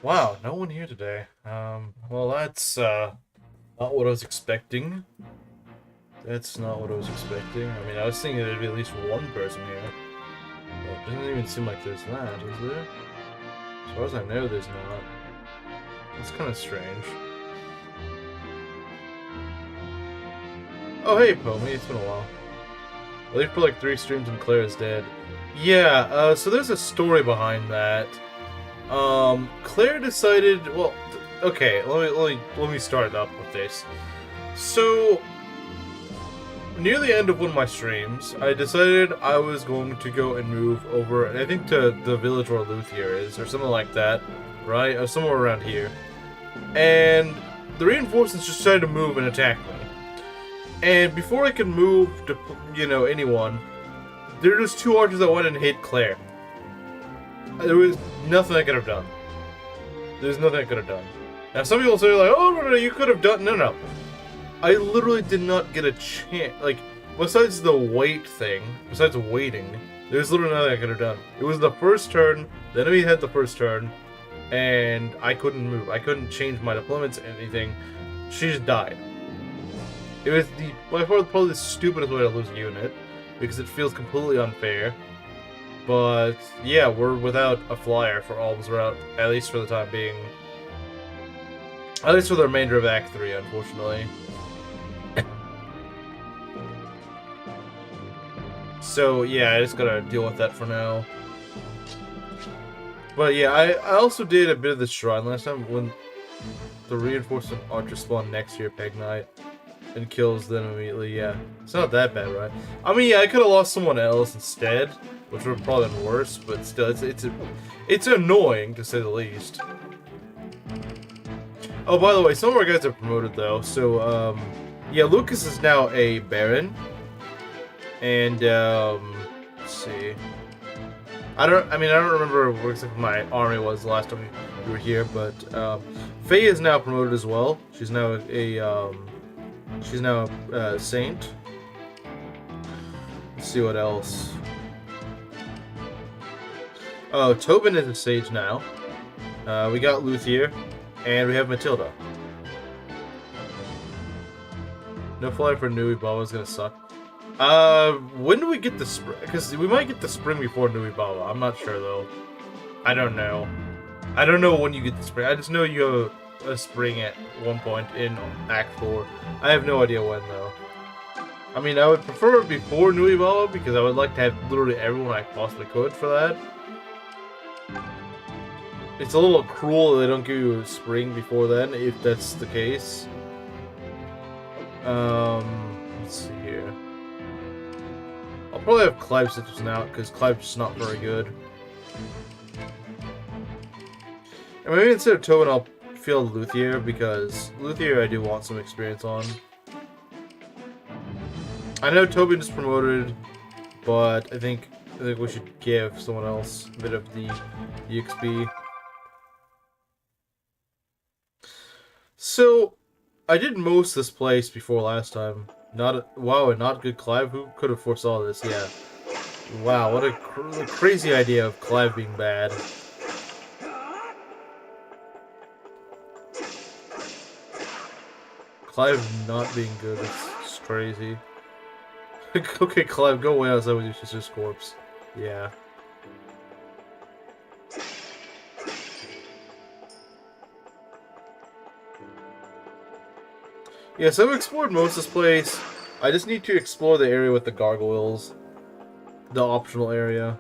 Wow, no one here today. Well, that's not what I was expecting. That's not what I was expecting. I mean, I was thinking there'd be at least one person here. Well, it doesn't even seem like there's that, is there? As far as I know, there's not. It's kind of strange. Oh, hey, Pomi, it's been a while. I leave for like 3 streams and Claire is dead. Yeah, so there's a story behind that. Claire decided, well, okay, let me start up with this. So, near the end of one of my streams, I decided I was going to go and move over, I think to the village where Luthier is, or something like that, right? Or somewhere around here. And the reinforcements just decided to move and attack me. And before I could move to, anyone, there were just 2 archers that went and hit Claire. There was nothing I could have done. There's nothing I could have done. Now, some people say, like, oh, no, you could have done... No. I literally did not get a chance. Like, besides the wait thing, besides waiting, there's literally nothing I could have done. It was the first turn, the enemy had the first turn, and I couldn't move. I couldn't change my deployments or anything. She just died. It was by far probably the stupidest way to lose a unit, because it feels completely unfair. But yeah, we're without a flyer for Alm's route, at least for the time being. At least for the remainder of Act 3, unfortunately. So yeah, I just gotta deal with that for now. But yeah, I also did a bit of the shrine last time when the reinforcement archer spawned next to your Peg Knight and kills them immediately. Yeah, it's not that bad, right? I mean, yeah, I could have lost someone else instead, which would have probably been worse. But still, it's annoying to say the least. Oh, by the way, some of our guys are promoted though. So yeah, Lucas is now a Baron, and let's see. I don't remember what exactly my army was the last time we were here, but Faye is now promoted as well. She's now a saint. Let's see what else. Oh, Tobin is a sage now. We got Luthier, and we have Matilda. No flyer for Nui Baba is gonna suck. When do we get the spring? Because we might get the spring before Nui Baba. I'm not sure though. I don't know. I don't know when you get the spring. I just know you have a spring at one point in Act 4. I have no idea when though. I mean, I would prefer it before Nui Baba because I would like to have literally everyone I possibly could for that. It's a little cruel that they don't give you a spring before then, if that's the case. Let's see here. I'll probably have Clive Citrus now, because Clive's just not very good. And maybe instead of Tobin, I'll field Luthier, because Luthier I do want some experience on. I know Tobin is promoted, but I think we should give someone else a bit of the EXP. So, I did most this place before last time. Wow, and not good Clive? Who could have foresaw this? Yeah. Wow, what a crazy idea of Clive being bad. Clive not being good, it's crazy. Okay, Clive, go away outside with your sister's corpse. Yeah. Yeah, so I've explored most of this place. I just need to explore the area with the gargoyles. The optional area.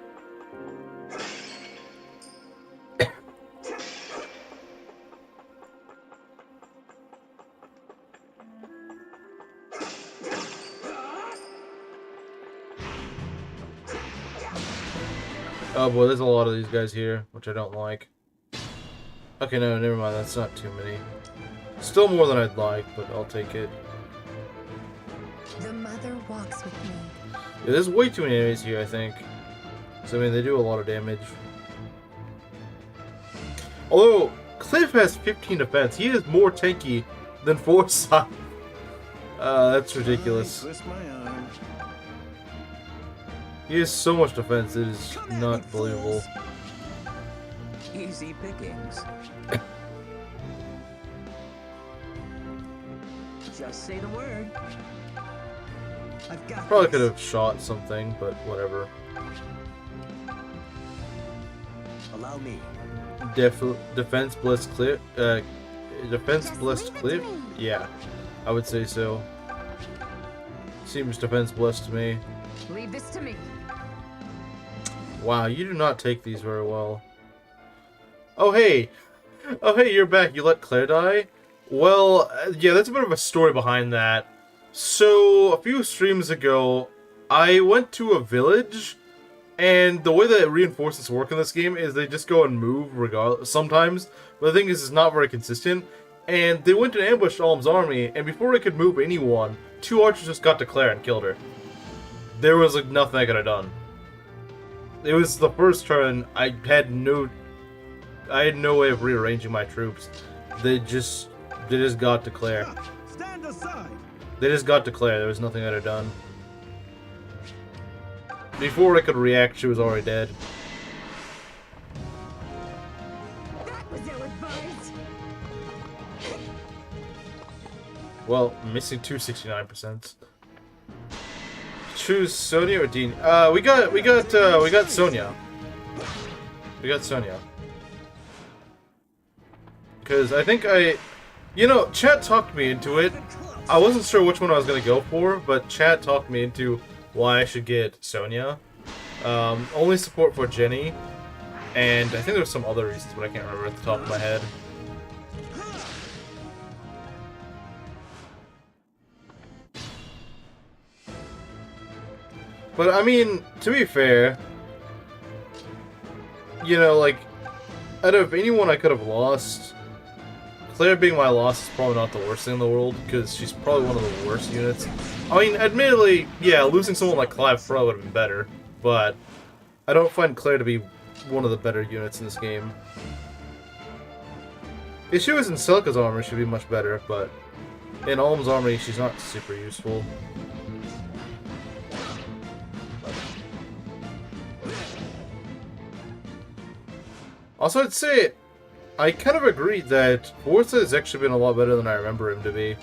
Oh boy, there's a lot of these guys here, which I don't like. Okay, no, never mind, that's not too many. Still more than I'd like, but I'll take it. The mother walks with me. Yeah, there's way too many enemies here, I think. So, I mean, they do a lot of damage. Although, Cliff has 15 defense. He is more tanky than Forsyth. That's ridiculous. He has so much defense, it is not believable. Easy pickings. Just say the word. I've got Probably this. could have shot something, but whatever. Allow me. Defense blessed clear. Defense Just blessed leave it clear. to me. Yeah, I would say so. Seems defense blessed to me. Leave this to me. Wow, you do not take these very well. Oh hey, oh hey, you're back. You let Claire die? Well, yeah, that's a bit of a story behind that. So, a few streams ago, I went to a village, and the way that reinforcements work in this game is they just go and move regardless sometimes, but the thing is, it's not very consistent. And they went and ambushed Alm's army, and before they could move anyone, 2 archers just got to Claire and killed her. There was like nothing I could have done. It was the first turn. I had no way of rearranging my troops. They just got to Claire. Stand aside. They just got to Claire. There was nothing I'd have done. Before I could react, she was already dead. That was ill-advised. Well, missing 269%. Choose Sonya or Dean. We got Sonya. We got Sonya. Because I think chat talked me into it. I wasn't sure which one I was gonna go for, but chat talked me into why I should get Sonya. Only support for Jenny, and I think there was some other reasons, but I can't remember at the top of my head. But I mean, to be fair, like, out of anyone I could have lost, Claire being my loss is probably not the worst thing in the world, because she's probably one of the worst units. I mean, admittedly, yeah, losing someone like Clive probably would have been better, but I don't find Claire to be one of the better units in this game. If she was in Celica's armor, she'd be much better, but in Alm's army, she's not super useful. Also, I'd say, I kind of agree that Forza has actually been a lot better than I remember him to be.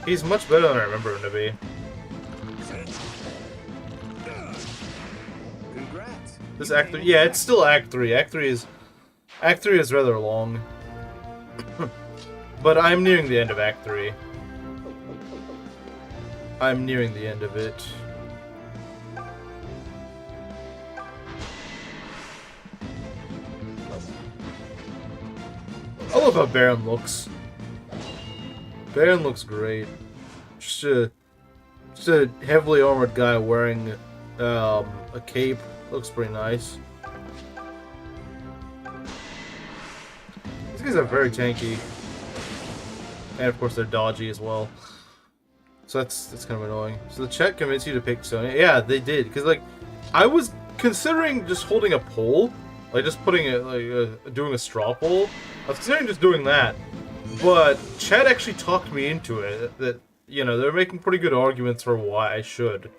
He's much better than I remember him to be. Congrats. This Act 3, yeah, it's still Act 3. Act 3 is rather long. But I'm nearing the end of Act 3. I'm nearing the end of it. I love how Baron looks. Baron looks great. Just a heavily armored guy wearing a cape. Looks pretty nice. These guys are very tanky. And of course they're dodgy as well. So that's kind of annoying. So the chat convinced you to pick Sonya. Yeah, they did. Because, like, I was considering just holding a poll. Like, just putting it, doing a straw poll. I was considering just doing that. But chat actually talked me into it. That, they're making pretty good arguments for why I should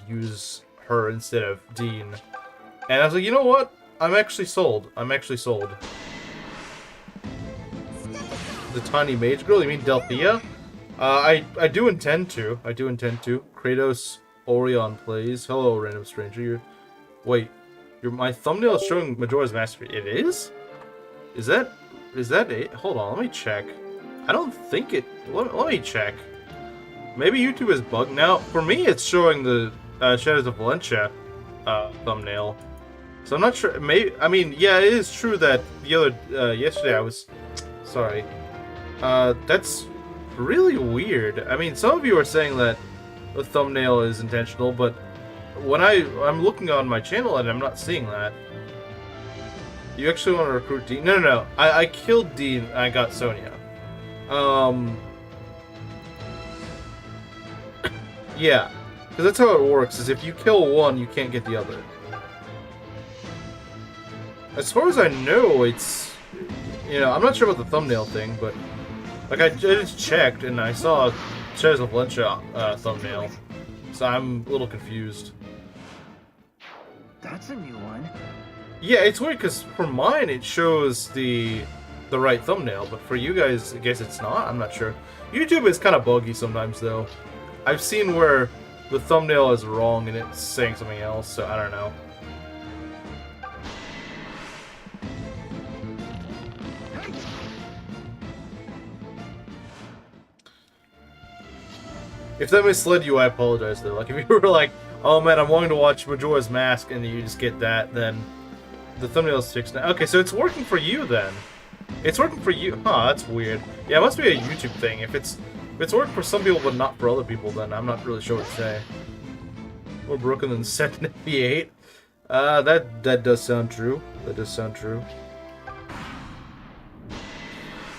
use her instead of Dean. And I was like, you know what? I'm actually sold. The tiny mage girl? You mean Delphia? I do intend to. Kratos Orion plays. Hello, random stranger. My thumbnail is showing Majora's Masterpiece. It is? Is that it? Hold on, let me check. I don't think it... Let me check. Maybe YouTube is bugged. Now, for me, it's showing the Shadows of Valencia thumbnail. So I'm not sure. Yeah, it is true that the other... yesterday I was... Sorry. That's really weird. I mean, some of you are saying that the thumbnail is intentional, but when I'm looking on my channel and I'm not seeing that. You actually want to recruit Dean? No. I killed Dean and I got Sonya. Yeah. Because that's how it works, is if you kill one, you can't get the other. As far as I know, it's... I'm not sure about the thumbnail thing, but... Like, I just checked and I saw Shadows of Valencia thumbnail. So I'm a little confused. That's a new one. Yeah, it's weird because for mine it shows the right thumbnail, but for you guys, I guess it's not. I'm not sure. YouTube is kind of buggy sometimes, though. I've seen where the thumbnail is wrong and it's saying something else, so I don't know. If that misled you, I apologize, though. Like, if you were like, oh man, I'm wanting to watch Majora's Mask, and you just get that, then the thumbnail is fixed now. Okay, so it's working for you, then. It's working for you. Huh, that's weird. Yeah, it must be a YouTube thing. If it's working for some people but not for other people, then I'm not really sure what to say. More broken than set in 88. That does sound true. That does sound true.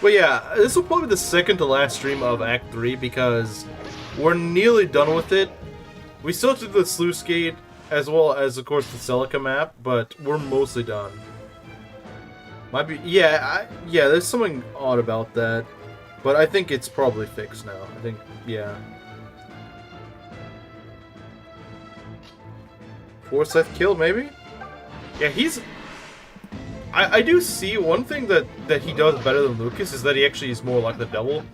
But yeah, this will probably be the second to last stream of Act 3 because we're nearly done with it. We still have to do the Sluice Gate as well as, of course, the Celica map, but we're mostly done. Might be, yeah, there's something odd about that, but I think it's probably fixed now. I think, yeah. Forsyth killed, maybe? Yeah, he's... I do see one thing that he does better than Lucas is that he actually is more like the devil.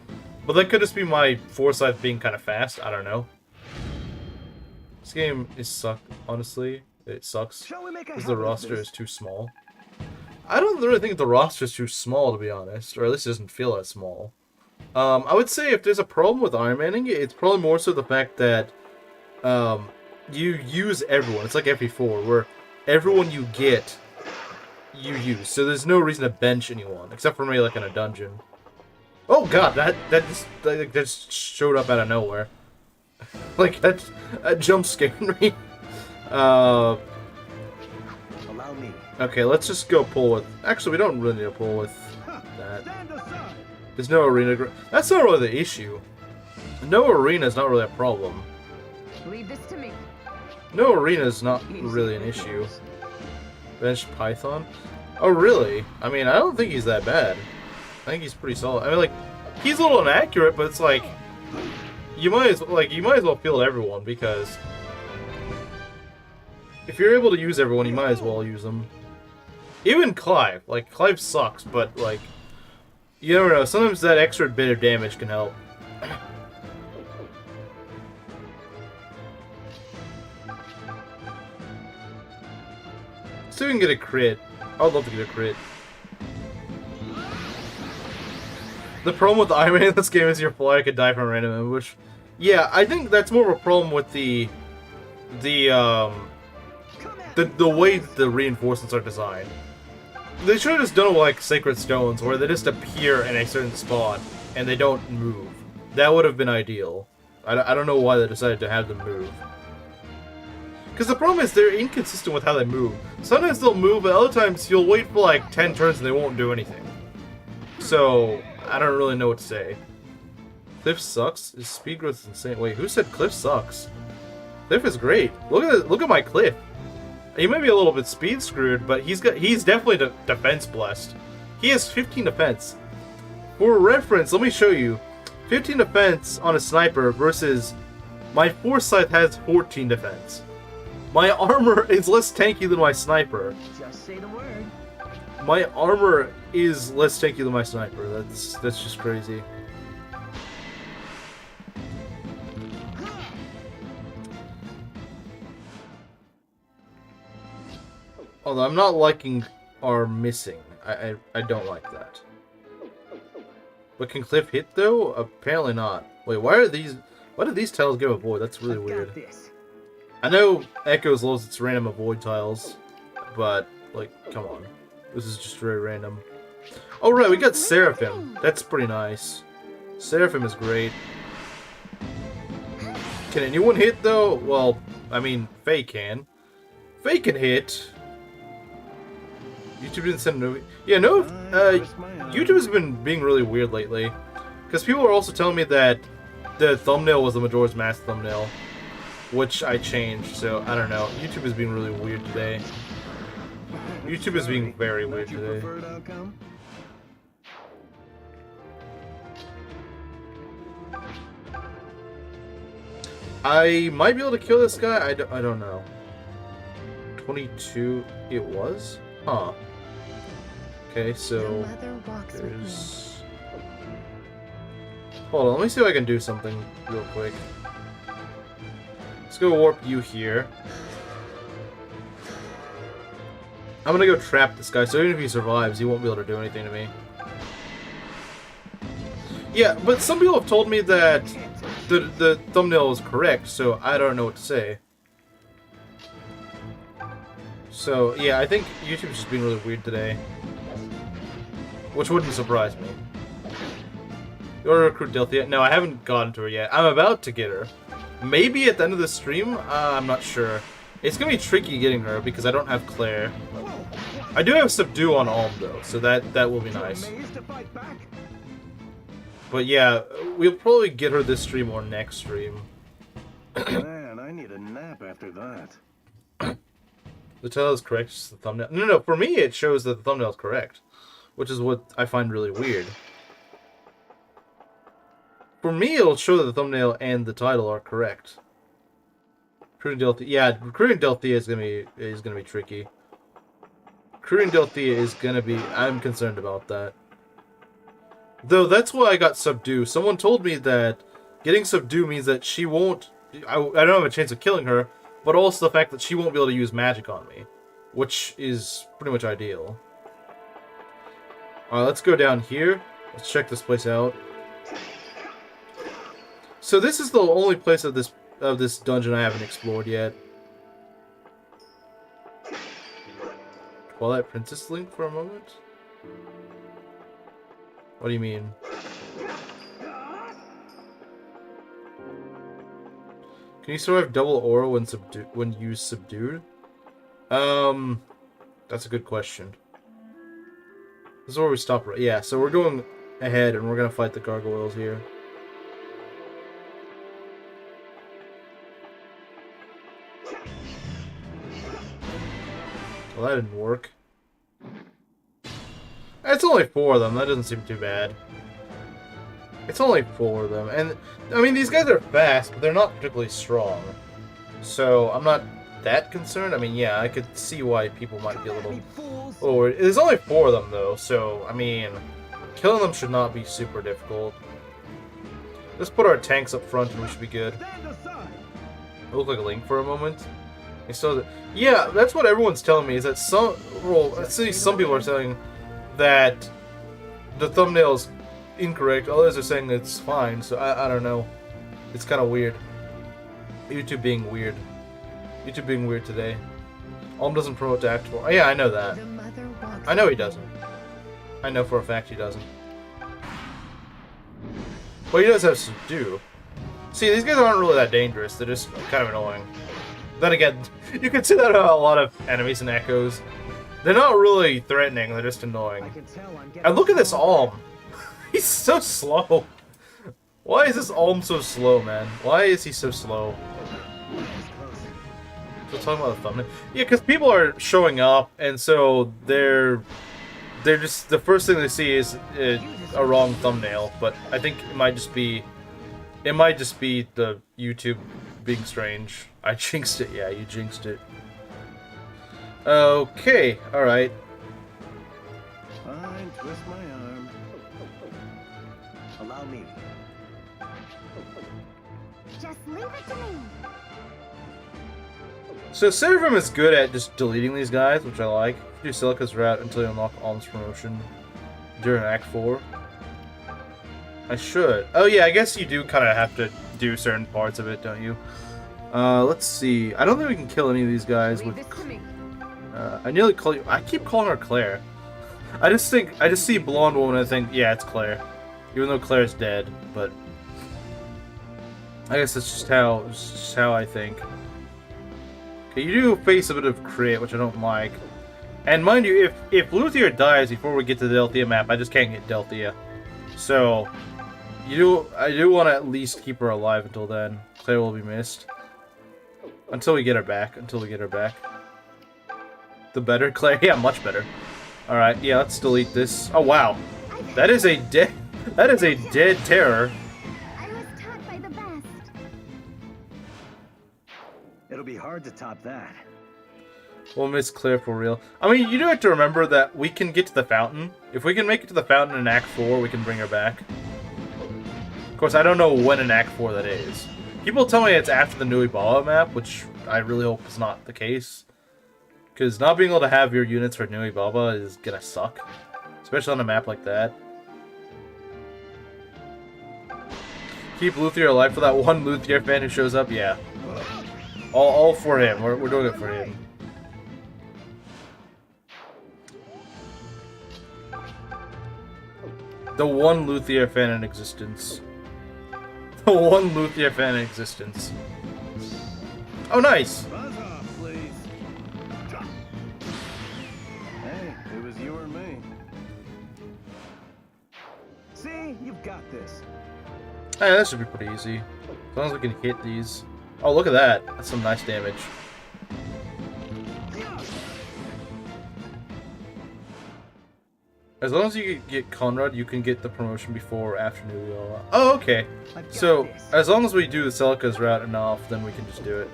But that could just be my Forsyth being kind of fast. I don't know. This game is sucked, honestly. It sucks. Because the roster is too small. I don't really think the roster is too small, to be honest. Or at least it doesn't feel as small. I would say if there's a problem with Ironmaning, it's probably more so the fact that you use everyone. It's like FE4, where everyone you get, you use. So there's no reason to bench anyone, except for maybe like in a dungeon. Oh god, that just showed up out of nowhere. Like, that jump scared me. Allow me. Okay, let's just go pull with... Actually, we don't really need to pull with that. There's no arena... That's not really the issue. No arena is not really a problem. Leave this to me. No arena is not really an issue. Bench Python? Oh, really? I mean, I don't think he's that bad. I think he's pretty solid. I mean, like, he's a little inaccurate, but it's like... You might as well field everyone, because... If you're able to use everyone, you might as well use them. Even Clive. Like, Clive sucks, but, like... You never know. Sometimes that extra bit of damage can help. So we can get a crit. I would love to get a crit. The problem with the Ironman in this game is your fly could die from random, which... Yeah, I think that's more of a problem with the way the reinforcements are designed. They should have just done it with, like, Sacred Stones, where they just appear in a certain spot, and they don't move. That would have been ideal. I don't know why they decided to have them move. Because the problem is they're inconsistent with how they move. Sometimes they'll move, but other times you'll wait for, like, 10 turns and they won't do anything. So, I don't really know what to say. Cliff sucks? His speed growth is insane. Wait, who said Cliff sucks? Cliff is great. Look at my Cliff. He may be a little bit speed screwed, but he's definitely defense blessed. He has 15 defense. For reference, let me show you. 15 defense on a sniper versus my Forsyth has 14 defense. My armor is less tanky than my sniper. Just say the word. My armor is less tanky than my sniper. That's just crazy. Although I'm not liking our missing. I don't like that. But can Cliff hit though? Apparently not. Wait, why did these tiles give a void? That's really weird. I know Echoes loves its random avoid tiles, but like, come on. This is just very random. Oh right, we got Seraphim. That's pretty nice. Seraphim is great. Can anyone hit though? Well, I mean, Faye can. Faye can hit. YouTube didn't send no. Yeah, no. YouTube has been being really weird lately, because people are also telling me that the thumbnail was the Majora's Mask thumbnail, which I changed. So I don't know. YouTube is being really weird today. YouTube is being very weird today. I might be able to kill this guy. I don't know. 22. It was? Huh. Okay, The so mother walks with me. there's... Hold on, let me see if I can do something real quick. Let's go warp you here. I'm gonna go trap this guy, so even if he survives, he won't be able to do anything to me. Yeah, but some people have told me that the thumbnail is correct, so I don't know what to say. So, yeah, I think YouTube's just being really weird today. Which wouldn't surprise me. You want to recruit Delthea? No, I haven't gotten to her yet. I'm about to get her. Maybe at the end of the stream? I'm not sure. It's gonna be tricky getting her because I don't have Claire. I do have Subdue on Alm though, so that will be nice. But yeah, we'll probably get her this stream or next stream. Man, I need a nap after that. The title is correct, just the thumbnail. No, for me it shows that the thumbnail is correct, which is what I find really weird. For me, it'll show that the thumbnail and the title are correct. Recruiting Delthea, yeah, recruiting Delthea is gonna be tricky. Recruiting Delthea is gonna be. I'm concerned about that. Though that's why I got Subdue. Someone told me that getting Subdue means that she won't. I don't have a chance of killing her, but also the fact that she won't be able to use magic on me, which is pretty much ideal. Alright, let's go down here. Let's check this place out. So this is the only place of this dungeon I haven't explored yet. Twilight Princess Link for a moment? What do you mean? Can you survive double aura when used subdued? That's a good question. This is where we stop, right? Yeah, so we're going ahead and we're gonna fight the gargoyles here. Well, that didn't work. It's only 4 of them. That doesn't seem too bad. It's only 4 of them. And, I mean, these guys are fast, but they're not particularly strong. So, I'm not that concerned. I mean, yeah, I could see why people might be a little... Oh, there's only 4 of them, though. So, I mean, killing them should not be super difficult. Let's put our tanks up front and we should be good. It looked like a Link for a moment. So, yeah, that's what everyone's telling me, is that some people are saying that the thumbnail's incorrect, others are saying it's fine, so I don't know. It's kind of weird. YouTube being weird. YouTube being weird today. Alm doesn't promote to Act 4. Oh, yeah, I know that. I know he doesn't. I know for a fact he doesn't. Well, he does have Subdue. See, these guys aren't really that dangerous, they're just kind of annoying. Then again, you can see that about a lot of enemies and echoes. They're not really threatening, they're just annoying. And look at this Alm. He's so slow. Why is this Alm so slow, man? Why is he so slow? So talking about the thumbnail. Yeah, because people are showing up, and so they're just, the first thing they see is a wrong thumbnail. But I think it might just be the YouTube being strange. I jinxed it. Yeah, you jinxed it. Okay, alright. Fine, twist my arm. Allow me. Just leave it to me. So Seraphim is good at just deleting these guys, which I like. Do Silica's route until you unlock Alm's promotion during Act 4. I should. Oh yeah, I guess you do kind of have to do certain parts of it, don't you? Let's see. I don't think we can kill any of these guys with... I nearly call you... I keep calling her Claire. I just see blonde woman and I think, yeah, it's Claire. Even though Claire's dead, but... I guess that's just how I think. Okay, you do face a bit of crit, which I don't like. And mind you, if Luthier dies before we get to the Delthea map, I just can't get Delthea. So, I do want to at least keep her alive until then. Claire will be missed. Until we get her back. The better Claire? Yeah, much better. Alright, yeah, let's delete this. Oh, wow. That is a dead terror. I was taught by the best. It'll be hard to top that. We'll miss Claire for real. I mean, you do have to remember that we can get to the fountain. If we can make it to the fountain in Act 4, we can bring her back. Of course, I don't know when in Act 4 that is. People tell me it's after the New Ibala map, which I really hope is not the case. Because not being able to have your units for New Ibala is gonna suck. Especially on a map like that. Keep Luthier alive for that one Luthier fan who shows up? Yeah. All for him. We're doing it for him. The one Luthier fan in existence. The one Luthier fan in existence. Oh, nice! Buzz off, please. Hey, it was you or me. See, you've got this. Hey, that should be pretty easy. As long as we can hit these. Oh, look at that. That's some nice damage. As long as you get Conrad, you can get the promotion before or after New Year. Oh, okay. So, as long as we do the Celica's route enough, then we can just do it.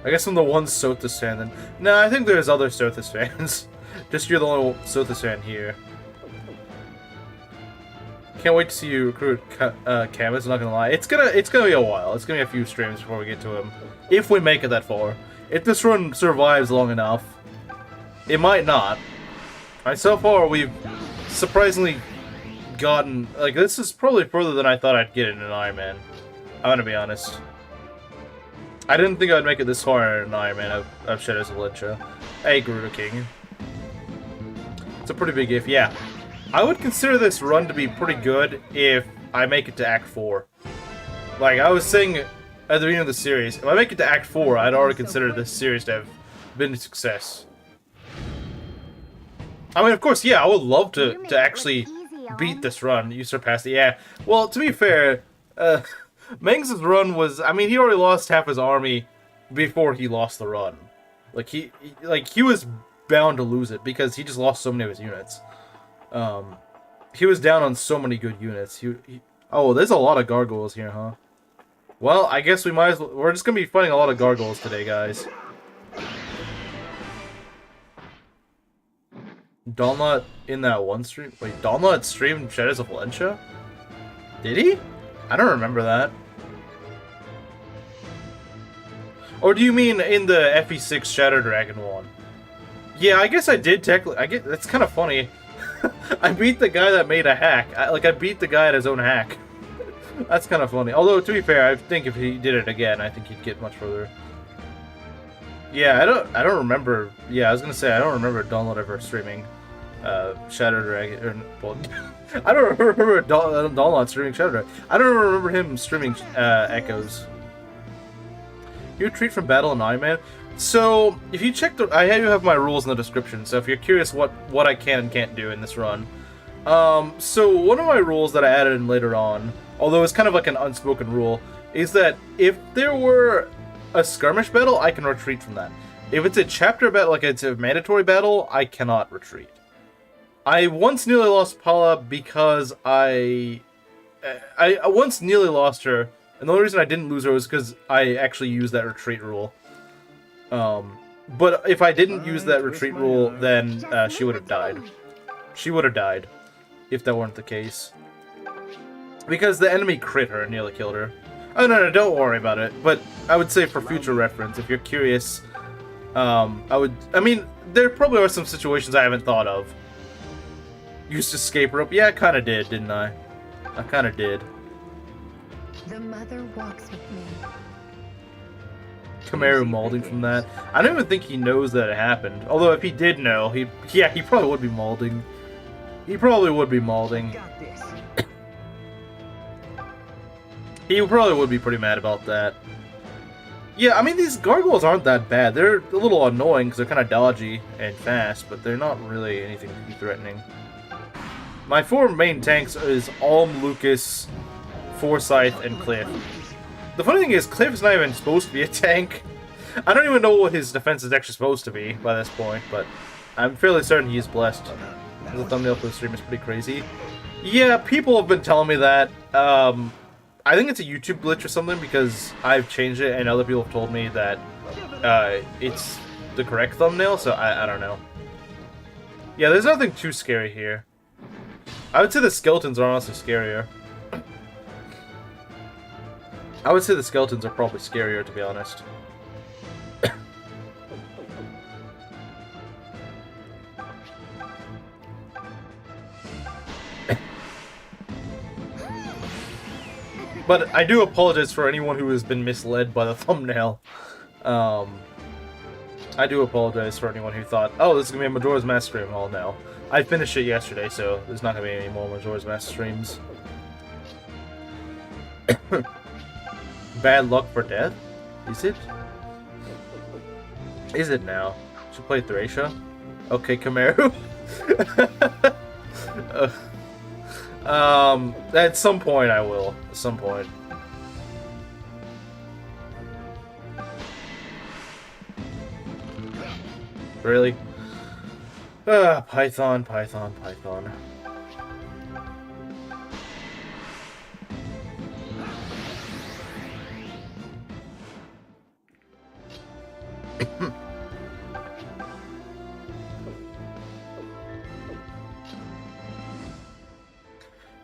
I guess I'm the one Sothis fan then. No, I think there's other Sothis fans. Just you're the only Sothis fan here. Can't wait to see you recruit Camus, not gonna lie. It's gonna be a while. It's gonna be a few streams before we get to him. If we make it that far. If this run survives long enough. It might not. So far, we've surprisingly gotten... Like, this is probably further than I thought I'd get in an Ironman. I'm gonna be honest. I didn't think I'd make it this far in an Ironman of Shadows of Valencia. Hey, Garuda King. It's a pretty big if, yeah. I would consider this run to be pretty good if I make it to Act 4. Like, I was saying at the beginning of the series, if I make it to Act 4, I'd already consider this series to have been a success. I mean, of course, yeah, I would love to actually beat this run. You surpassed it, yeah. Well, to be fair, Mengs' run was... I mean, he already lost half his army before he lost the run. Like, he was bound to lose it because he just lost so many of his units. He was down on so many good units. Oh, there's a lot of gargoyles here, huh? Well, I guess we might as well... We're just gonna be fighting a lot of gargoyles today, guys. Donlot in that one stream? Wait, Donlot streamed Shadows of Valencia? Did he? I don't remember that. Or do you mean in the FE6 Shadow Dragon one? Yeah, I guess I did technically. That's kind of funny. I beat the guy that made a hack. I beat the guy at his own hack. That's kind of funny. Although, to be fair, I think if he did it again, I think he'd get much further. Yeah, I don't remember. Yeah, I was gonna say I don't remember Donlot ever streaming Shadow Dragon. Well, I don't remember Donlot streaming Shadow Dragon. I don't remember him streaming Echoes. You retreat from battle in Ironman. So if you check I have my rules in the description. So if you're curious what I can and can't do in this run, so one of my rules that I added in later on, although it's kind of like an unspoken rule, is that if there were a skirmish battle, I can retreat from that. If it's a chapter battle, like it's a mandatory battle, I cannot retreat. I once nearly lost Paula because I once nearly lost her, and the only reason I didn't lose her was because I actually used that retreat rule. But if I didn't use that retreat rule, then she would have died. She would have died if that weren't the case. Because the enemy crit her and nearly killed her. Oh, no, don't worry about it. But I would say for future reference, if you're curious, I mean, there probably are some situations I haven't thought of. Used escape rope? Yeah, I kind of did, didn't I? I kind of did. The mother walks with me. Khmeru molding from that. I don't even think he knows that it happened. Although if he did know, he probably would be molding. He probably would be molding. He probably would be pretty mad about that. Yeah, I mean, these gargoyles aren't that bad. They're a little annoying because they're kind of dodgy and fast, but they're not really anything to be threatening. My four main tanks is Alm, Lucas, Forsyth, and Cliff. The funny thing is, Cliff is not even supposed to be a tank. I don't even know what his defense is actually supposed to be by this point, but I'm fairly certain he's blessed. The thumbnail for the stream is pretty crazy. Yeah, people have been telling me that. I think it's a YouTube glitch or something because I've changed it, and other people have told me that the correct thumbnail, so I don't know. Yeah, there's nothing too scary here. I would say the skeletons are honestly scarier. I would say the skeletons are probably scarier, to be honest. But I do apologize for anyone who has been misled by the thumbnail. I do apologize for anyone who thought, oh, this is going to be a Majora's Mask stream haul now. I finished it yesterday, so there's not going to be any more Majora's Mask streams. Bad luck for death? Is it? Is it now? Should play Thracia? Okay, Kamaru. At some point I will. At some point. Really? Python.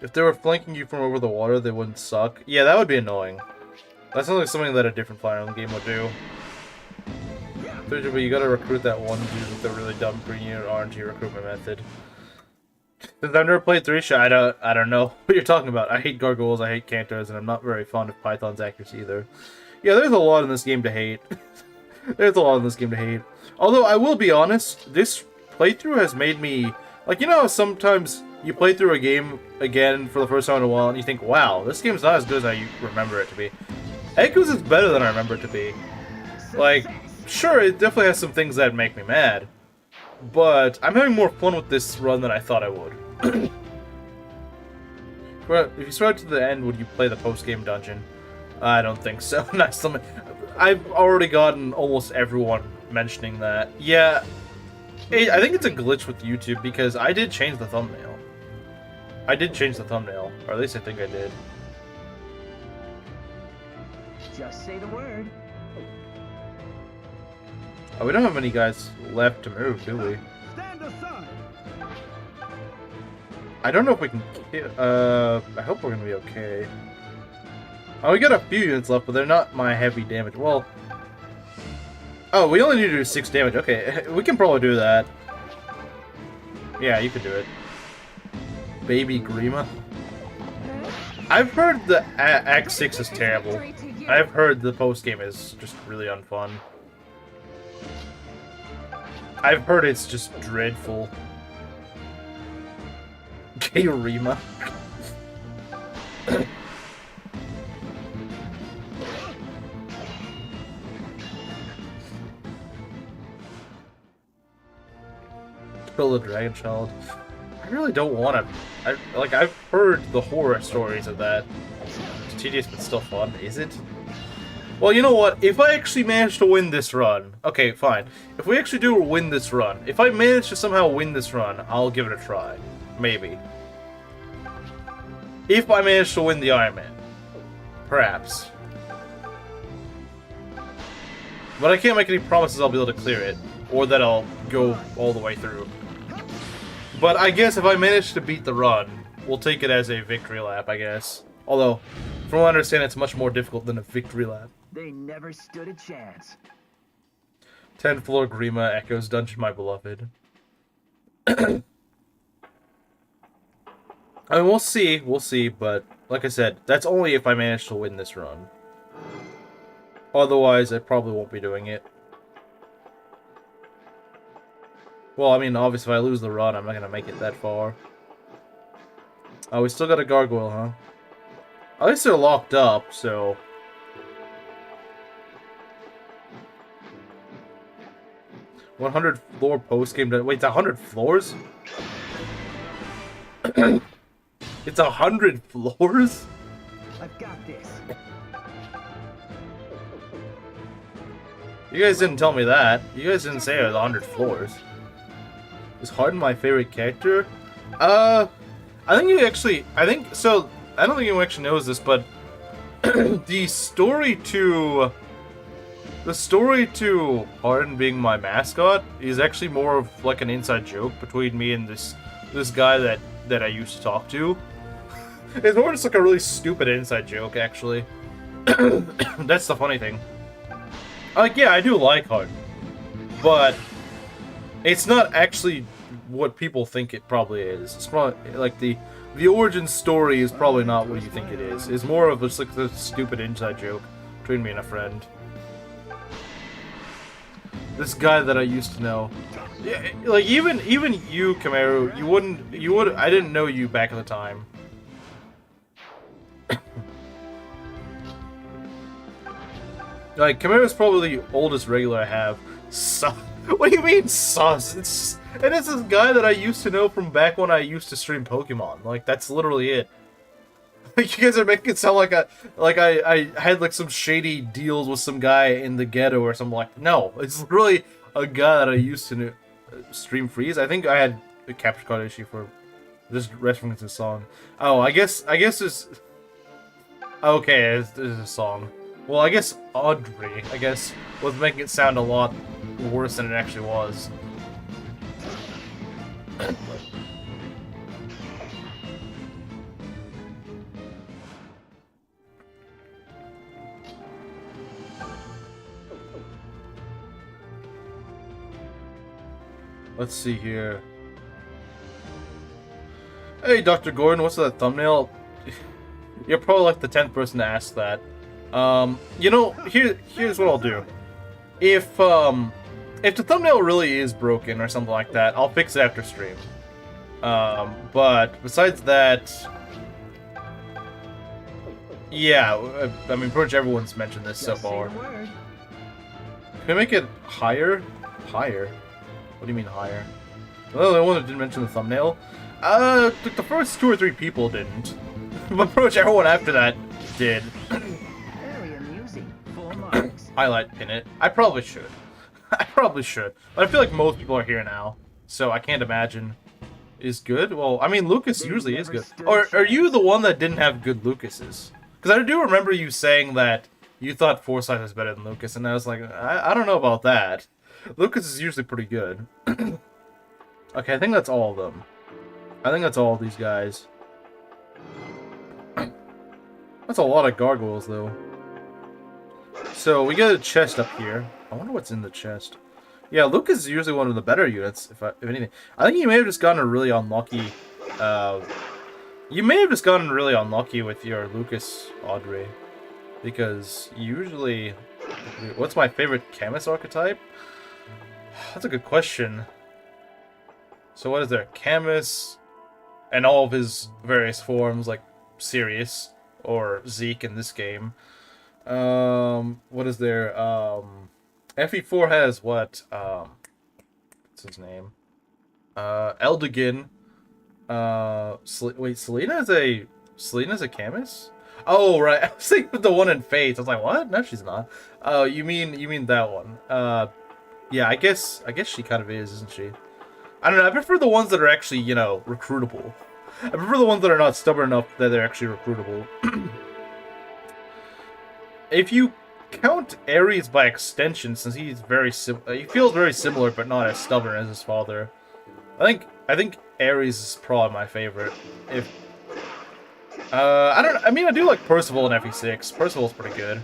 If they were flanking you from over the water, they wouldn't suck. Yeah, that would be annoying. That sounds like something that a different player in the game would do. But you gotta recruit that one dude with the really dumb green unit RNG recruitment method. Since I've never played Thracia, I don't know what you're talking about. I hate gargoyles, I hate cantors, and I'm not very fond of Python's accuracy either. Yeah, there's a lot in this game to hate. There's a lot in this game to hate. Although, I will be honest, this playthrough has made me... Like, you know how sometimes you play through a game again for the first time in a while, and you think, wow, this game's not as good as I remember it to be. Echoes is better than I remember it to be. Like, sure, it definitely has some things that make me mad. But I'm having more fun with this run than I thought I would. But if you start to the end, would you play the post-game dungeon? I don't think so. I've already gotten almost everyone mentioning that. Yeah, I think it's a glitch with YouTube because I did change the thumbnail. Or at least I think I did. Just say the word. Oh, we don't have many guys left to move, do we? Stand aside. I don't know if we can... I hope we're gonna be okay. Oh, we got a few units left, but they're not my heavy damage. Well... Oh, we only need to do 6 damage. Okay, we can probably do that. Yeah, you can do it. Baby Grima. I've heard the Act 6 is terrible. I've heard the post-game is just really unfun. I've heard it's just dreadful. Gay Rima. Kill the Dragon Child. I really don't want to. I've heard the horror stories of that. It's tedious but still fun. Is it? Well, you know what? If I actually manage to win this run... Okay, fine. If we actually do win this run, if I manage to somehow win this run, I'll give it a try. Maybe. If I manage to win the Ironman. Perhaps. But I can't make any promises I'll be able to clear it. Or that I'll go all the way through. But I guess if I manage to beat the run, we'll take it as a victory lap, I guess. Although, from what I understand, it's much more difficult than a victory lap. They never stood a chance. 10th floor Grima echoes Dungeon, my beloved. I mean, we'll see, but like I said, that's only if I manage to win this run. Otherwise, I probably won't be doing it. Well, I mean, obviously, if I lose the run, I'm not gonna make it that far. Oh, we still got a gargoyle, huh? At least they're locked up, so... 100 floor post-game... Wait, it's 100 floors? It's 100 floors? I've got this. You guys didn't tell me that. You guys didn't say it was 100 floors. Is Harden my favorite character? I think you actually... So, I don't think anyone actually knows this, but... the story to... the story to Harden being my mascot is actually more of like an inside joke between me and this guy that I used to talk to. It's more just like a really stupid inside joke, actually. That's the funny thing. Like, yeah, I do like Harden, but it's not actually what people think it probably is. It's probably like the origin story is probably not what you think it is. It's more of just like the stupid inside joke between me and a friend. This guy that I used to know. Yeah, like even you, Kamaru, I didn't know you back at the time. Like, Kamaru's probably the oldest regular I have. What do you mean, sus? It is this guy that I used to know from back when I used to stream Pokemon. Like, that's literally it. Like, you guys are making it sound like I had like some shady deals with some guy in the ghetto or something like. No, it's literally a guy that I used to stream Freeze. I think I had a capture card issue for just referencing the song. Oh, I guess it's okay. It's a song. Well, I guess Audrey, was making it sound a lot worse than it actually was. Let's see here. Hey, Dr. Gordon, what's that thumbnail? You're probably like the 10th person to ask that. You know, here's what I'll do. If the thumbnail really is broken or something like that, I'll fix it after stream. But besides that, yeah, I mean, pretty much everyone's mentioned this so far. Can we make it higher? Higher? What do you mean higher? Well, the one that didn't mention the thumbnail. The first 2 or 3 people didn't, but pretty much everyone after that did. Highlight pin it. I probably should. But I feel like most people are here now, so I can't imagine is good. Well, I mean, Lucas usually is good. Or are you the one that didn't have good Lucases? Because I do remember you saying that you thought Forsyth was better than Lucas, and I was like, I don't know about that. Lucas is usually pretty good. Okay, I think that's all of them. I think that's all of these guys. That's a lot of gargoyles, though. So, we got a chest up here. I wonder what's in the chest. Yeah, Lucas is usually one of the better units, if anything. I think you may have just gotten really unlucky. You may have just gotten really unlucky with your Lucas Audrey. Because usually... What's my favorite Camus archetype? That's a good question. So what is there? Camus and all of his various forms, like Sirius or Zeke in this game. What is there? FE4 has what? What's his name? Eldigan. Wait, Selena's a Camus? Oh, right. I was thinking of the one in Fates. I was like, what? No, she's not. Oh, you mean that one? Yeah, I guess she kind of is, isn't she? I don't know. I prefer the ones that are actually, you know, recruitable. I prefer the ones that are not stubborn enough that they're actually recruitable. If you count Ares by extension, since he's he feels very similar, but not as stubborn as his father. I think Ares is probably my favorite. I mean, I do like Percival in FE6. Percival's pretty good.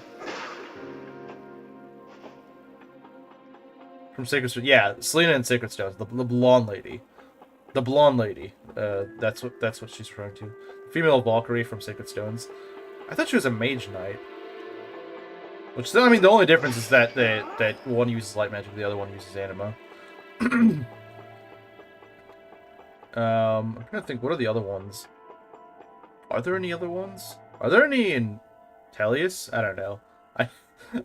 From Sacred Stones, yeah, Selena and Sacred Stones, the blonde lady. The blonde lady. That's what she's referring to. Female Valkyrie from Sacred Stones. I thought she was a mage knight. Which, I mean, the only difference is that that one uses light magic, the other one uses anima. I'm trying to think, what are the other ones? Are there any other ones? Are there any in Tellius? I don't know.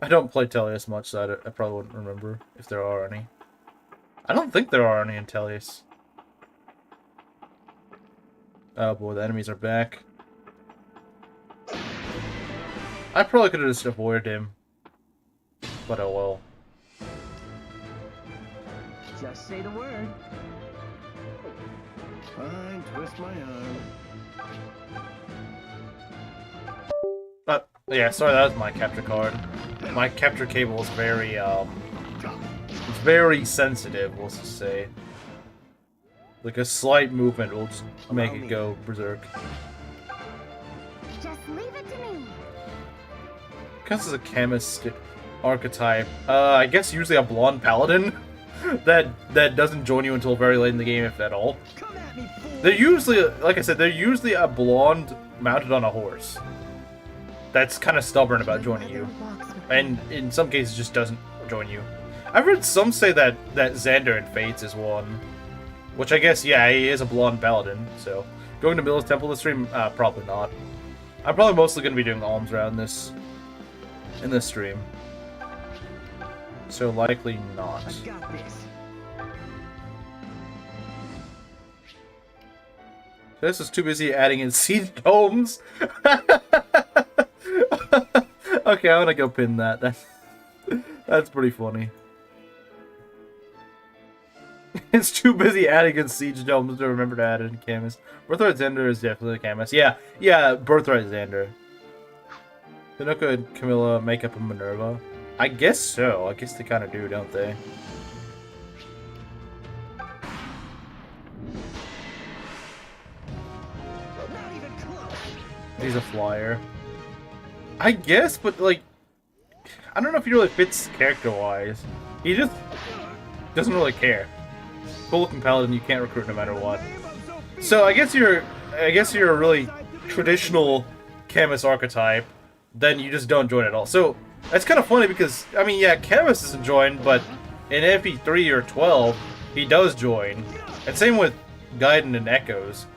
I don't play Tellius much, so I probably wouldn't remember if there are any. I don't think there are any in Tellius. Oh boy, the enemies are back. I probably could have just avoided him. But oh well. Just say the word. Fine, twist my arm. Yeah, sorry, that was my capture card. My capture cable is very, it's very sensitive, let's just say. Like a slight movement will just make it go berserk. Just leave it to me. Because it's a chemist archetype, I guess usually a blonde paladin that doesn't join you until very late in the game, if at all. Come at me, fool. They're usually, like I said, they're usually a blonde mounted on a horse. That's kind of stubborn about joining you, and in some cases just doesn't join you. I've heard some say that Xander in Fates is one, which I guess, yeah, he is a blonde paladin. So going to Mila's Temple this stream, probably not. I'm probably mostly going to be doing alms around in this stream, so likely not. I got this. This is too busy adding in siege domes. Okay, I'm gonna go pin that. That's pretty funny. It's too busy adding in siege domes to remember to add in Camus. Birthright Xander is definitely Camus. Yeah, Birthright Xander. Hinoka and Camilla make up a Minerva. I guess so. I guess they kind of do, don't they? Not even close. He's a flyer. I guess, but like, I don't know if he really fits character-wise. He just doesn't really care. Cool-looking paladin, you can't recruit no matter what. So I guess you're a really traditional Camus archetype. Then you just don't join at all. So that's kind of funny because I mean, yeah, Camus isn't joined, but in MP3 or 12, he does join, and same with Gaiden and Echoes.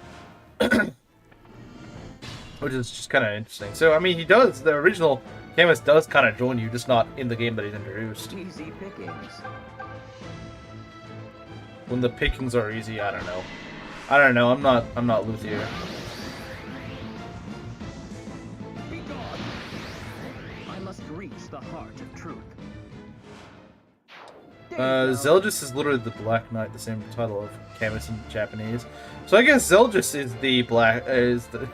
Which is just kind of interesting. So, I mean, he does, the original Camus does kind of join you, just not in the game that he's introduced. Easy pickings. When the pickings are easy, I don't know. I don't know, I'm not Luthier. Be gone. I must reach the heart of truth. Zelgis is literally the Black Knight, the same title of Camus in Japanese. So I guess Zelgis is the black, is the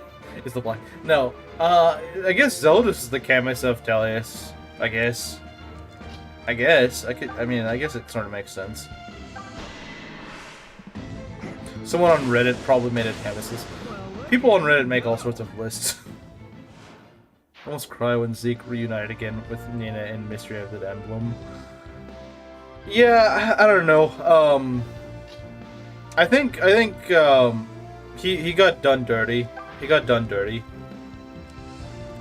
black. No, I guess Zelgis is the Camus of Tellius. I guess it sort of makes sense. Someone on Reddit probably made it Camus's. People on Reddit make all sorts of lists. I almost cry when Zeke reunited again with Nina in Mystery of the Emblem. Yeah, I don't know. I think he got done dirty. He got done dirty.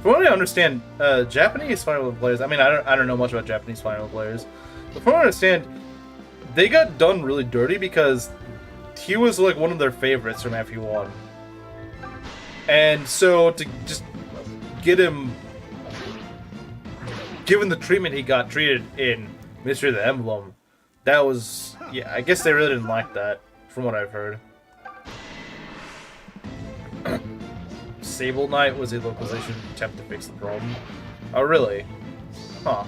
From what I understand, Japanese Fire Emblem players. I mean, I don't know much about Japanese Fire Emblem players, but from what I understand, they got done really dirty because he was like one of their favorites from FE1, and so to just get him, given the treatment he got treated in Mystery of the Emblem, that was, yeah, I guess they really didn't like that, from what I've heard. Sable Knight was a localization attempt to fix the problem. Oh, really? Huh.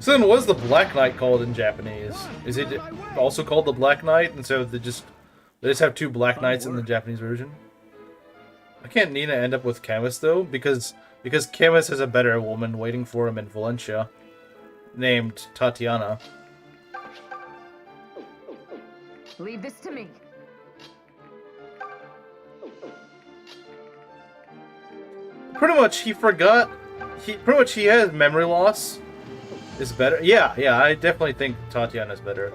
So then what is the Black Knight called in Japanese? Is it also called the Black Knight, and so they just have two Black Knights in the Japanese version? Why can't Nina end up with Camus, though? Because Camus has a better woman waiting for him in Valencia, named Tatiana. Leave this to me. Pretty much, he has memory loss. Is better. Yeah, I definitely think Tatiana's better.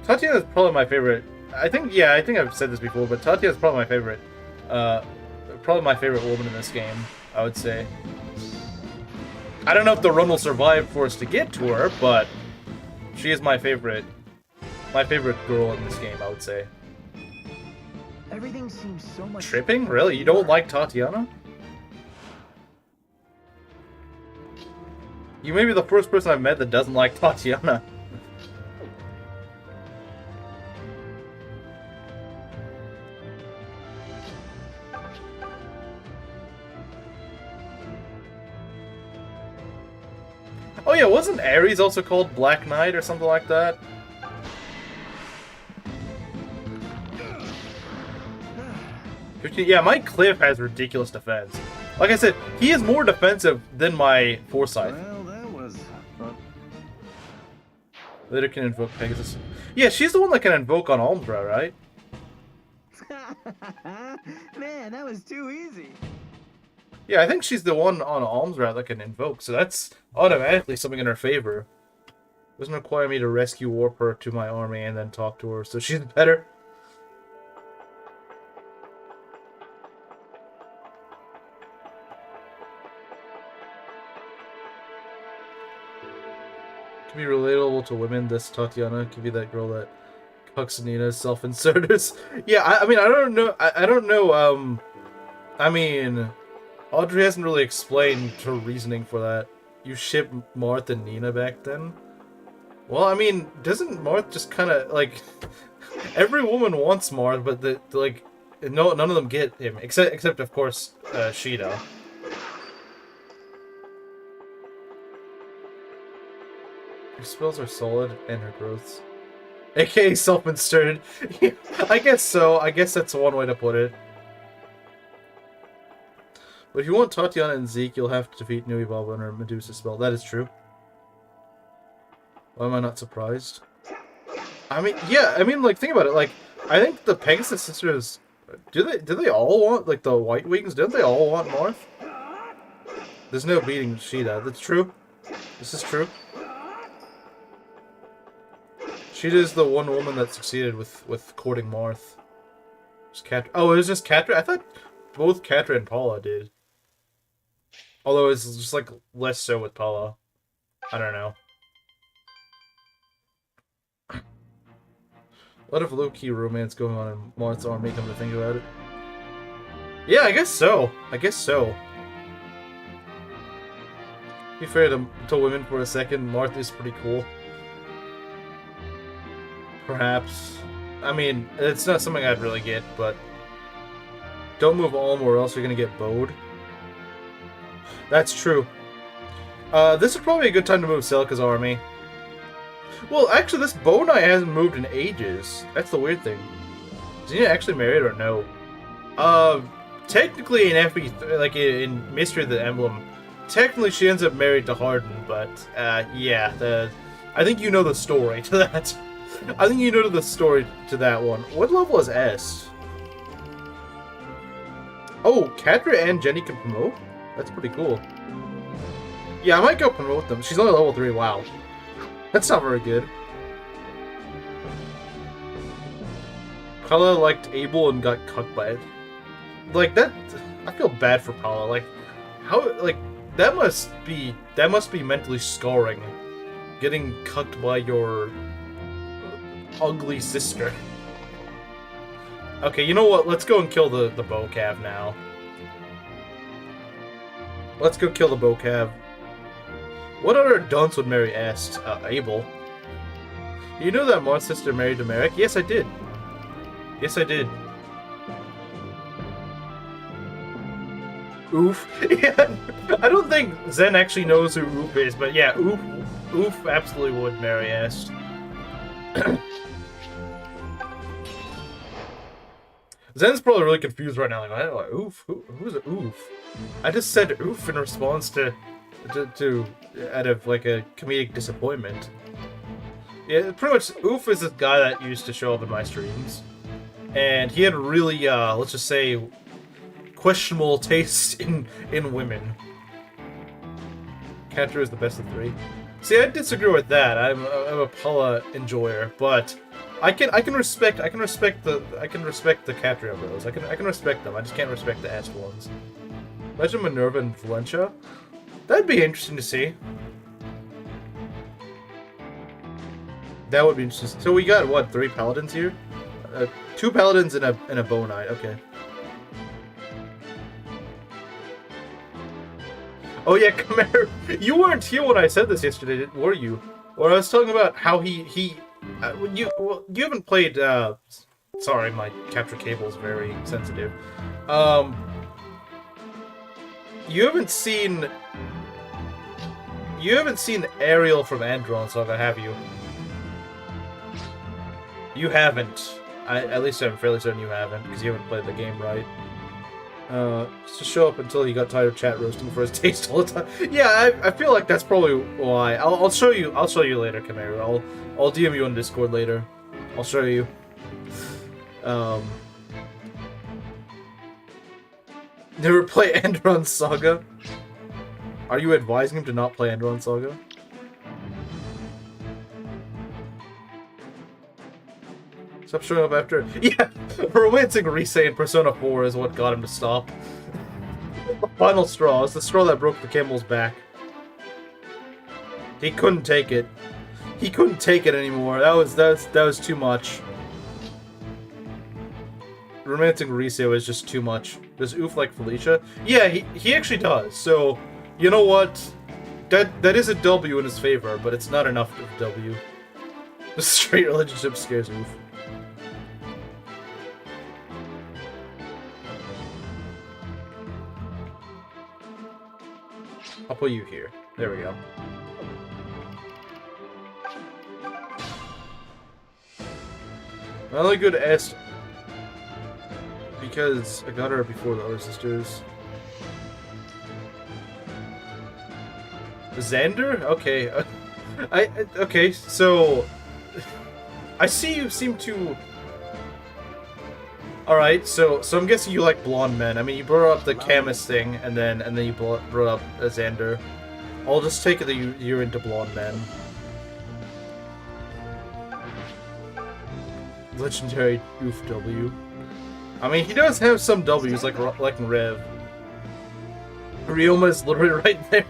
Tatiana's probably my favorite. I think I've said this before, but Tatiana's probably my favorite. Probably my favorite woman in this game, I would say. I don't know if the run will survive for us to get to her, but she is my favorite girl in this game, I would say. Everything seems so much Tripping? Really? You don't like Tatiana? You may be the first person I've met that doesn't like Tatiana. Oh yeah, wasn't Ares also called Black Knight or something like that? Yeah, my Cliff has ridiculous defense. Like I said, he is more defensive than my Forsyth. Well, that was... Later can invoke Pegasus. Yeah, she's the one that can invoke on Almsbrow, right? Man, that was too easy. Yeah, I think she's the one on Almsbrow that can invoke, so that's automatically something in her favor. Doesn't require me to rescue warp her to my army and then talk to her, so she's better. Can be relatable to women, this Tatiana could be that girl that cucks Nina's self-inserters. Yeah, I mean, I don't know, I don't know, I mean, Audrey hasn't really explained her reasoning for that. You ship Marth and Nina back then? Well, I mean, doesn't Marth just kind of, like, every woman wants Marth, but, like, no, none of them get him, except of course, Sheeta. Her spells are solid, and her growths. AKA self-inserted. I guess so. I guess that's one way to put it. But if you want Tatiana and Zeke, you'll have to defeat New Evolve on her Medusa spell. That is true. Why am I not surprised? I mean, yeah, I mean, like, think about it. Like, I think the Pegasus sisters... Do they all want, like, the White Wings? Don't they all want Marth? There's no beating Sheeta. That's true. This is true. Sheeta is the one woman that succeeded with courting Marth. Oh, it was just Catra? I thought both Catra and Paula did. Although it's just, like, less so with Paula. I don't know. A lot of low-key romance going on in Marth's army, come to think about it. Yeah, I guess so. I guess so. Be fair to women for a second, Marth is pretty cool. Perhaps. I mean, it's not something I'd really get, but... Don't move Alm or else you're gonna get bowed. That's true. This would probably be a good time to move Celica's army. Well, actually, this Bow Knight hasn't moved in ages. That's the weird thing. Is he actually married or no? Technically in FB, like in Mystery of the Emblem, technically she ends up married to Hardin, but yeah, I think you know the story to that. I think you know the story to that one. What level is S? Oh, Catra and Jenny can promote? That's pretty cool. Yeah, I might go promote them. She's only level 3, wow. That's not very good. Paula liked Abel and got cucked by it. Like, that... I feel bad for Paula. Like, how... Like, that must be mentally scarring. Getting cucked by your... ugly sister. Okay, you know what? Let's go and kill the Bowcav now. Let's go kill the Bowcav. What other dunce would marry Est? Abel. You know that Marth's sister married to Merrick? Yes, I did. Yes, I did. Oof. Yeah, I don't think Zen actually knows who Oof is, but yeah, Oof absolutely would marry Est. Zen's probably really confused right now, like, Oof? Who's a Oof? I just said Oof in response to out of, like, a comedic disappointment. Yeah, pretty much, Oof is this guy that used to show up in my streams. And he had really, let's just say, questionable taste in women. Catra is the best of 3. See, I disagree with that. I'm a Paula enjoyer, but I can respect the Catra bros. I can respect them. I just can't respect the Est ones. Imagine Minerva and Valencia. That'd be interesting to see. That would be interesting. So we got what, 3 paladins here? 2 paladins and a bow knight. Okay. Oh yeah, Khmer. You weren't here when I said this yesterday, were you? Or I was talking about how you haven't played. Sorry, my capture cable is very sensitive. You haven't seen Ariel from Andron Saga, have you? You haven't. At least I'm fairly certain you haven't, because you haven't played the game right. To show up until he got tired of chat roasting for his taste all the time. Yeah, I feel like that's probably why. I'll show you. I'll show you later, Chimera. I'll DM you on Discord later. I'll show you. Never play Enderon Saga. Are you advising him to not play Enderon Saga? Stop showing up after. Yeah, romancing Risei in Persona 4 is what got him to stop. The final straw. It's the straw that broke the camel's back. He couldn't take it. He couldn't take it anymore. That was too much. Romancing Risei was just too much. Does Oof like Felicia? Yeah, he actually does. So, you know what? That is a W in his favor, but it's not enough of a W. The straight relationship scares Oof. I'll put you here. There we go. Another good S. Because I got her before the other sisters. Xander? Okay. Okay, so I see you seem to. Alright, so I'm guessing you like blonde men. I mean, you brought up the Camus thing, and then you brought up Xander. I'll just take it that you're into blonde men. Legendary Oof W. I mean, he does have some W's, like Rev. Ryoma is literally right there.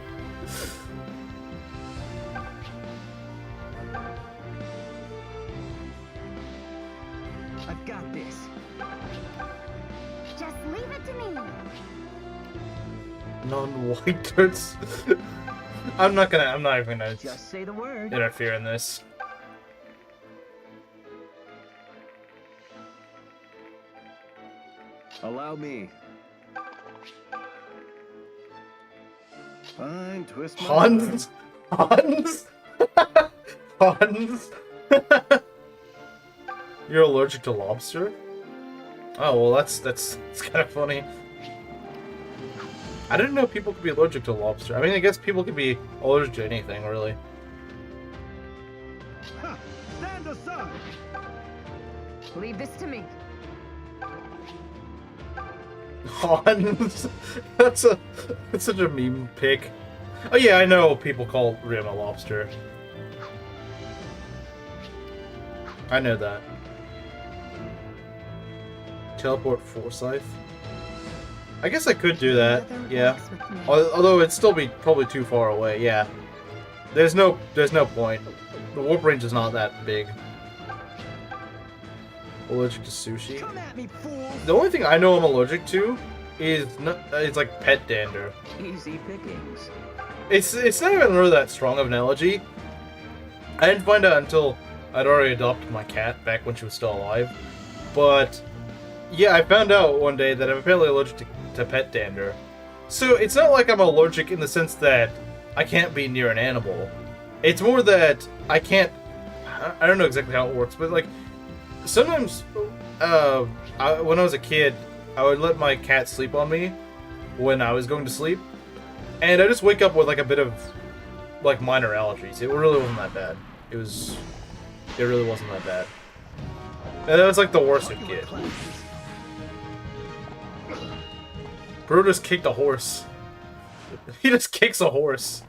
I've got this. Just leave it to me. Non-white turds. I'm not even gonna Just say the word. interfere in this. Allow me. Fine, twist my Hans? Hans? Hans? You're allergic to lobster? Oh, well, that's kind of funny. I didn't know people could be allergic to lobster. I mean, I guess people could be allergic to anything, really. Ha! Stand aside! Leave this to me. Hans? That's such a meme pick. Oh yeah, I know people call Rim a lobster. I know that. Teleport Forsyth? I guess I could do that, yeah. Although it'd still be probably too far away, yeah. There's no point. The warp range is not that big. Allergic to sushi? Come at me, fool! The only thing I know I'm allergic to is it's like pet dander. Easy pickings. It's not even really that strong of an allergy. I didn't find out until I'd already adopted my cat back when she was still alive. But yeah, I found out one day that I'm apparently allergic to pet dander. So it's not like I'm allergic in the sense that I can't be near an animal. It's more that I can't. I don't know exactly how it works, but like sometimes when I was a kid, I would let my cat sleep on me when I was going to sleep, and I just wake up with like a bit of like minor allergies. It really wasn't that bad. It really wasn't that bad. And that was like the worst of kid. Bro just kicked a horse. He just kicks a horse.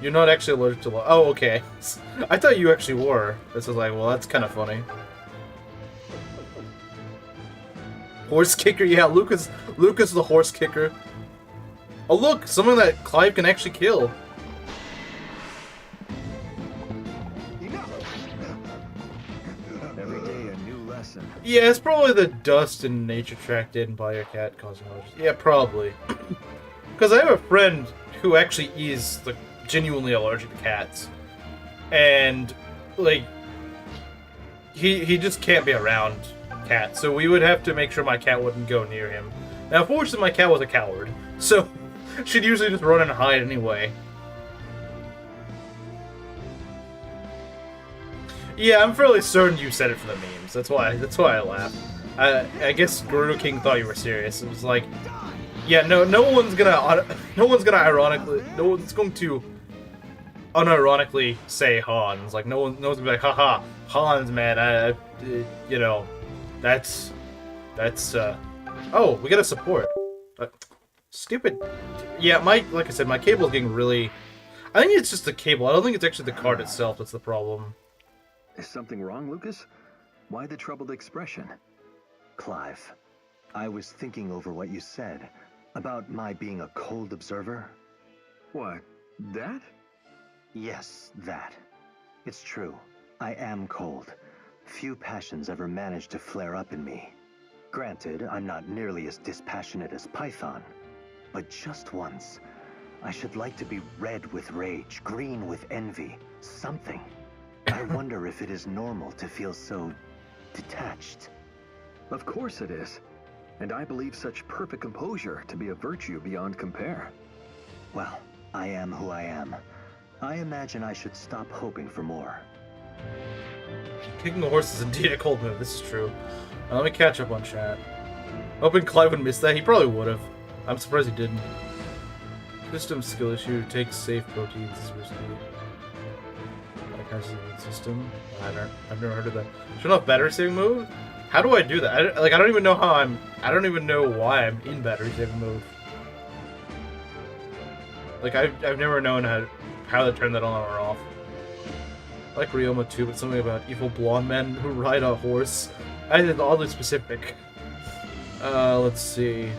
You're not actually allergic to oh, okay. I thought you actually were. This is like, well, that's kind of funny. Horse kicker, yeah, Lucas the horse kicker. Oh look, something that Clive can actually kill. Every day a new lesson. Yeah, it's probably the dust and nature track didn't by your cat causing allergies. Yeah, probably. Because I have a friend who actually is like genuinely allergic to cats, and like he just can't be around cats. So we would have to make sure my cat wouldn't go near him. Now, fortunately, my cat was a coward, so she'd usually just run and hide anyway. Yeah, I'm fairly certain you said it for the memes. That's why I laugh. I guess Gerudo King thought you were serious. It was like, yeah, no one's going to unironically say Hans. Like, no one's gonna be like, haha, Hans, man, you know, that's, oh, we got a support. Stupid. Yeah, like I said, my cable's getting really, I think it's just the cable. I don't think it's actually the card itself that's the problem. Is something wrong, Lucas? Why the troubled expression? Clive, I was thinking over what you said about my being a cold observer. What? That? Yes, that. It's true. I am cold. Few passions ever manage to flare up in me. Granted, I'm not nearly as dispassionate as Python, but just once, I should like to be red with rage, green with envy, something. I wonder if it is normal to feel so detached. Of course it is. And I believe such perfect composure to be a virtue beyond compare. Well, I am who I am. I imagine I should stop hoping for more. Kicking a horse is indeed a cold move, this is true. Let me catch up on chat. Hoping Clive would miss that, he probably would have. I'm surprised he didn't. System skill issue, takes safe proteins is risky. Like has a system? I've never heard of that. Should I have battery saving mode? How do I do that? I don't even know how I don't even know why I'm in battery saving mode. Like I've never known how to turn that on or off. I like Ryoma too, but something about evil blonde men who ride a horse. I did oddly specific. Let's see.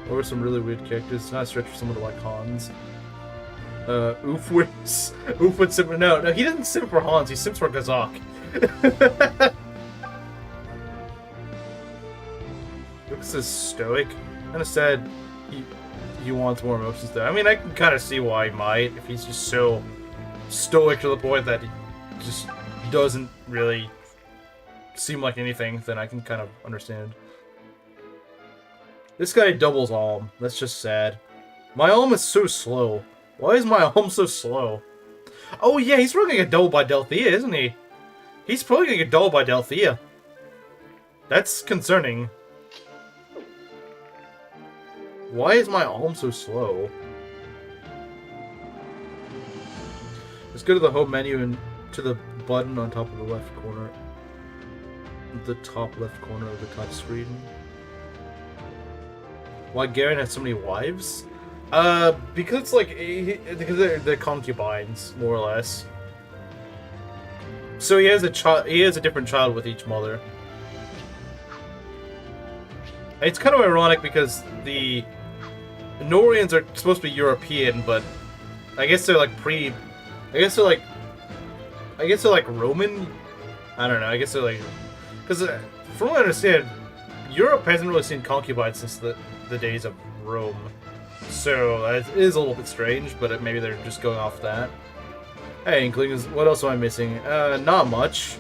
What were some really weird characters? It's not a stretch for someone to like Hans. Oof would simp for... No, he doesn't simp for Hans, he simps for Gazak. Lucas is stoic. Kinda sad he wants more emotions there. I mean, I can kinda see why he might, if he's just so stoic to the point that he just doesn't really seem like anything, then I can kind of understand. This guy doubles Alm. That's just sad. My Alm is so slow. Why is my Alm so slow? Oh yeah, he's probably gonna get doubled by Delthea, isn't he? He's probably gonna get doubled by Delthea. That's concerning. Why is my Alm so slow? Let's go to the home menu and to the button on top of the left corner. The top left corner of the touch screen. Why Garen has so many wives? Because it's like because they're concubines, more or less. So he has a child. He has a different child with each mother. It's kind of ironic because the Norians are supposed to be European, but I guess they're like I guess they're like Roman. I don't know. I guess they're like because from what I understand, Europe hasn't really seen concubines since the days of Rome. So it is a little bit strange, but maybe they're just going off that. Hey, Inklings, what else am I missing? Not much.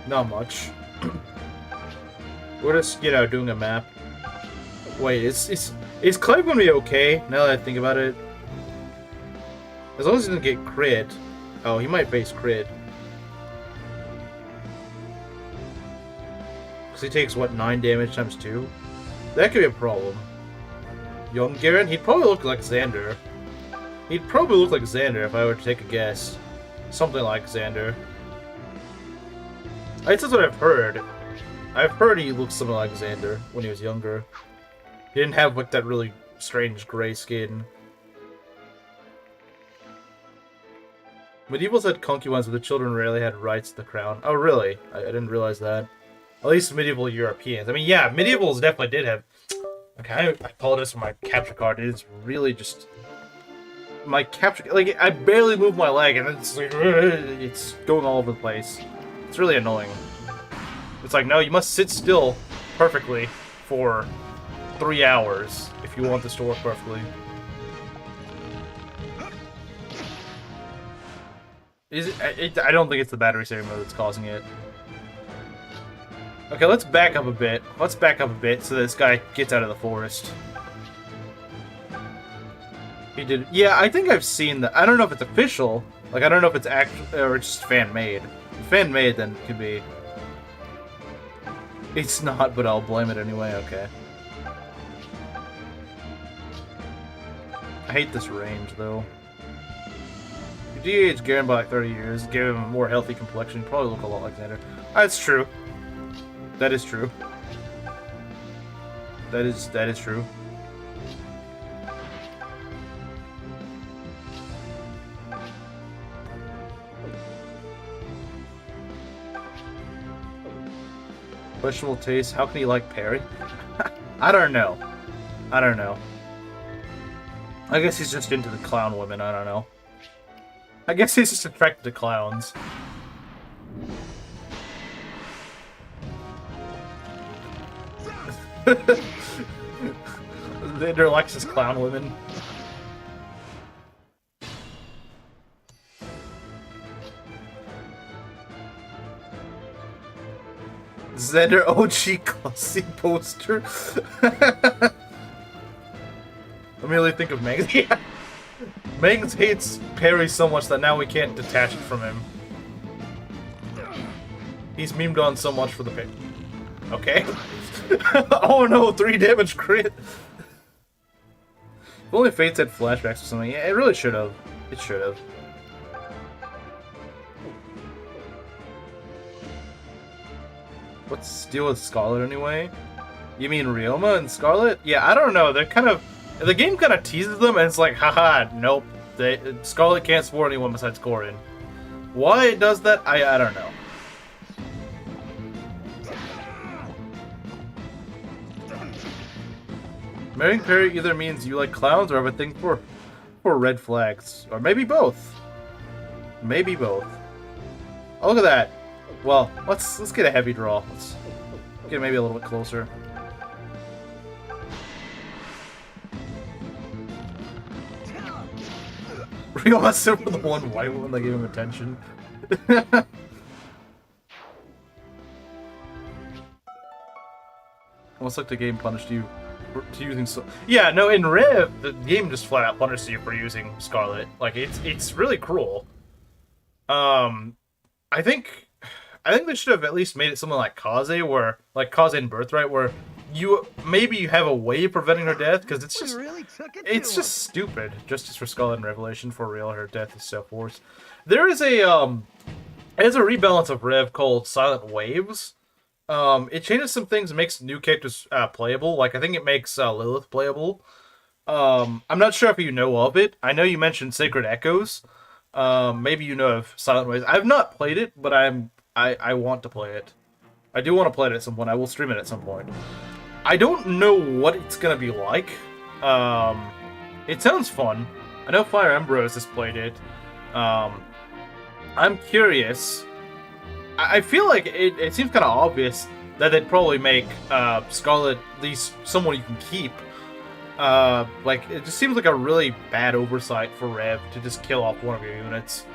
Not much. We're just, you know, doing a map. Wait, is Clive gonna be okay, now that I think about it? As long as he doesn't get crit. Oh, he might face crit. Because he takes, what, 9 damage times 2? That could be a problem. Young Garen? He'd probably look like Xander. He'd probably look like Xander if I were to take a guess. Something like Xander. That's what I've heard. I've heard he looked something like Xander when he was younger. He didn't have like that really strange gray skin. Medievals had concubines, but the children rarely had rights to the crown. Oh, really? I didn't realize that. At least medieval Europeans. I mean, yeah, medievals definitely did have... Okay, I apologize for my capture card. It is really just... My capture... Like, I barely move my leg, and it's like... It's going all over the place. It's really annoying. It's like, no, you must sit still perfectly for 3 hours if you want this to work perfectly. Is it? I don't think it's the battery saving mode that's causing it. Okay, let's back up a bit. Let's back up a bit so this guy gets out of the forest. He did. Yeah, I think I've seen that. I don't know if it's official. Like, I don't know if it's actual or just fan-made. Fan-made, then it could be. It's not, but I'll blame it anyway, okay. I hate this range, though. If you de-age Garen by like 30 years, give him a more healthy complexion, he'd probably look a lot like Xander. That's true. That is true. That is true. Questionable taste. How can he like Perry? I don't know. I don't know. I guess he's just into the clown women. I don't know. I guess he's just attracted to clowns. Xander likes his clown women. Xander OG classy poster. I merely think of Megs. Yeah. Megs hates Perry so much that now we can't detach it from him. He's memed on so much for the pick. Okay. Oh no, 3 damage crit. If only Fates had flashbacks or something. Yeah, it really should have. It should have. What's the deal with Scarlet anyway? You mean Ryoma and Scarlet? Yeah, I don't know. They're kind of... The game kind of teases them, and it's like, haha, nope. Scarlet can't support anyone besides Corin. Why it does that, I don't know. Marrying Perry either means you like clowns or have a thing for red flags. Or maybe both. Maybe both. Oh, look at that. Well, let's get a heavy draw. Let's get maybe a little bit closer. Rio has for the one white woman that gave him attention. Almost like the game punished you for using so. Yeah, no, in Rev, the game just flat out punishes you for using Scarlet. Like it's really cruel. I think they should have at least made it something like Kaze, where like Kaze in Birthright, where you have a way of preventing her death, because it's just stupid. Justice for Scarlet and Revelation, for real, her death is so forced. There is a rebalance of Rev called Silent Waves. It changes some things and makes new characters playable. Like I think it makes Lilith playable. I'm not sure if you know of it. I know you mentioned Sacred Echoes. Maybe you know of Silent Waves. I've not played it, but I want to play it. I do want to play it at some point. I will stream it at some point. I don't know what it's gonna be like. It sounds fun. I know Fire Embrose has played it. I'm curious. I feel like it seems kind of obvious that they'd probably make Scarlet at least someone you can keep. Like, it just seems like a really bad oversight for Rev to just kill off one of your units.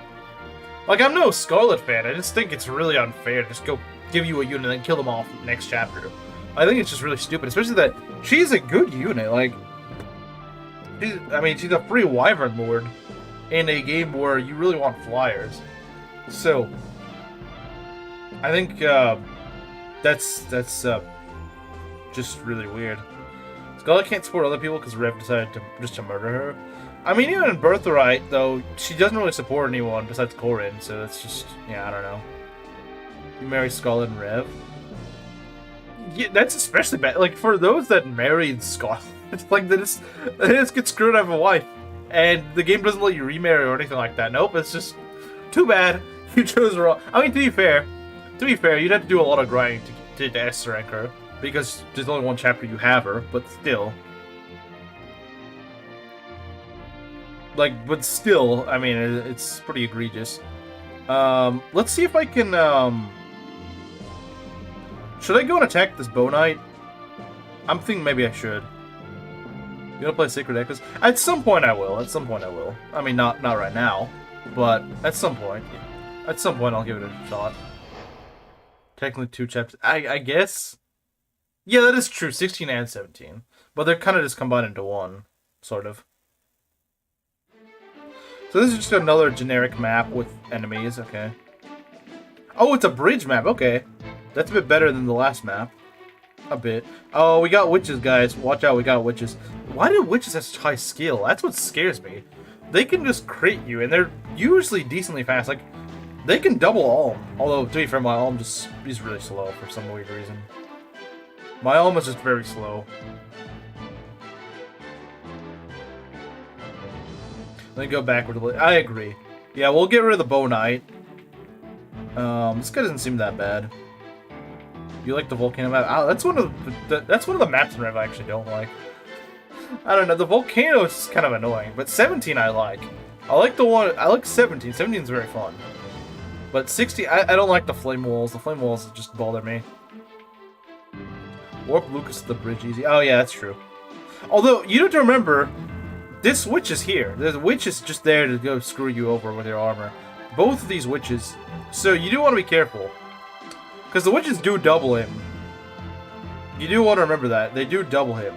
Like, I'm no Scarlet fan, I just think it's really unfair to just go give you a unit and then kill them off next chapter. I think it's just really stupid, especially that she's a good unit. Like, she's a free Wyvern Lord in a game where you really want flyers. So, I think that's just really weird. Scarlet can't support other people because Rev decided to murder her. I mean, even in Birthright, though, she doesn't really support anyone besides Corin, so that's just, yeah, I don't know. You marry Scarlet and Rev. Yeah, that's especially bad. Like, for those that married Scarlet, it's like they just get screwed out of a wife. And the game doesn't let you remarry or anything like that. Nope, it's just too bad. You chose wrong. I mean, to be fair, you'd have to do a lot of grinding to S rank her, because there's only one chapter you have her, but still. I mean, it's pretty egregious. Let's see if I can, should I go and attack this Bow Knight? I'm thinking maybe I should. You wanna play Sacred Echoes? At some point I will. I mean, not right now, but at some point. At some point I'll give it a shot. Technically 2 chapters. I guess? Yeah, that is true. 16 and 17. But they're kind of just combined into one. Sort of. So this is just another generic map with enemies, okay. Oh, it's a bridge map. Okay. That's a bit better than the last map. A bit. Oh, we got witches, guys. Watch out, we got witches. Why do witches have such high skill? That's what scares me. They can just crit you, and they're usually decently fast. Like, they can double Alm. Although, to be fair, my Alm just is really slow for some weird reason. My Alm is just very slow. Let me go backward. I agree. Yeah, we'll get rid of the Bow Knight. This guy doesn't seem that bad. You like the volcano map? Oh, that's one of the maps in Rev I actually don't like. I don't know. The volcano is kind of annoying, but 17 I like. I like the one. I like 17. 17 is very fun. But 60, I don't like the flame walls. The flame walls just bother me. Warp Lucas to the bridge easy. Oh yeah, that's true. Although you have to remember, this witch is here. The witch is just there to go screw you over with your armor. Both of these witches. So you do want to be careful. Because the witches do double him. You do want to remember that. They do double him.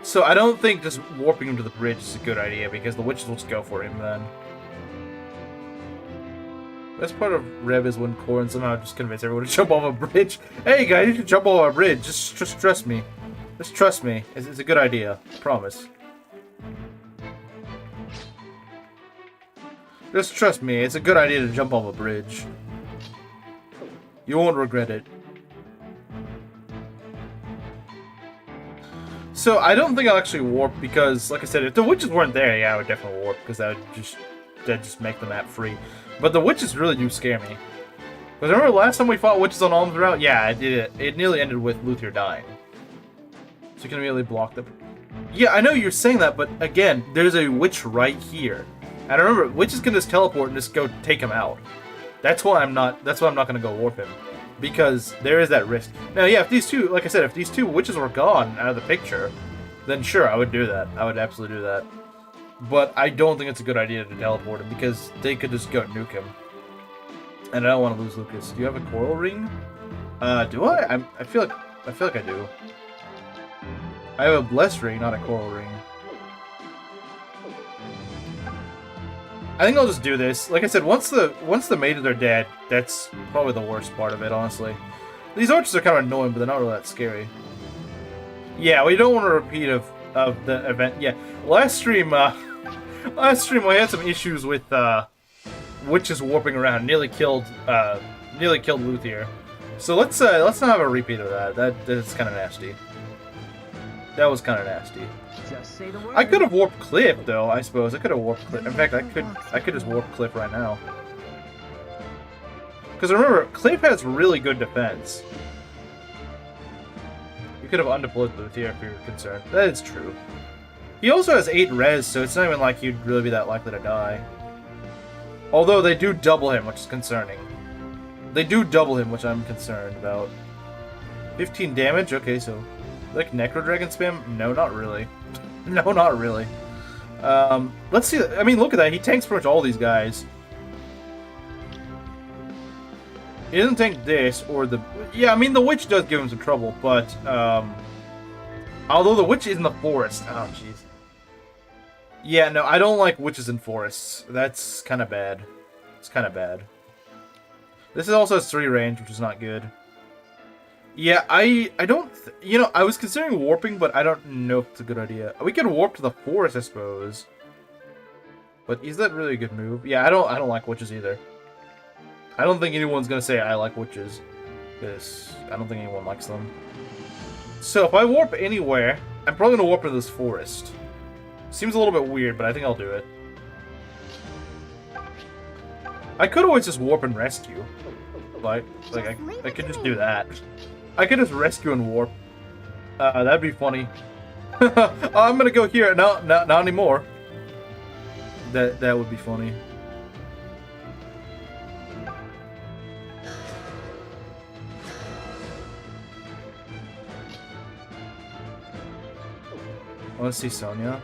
So I don't think just warping him to the bridge is a good idea, because the witches will just go for him then. Best part of Rev is when Corrin somehow just convince everyone to jump off a bridge. Hey guys, you should jump off a bridge. Just trust me. Just trust me. It's a good idea. I promise. Just trust me. It's a good idea to jump off a bridge. You won't regret it. So I don't think I'll actually warp because, like I said, if the witches weren't there, yeah, I would definitely warp because that'd just make the map free. But the witches really do scare me. Because remember last time we fought witches on Alm's route? Yeah, it nearly ended with Luthier dying. So you can immediately block them. Yeah, I know you're saying that, but again, there's a witch right here. And remember, witches can just teleport and just go take him out. That's why I'm not gonna go warp him. Because there is that risk. Now, yeah, if these two, like I said, if these two witches were gone out of the picture, then sure, I would do that. I would absolutely do that. But I don't think it's a good idea to teleport him, because they could just go nuke him. And I don't want to lose Lucas. Do you have a coral ring? Do I? I feel like I do. I have a blessed ring, not a coral ring. I think I'll just do this. Like I said, once the maidens are dead, that's probably the worst part of it, honestly. These archers are kind of annoying, but they're not really that scary. Yeah, we don't want a repeat of the event. Yeah, last stream I had some issues with witches warping around, nearly killed Luthier. So let's not have a repeat of that. That's kind of nasty. That was kind of nasty. Just say the word. I could have warped Cliff, though, I suppose. I could have warped Cliff. In fact, I could just warp Cliff right now. Because remember, Cliff has really good defense. You could have undeployed Luthier if you were concerned. That is true. He also has 8 res, so it's not even like he'd really be that likely to die. Although they do double him, which is concerning. They do double him, which I'm concerned about. 15 damage? Okay, so... like Necro Dragon spam? No, not really. No, not really. Let's see. I mean, look at that. He tanks pretty much all these guys. He doesn't tank this or the... yeah, I mean, the witch does give him some trouble, but... although the witch is in the forest. Oh, jeez. Yeah, no, I don't like witches in forests. That's kind of bad. It's kind of bad. This also has 3 range, which is not good. Yeah, I don't... you know, I was considering warping, but I don't know if it's a good idea. We could warp to the forest, I suppose. But is that really a good move? Yeah, I don't like witches either. I don't think anyone's gonna say I like witches. Because I don't think anyone likes them. So if I warp anywhere, I'm probably gonna warp to this forest. Seems a little bit weird, but I think I'll do it. I could always just warp and rescue. Like I could just do that. I could just rescue and warp. That'd be funny. Oh, I'm gonna go here. No, not anymore. That would be funny. I want to see Sonya.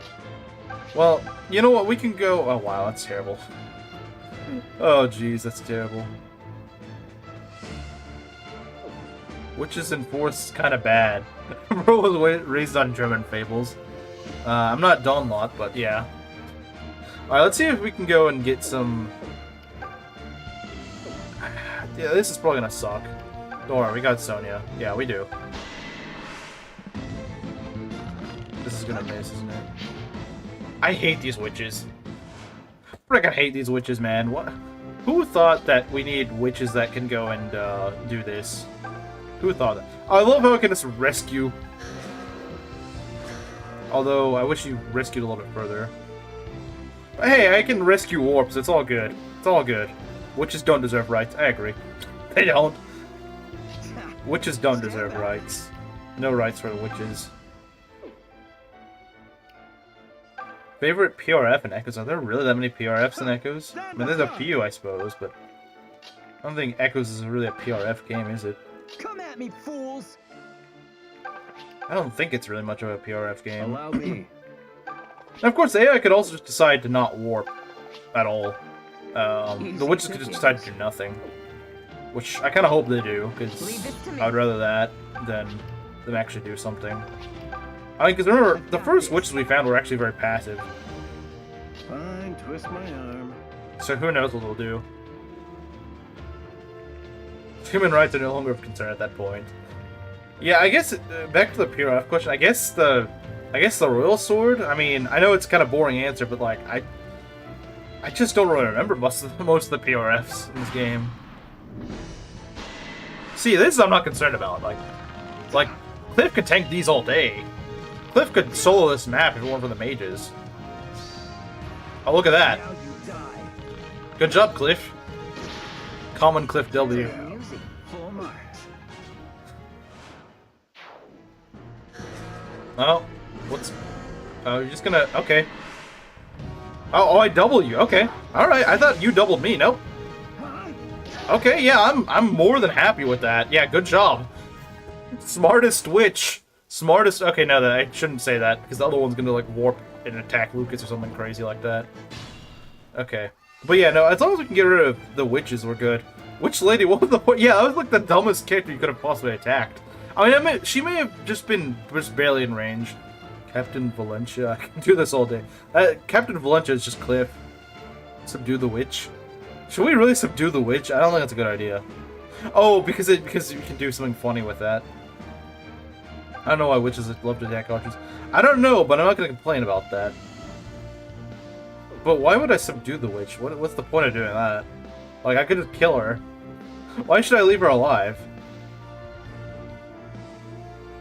Well, you know what? We can go... oh, wow, that's terrible. Oh, jeez, that's terrible. Witches in Force is kind of bad. Bro was raised on German fables. I'm not Donlot, but yeah. Alright, let's see if we can go and get some... Yeah, this is probably gonna suck. Don't worry, we got Sonya. Yeah, we do. This is gonna miss, isn't it? I hate these witches. Frickin' hate these witches, man. What? Who thought that we need witches that can go and do this? Who thought that? I love how I can just rescue. Although, I wish you rescued a little bit further. But hey, I can rescue warps. It's all good. It's all good. Witches don't deserve rights. I agree. They don't. Witches don't deserve rights. No rights for the witches. Favorite PRF and Echoes? Are there really that many PRFs and Echoes? I mean, there's a few, I suppose, but I don't think Echoes is really a PRF game, is it? Come at me, fools! I don't think it's really much of a PRF game. Allow me. And of course, the AI could also just decide to not warp at all. The witches could just decide to do nothing. Which I kind of hope they do, because I would rather that than them actually do something. I mean, because remember, the first witches we found were actually very passive. Fine, twist my arm. So who knows what they'll do. Human rights are no longer of concern at that point. Yeah, I guess, back to the PRF question, I guess the Royal Sword? I mean, I know it's kind of a boring answer, but like, I just don't really remember most of the PRFs in this game. See, this I'm not concerned about. Like, Cliff could tank these all day. Cliff could solo this map if it weren't for the mages. Oh, look at that. Now you die. Good job, Cliff. Common Cliff W. Music, full marks. Oh, what's... Oh, you're just gonna... Okay. Oh, I double you. Okay. Alright, I thought you doubled me. Nope. Okay, yeah, I'm more than happy with that. Yeah, good job. Smartest witch. Smartest... Okay, no, I shouldn't say that, because the other one's gonna, like, warp and attack Lucas or something crazy like that. Okay. But yeah, no, as long as we can get rid of the witches, we're good. Witch Lady, what was the point? Yeah, that was, like, the dumbest character you could have possibly attacked. I mean, she may have just been just barely in range. Captain Valencia. I can do this all day. Captain Valencia is just Cliff. Subdue the witch. Should we really subdue the witch? I don't think that's a good idea. Oh, because you can do something funny with that. I don't know why witches love to attack archers. I don't know, but I'm not going to complain about that. But why would I subdue the witch? What's the point of doing that? Like, I could just kill her. Why should I leave her alive?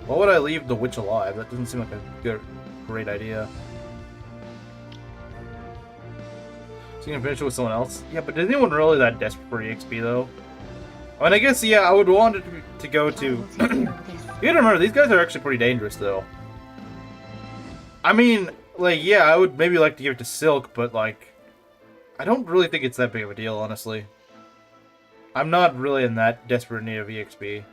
Why would I leave the witch alive? That doesn't seem like a great idea. So you can finish it with someone else? Yeah, but is anyone really that desperate for EXP, though? I mean, I guess, yeah, I would want it to go to... You gotta remember, these guys are actually pretty dangerous, though. I mean, like, yeah, I would maybe like to give it to Silk, but, like... I don't really think it's that big of a deal, honestly. I'm not really in that desperate need of EXP.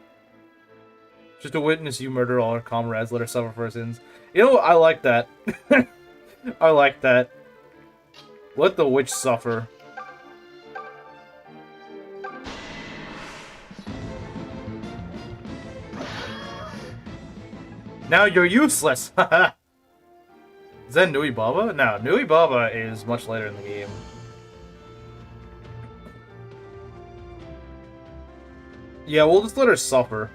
Just to witness you murder all our comrades, let her suffer for her sins. You know what? I like that. I like that. Let the witch suffer. Now you're useless! Is that Nui Baba? No, Nui Baba is much later in the game. Yeah, we'll just let her suffer.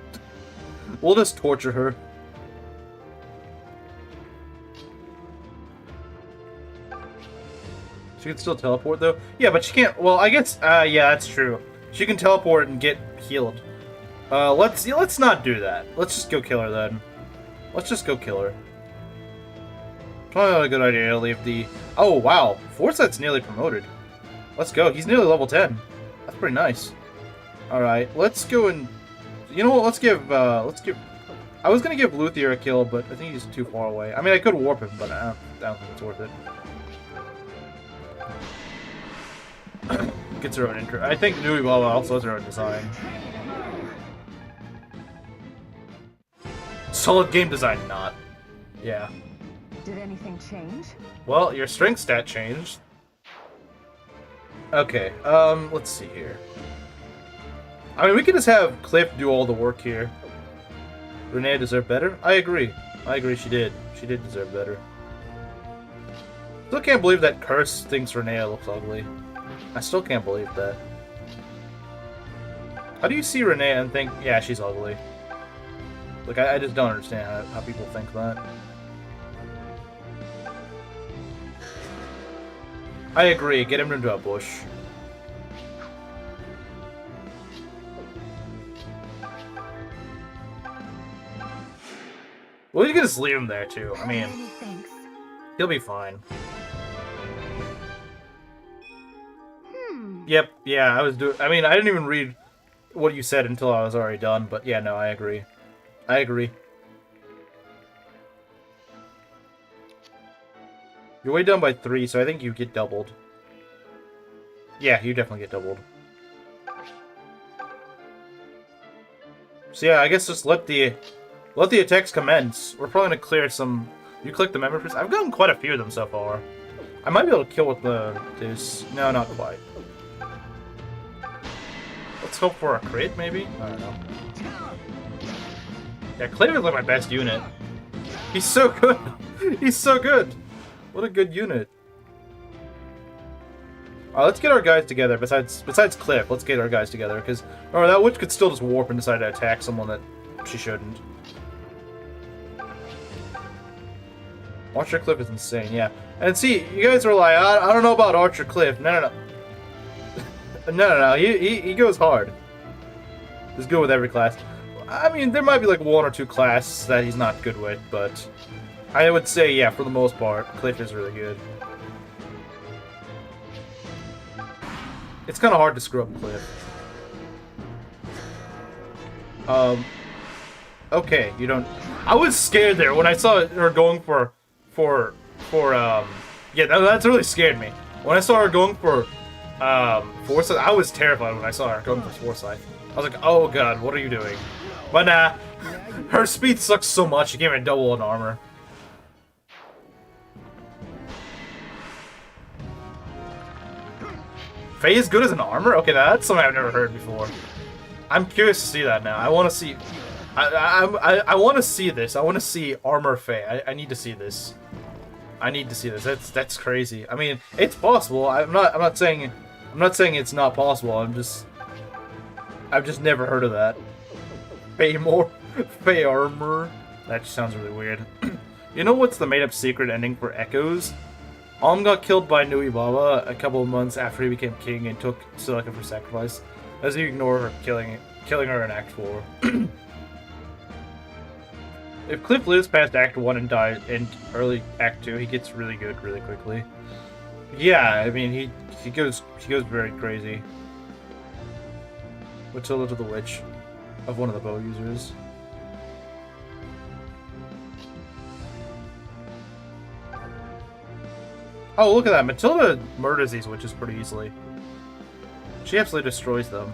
We'll just torture her. She can still teleport, though? Yeah, but she can't... Well, I guess... yeah, that's true. She can teleport and get healed. Let's not do that. Let's just go kill her, then. Let's just go kill her. Probably not a good idea to leave the... Oh, wow. Foresight's nearly promoted. Let's go. He's nearly level 10. That's pretty nice. Alright, let's go and... You know what, let's give... I was gonna give Luthier a kill, but I think he's too far away. I mean, I could warp him, but I don't think it's worth it. Gets her own intro. I think Nui Baba also has her own design. Solid game design, not. Yeah. Did anything change? Well, your strength stat changed. Okay, let's see here. I mean, we could just have Cliff do all the work here. Renee deserved better? I agree. I agree, she did. She did deserve better. Still can't believe that Curse thinks Renea looks ugly. I still can't believe that. How do you see Renea and think, yeah, she's ugly? Like, I just don't understand how people think that. I agree, get him into a bush. Well, you can just leave him there, too. I mean, Many thanks. he'll be fine. Hmm. Yep, yeah, I mean, I didn't even read what you said until I was already done, but yeah, no, I agree. I agree. You're way down by 3, so I think you get doubled. Yeah, you definitely get doubled. So yeah, I guess just let the attacks commence. We're probably gonna clear some. You click the members. I've gotten quite a few of them so far. I might be able to kill with this. No, not quite. Let's hope for a crit, maybe? I don't know. Yeah, Clave is like my best unit. He's so good! He's so good! What a good unit. Alright, let's get our guys together. Besides Cliff, let's get our guys together, because that witch could still just warp and decide to attack someone that she shouldn't. Archer Cliff is insane, yeah. And see, you guys are like, I don't know about Archer Cliff. No. no, he goes hard. He's good with every class. I mean, there might be like 1 or 2 classes that he's not good with, but I would say, yeah, for the most part, Cliff is really good. It's kind of hard to screw up Cliff. Okay, you don't... I was scared there when I saw her going for yeah, that's really scared me. When I saw her going for, Foresight, I was terrified when I saw her going for Foresight. I was like, oh god, what are you doing? But nah, her speed sucks so much, she can't even double in armor. Faye is good as an armor? Okay, that's something I've never heard before. I'm curious to see that now. I want to see... I want to see this. I want to see armor Faye. I need to see this. I need to see this. That's crazy. I mean, it's possible. I'm not saying it's not possible. I've just never heard of that. Faye armor. That just sounds really weird. You know what's the made-up secret ending for Echoes? Alm got killed by Nui Baba a couple of months after he became king and took Silica for sacrifice, as he ignored her killing her in Act 4. If Cliff lives past Act 1 and dies in early Act 2, he gets really good really quickly. Yeah, I mean, he goes very crazy. Matilda to the Witch of one of the bow users. Oh, look at that. Matilda murders these witches pretty easily. She absolutely destroys them.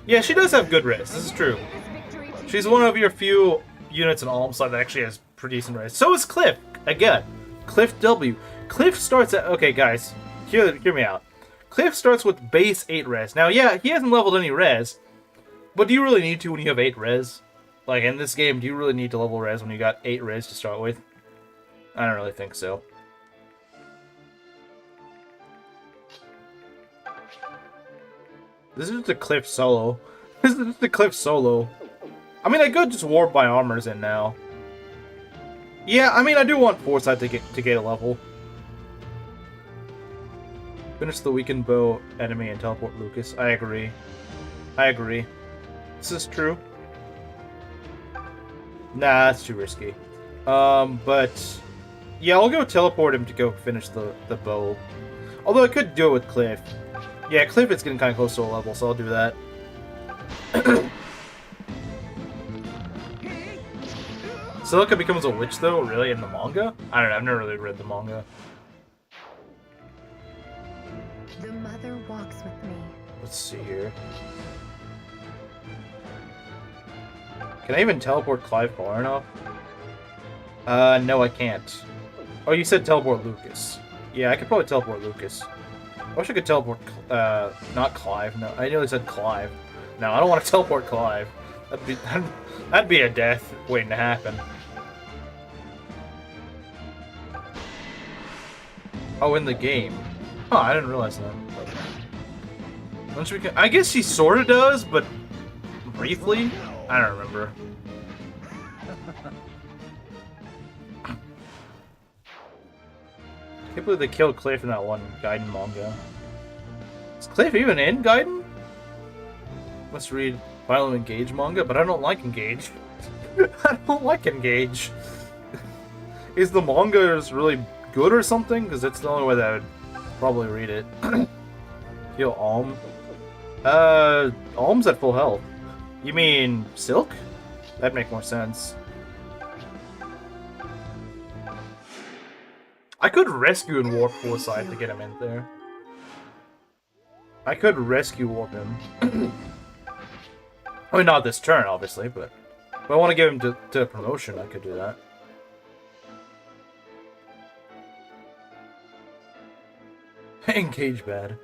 Yeah, she does have good res. This is true. She's one of your few units in Alm's side that actually has pretty decent res. So is Cliff. Again, Cliff W. Cliff starts at... Okay, guys. Hear me out. Cliff starts with base 8 res. Now, yeah, he hasn't leveled any res. But do you really need to when you have 8 res? Like, in this game, do you really need to level res when you got 8 res to start with? I don't really think so. This is just a Cliff solo. This is just a Cliff solo. I mean, I could just warp my armors in now. Yeah, I mean, I do want Foresight to get a level. Finish the weakened bow enemy and teleport Lucas. I agree. I agree. This is true. Nah, that's too risky. But... Yeah, I'll go teleport him to go finish the bow. Although I could do it with Cliff. Yeah, Cliff is getting kind of close to a level, so I'll do that. Silica becomes a witch, though? Really? In the manga? I don't know, I've never really read the manga. The mother walks with me. Let's see here. Can I even teleport Clive far enough? No, I can't. Oh, you said teleport Lucas. Yeah, I could probably teleport Lucas. I wish I could teleport, not Clive. No, I nearly said Clive. No, I don't want to teleport Clive. That'd be a death waiting to happen. Oh, in the game. Oh, I didn't realize that. Once we can, I guess she sort of does, but briefly? I don't remember. I can't believe they killed Cliff in that one Gaiden manga. Is Cliff even in Gaiden? Must read Violent Engage manga, but I don't like Engage. I don't like Engage. Is the manga really good or something? Because that's the only way that I would probably read it. Kill Alm. Alm's at full health. You mean Silk? That'd make more sense. I could rescue and warp Foresight to get him in there. I could rescue warp him. I mean, not this turn, obviously, but if I want to give him to promotion, I could do that. Engage bad.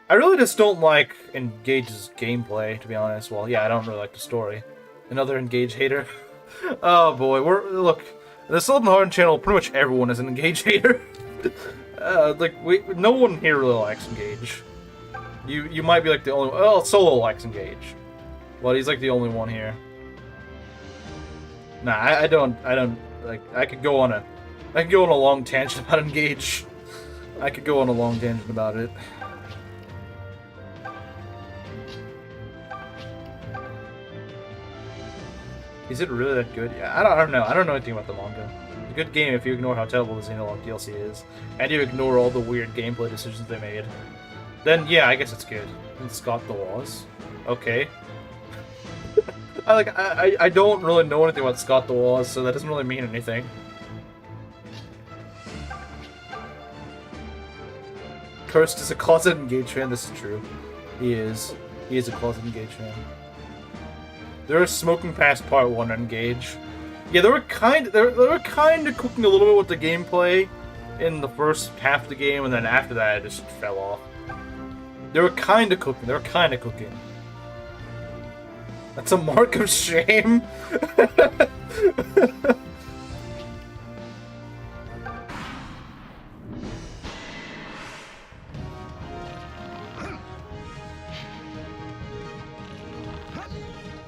I really just don't like Engage's gameplay, to be honest. Well, yeah, I don't really like the story. Another Engage hater. Oh boy, look. The Sultan Harden channel, pretty much everyone is an Engage hater. No one here really likes Engage. You might be like the only. Well, Solo likes Engage, but he's like the only one here. Nah, I don't like. I could go on a long tangent about Engage. I could go on a long tangent about it. Is it really that good? Yeah, I don't know. I don't know anything about the manga. It's a good game if you ignore how terrible the Xenologue DLC is, and you ignore all the weird gameplay decisions they made. Then yeah, I guess it's good. And Scott the Laws. Okay. I don't really know anything about Scott the Laws, so that doesn't really mean anything. Cursed is a closet Engage fan. This is true. He is. He is a closet Engage fan. They're smoking past part 1 on Engage. Yeah, they were kind of cooking a little bit with the gameplay in the first half of the game, and then after that it just fell off. They were kind of cooking. That's a mark of shame.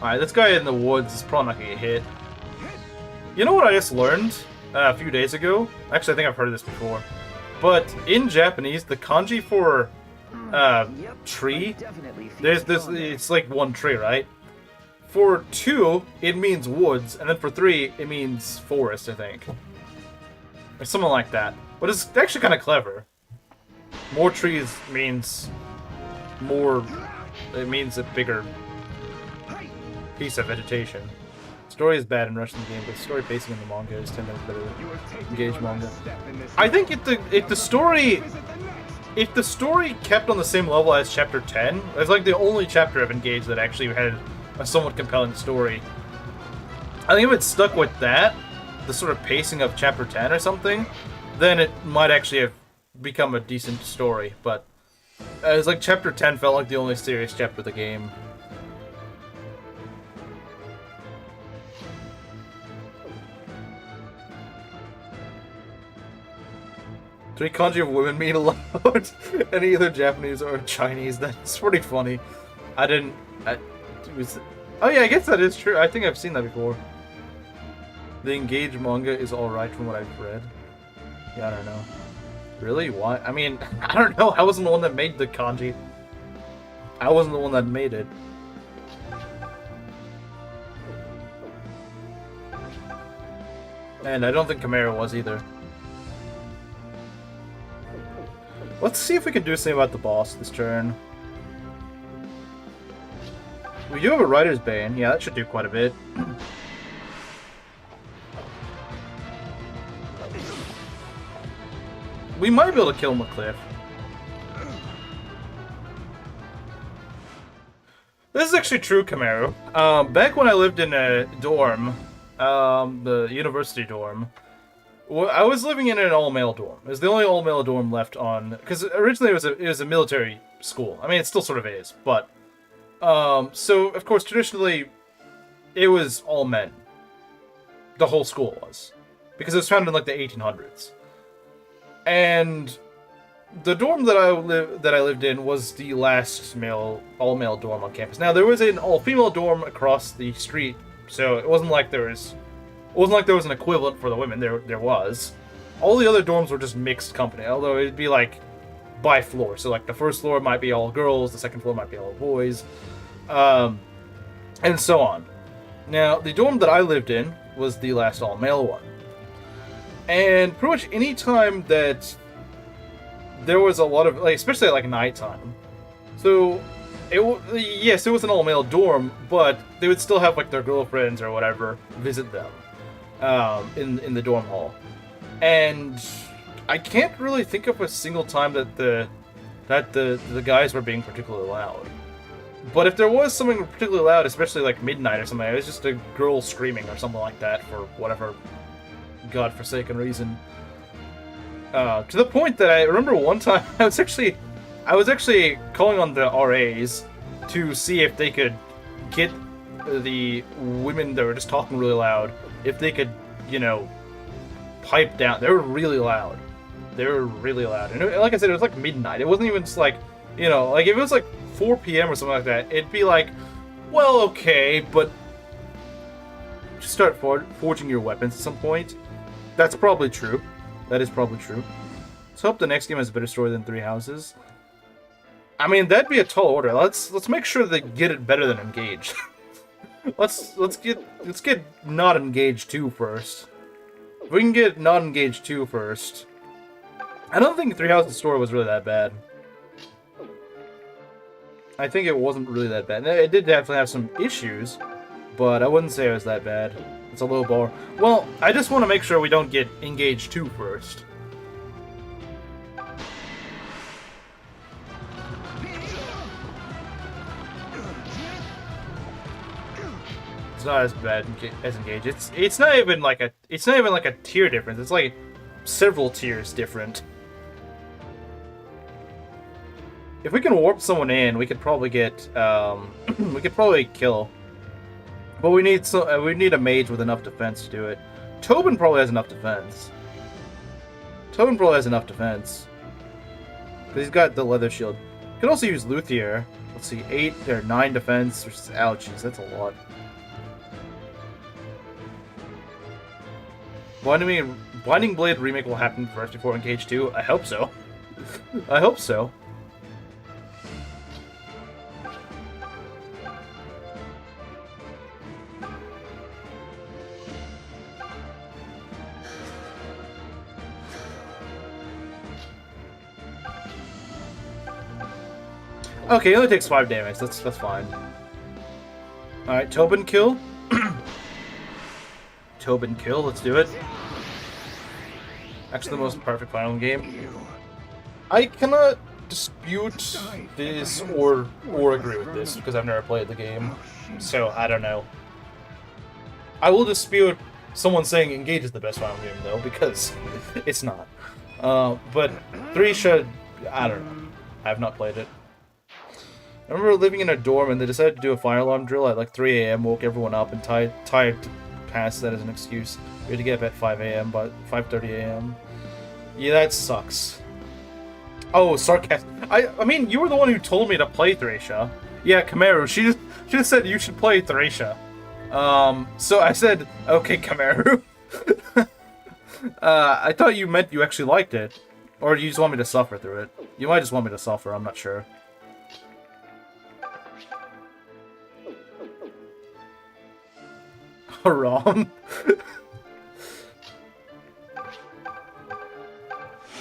Alright, this guy in the woods is probably not gonna get hit. You know what I just learned a few days ago? Actually, I think I've heard of this before. But in Japanese, the kanji for tree, there's this. It's like one tree, right? For 2, it means woods, and then for 3, it means forest, I think, or something like that. But it's actually kind of clever. More trees means more. It means a bigger piece of vegetation. Story is bad in Russian game, but story pacing in the manga is 10 times better than Engage manga. I think if the story kept on the same level as Chapter 10, it's like the only chapter of Engage that actually had a somewhat compelling story. I think if it stuck with that, the sort of pacing of Chapter 10 or something, then it might actually have become a decent story. But it's like Chapter 10 felt like the only serious chapter of the game. Three kanji of women mean a lot, and either Japanese or Chinese. That's pretty funny. Oh yeah, I guess that is true. I think I've seen that before. The Engage manga is alright from what I've read. Yeah, I don't know. Really? Why? I mean, I don't know. I wasn't the one that made the kanji. I wasn't the one that made it. And I don't think Chimera was either. Let's see if we can do something about the boss this turn. We do have a Rider's Bane. Yeah, that should do quite a bit. We might be able to kill him with Cliff. This is actually true, Camaro. Back when I lived in a dorm, the university dorm, I was living in an all-male dorm. It was the only all-male dorm left on... Because originally it was a military school. I mean, it still sort of is, but... So, of course, traditionally, it was all men. The whole school was. Because it was founded in, like, the 1800s. And the dorm that I lived in was the last all-male dorm on campus. Now, there was an all-female dorm across the street, so it wasn't like there was an equivalent for the women. There was. All the other dorms were just mixed company, although it'd be, like, by floor. So, like, the first floor might be all girls, the second floor might be all boys, and so on. Now, the dorm that I lived in was the last all-male one. And pretty much any time that there was a lot of, like, especially at, like, nighttime. So, yes, it was an all-male dorm, but they would still have, like, their girlfriends or whatever visit them in the dorm hall. And I can't really think of a single time that the guys were being particularly loud. But if there was something particularly loud, especially like midnight or something, it was just a girl screaming or something like that for whatever godforsaken reason. To the point that I remember one time I was actually calling on the RAs to see if they could get the women that were just talking really loud, if they could, pipe down. They were really loud. And like I said, it was like midnight. It wasn't even just like, like if it was like 4 p.m. or something like that, it'd be like, well, okay, but just start forging your weapons at some point. That's probably true. That is probably true. Let's hope the next game has a better story than Three Houses. I mean, that'd be a tall order. Let's make sure they get it better than Engage. let's get Not Engaged 2 first. If we can get Not Engaged 2 first. I don't think Three Houses story was really that bad. I think it wasn't really that bad. It did definitely have some issues, but I wouldn't say it was that bad. It's a low bar. Well, I just want to make sure we don't get Engaged 2 first. It's not as bad as Engage. It's not even like a tier difference. It's like several tiers different. If we can warp someone in, we could probably get we could probably kill. But we need a mage with enough defense to do it. Tobin probably has enough defense. Because he's got the leather shield. You could also use Luthier. Let's see, 8 or 9 defense. Ouchies, that's a lot. Blinding Blade remake will happen first before Engage 2? I hope so. I hope so. Okay, it only takes 5 damage. That's fine. Alright, Tobin kill. Tobin kill, let's do it. Actually, the most perfect final game. I cannot dispute this or agree with this, because I've never played the game. So, I don't know. I will dispute someone saying Engage is the best final game, though, because it's not. But 3 should... I don't know. I have not played it. I remember living in a dorm and they decided to do a fire alarm drill at like 3 a.m. Woke everyone up and tied past that as an excuse. We had to get up at 5 a.m. but 5:30 a.m. Yeah, that sucks. Oh, sarcastic. I mean, you were the one who told me to play Thracia. Yeah, Kamaru. She just said you should play Thracia. So I said, okay, Kamaru. I thought you meant you actually liked it, or you just want me to suffer through it. You might just want me to suffer. I'm not sure. Haram.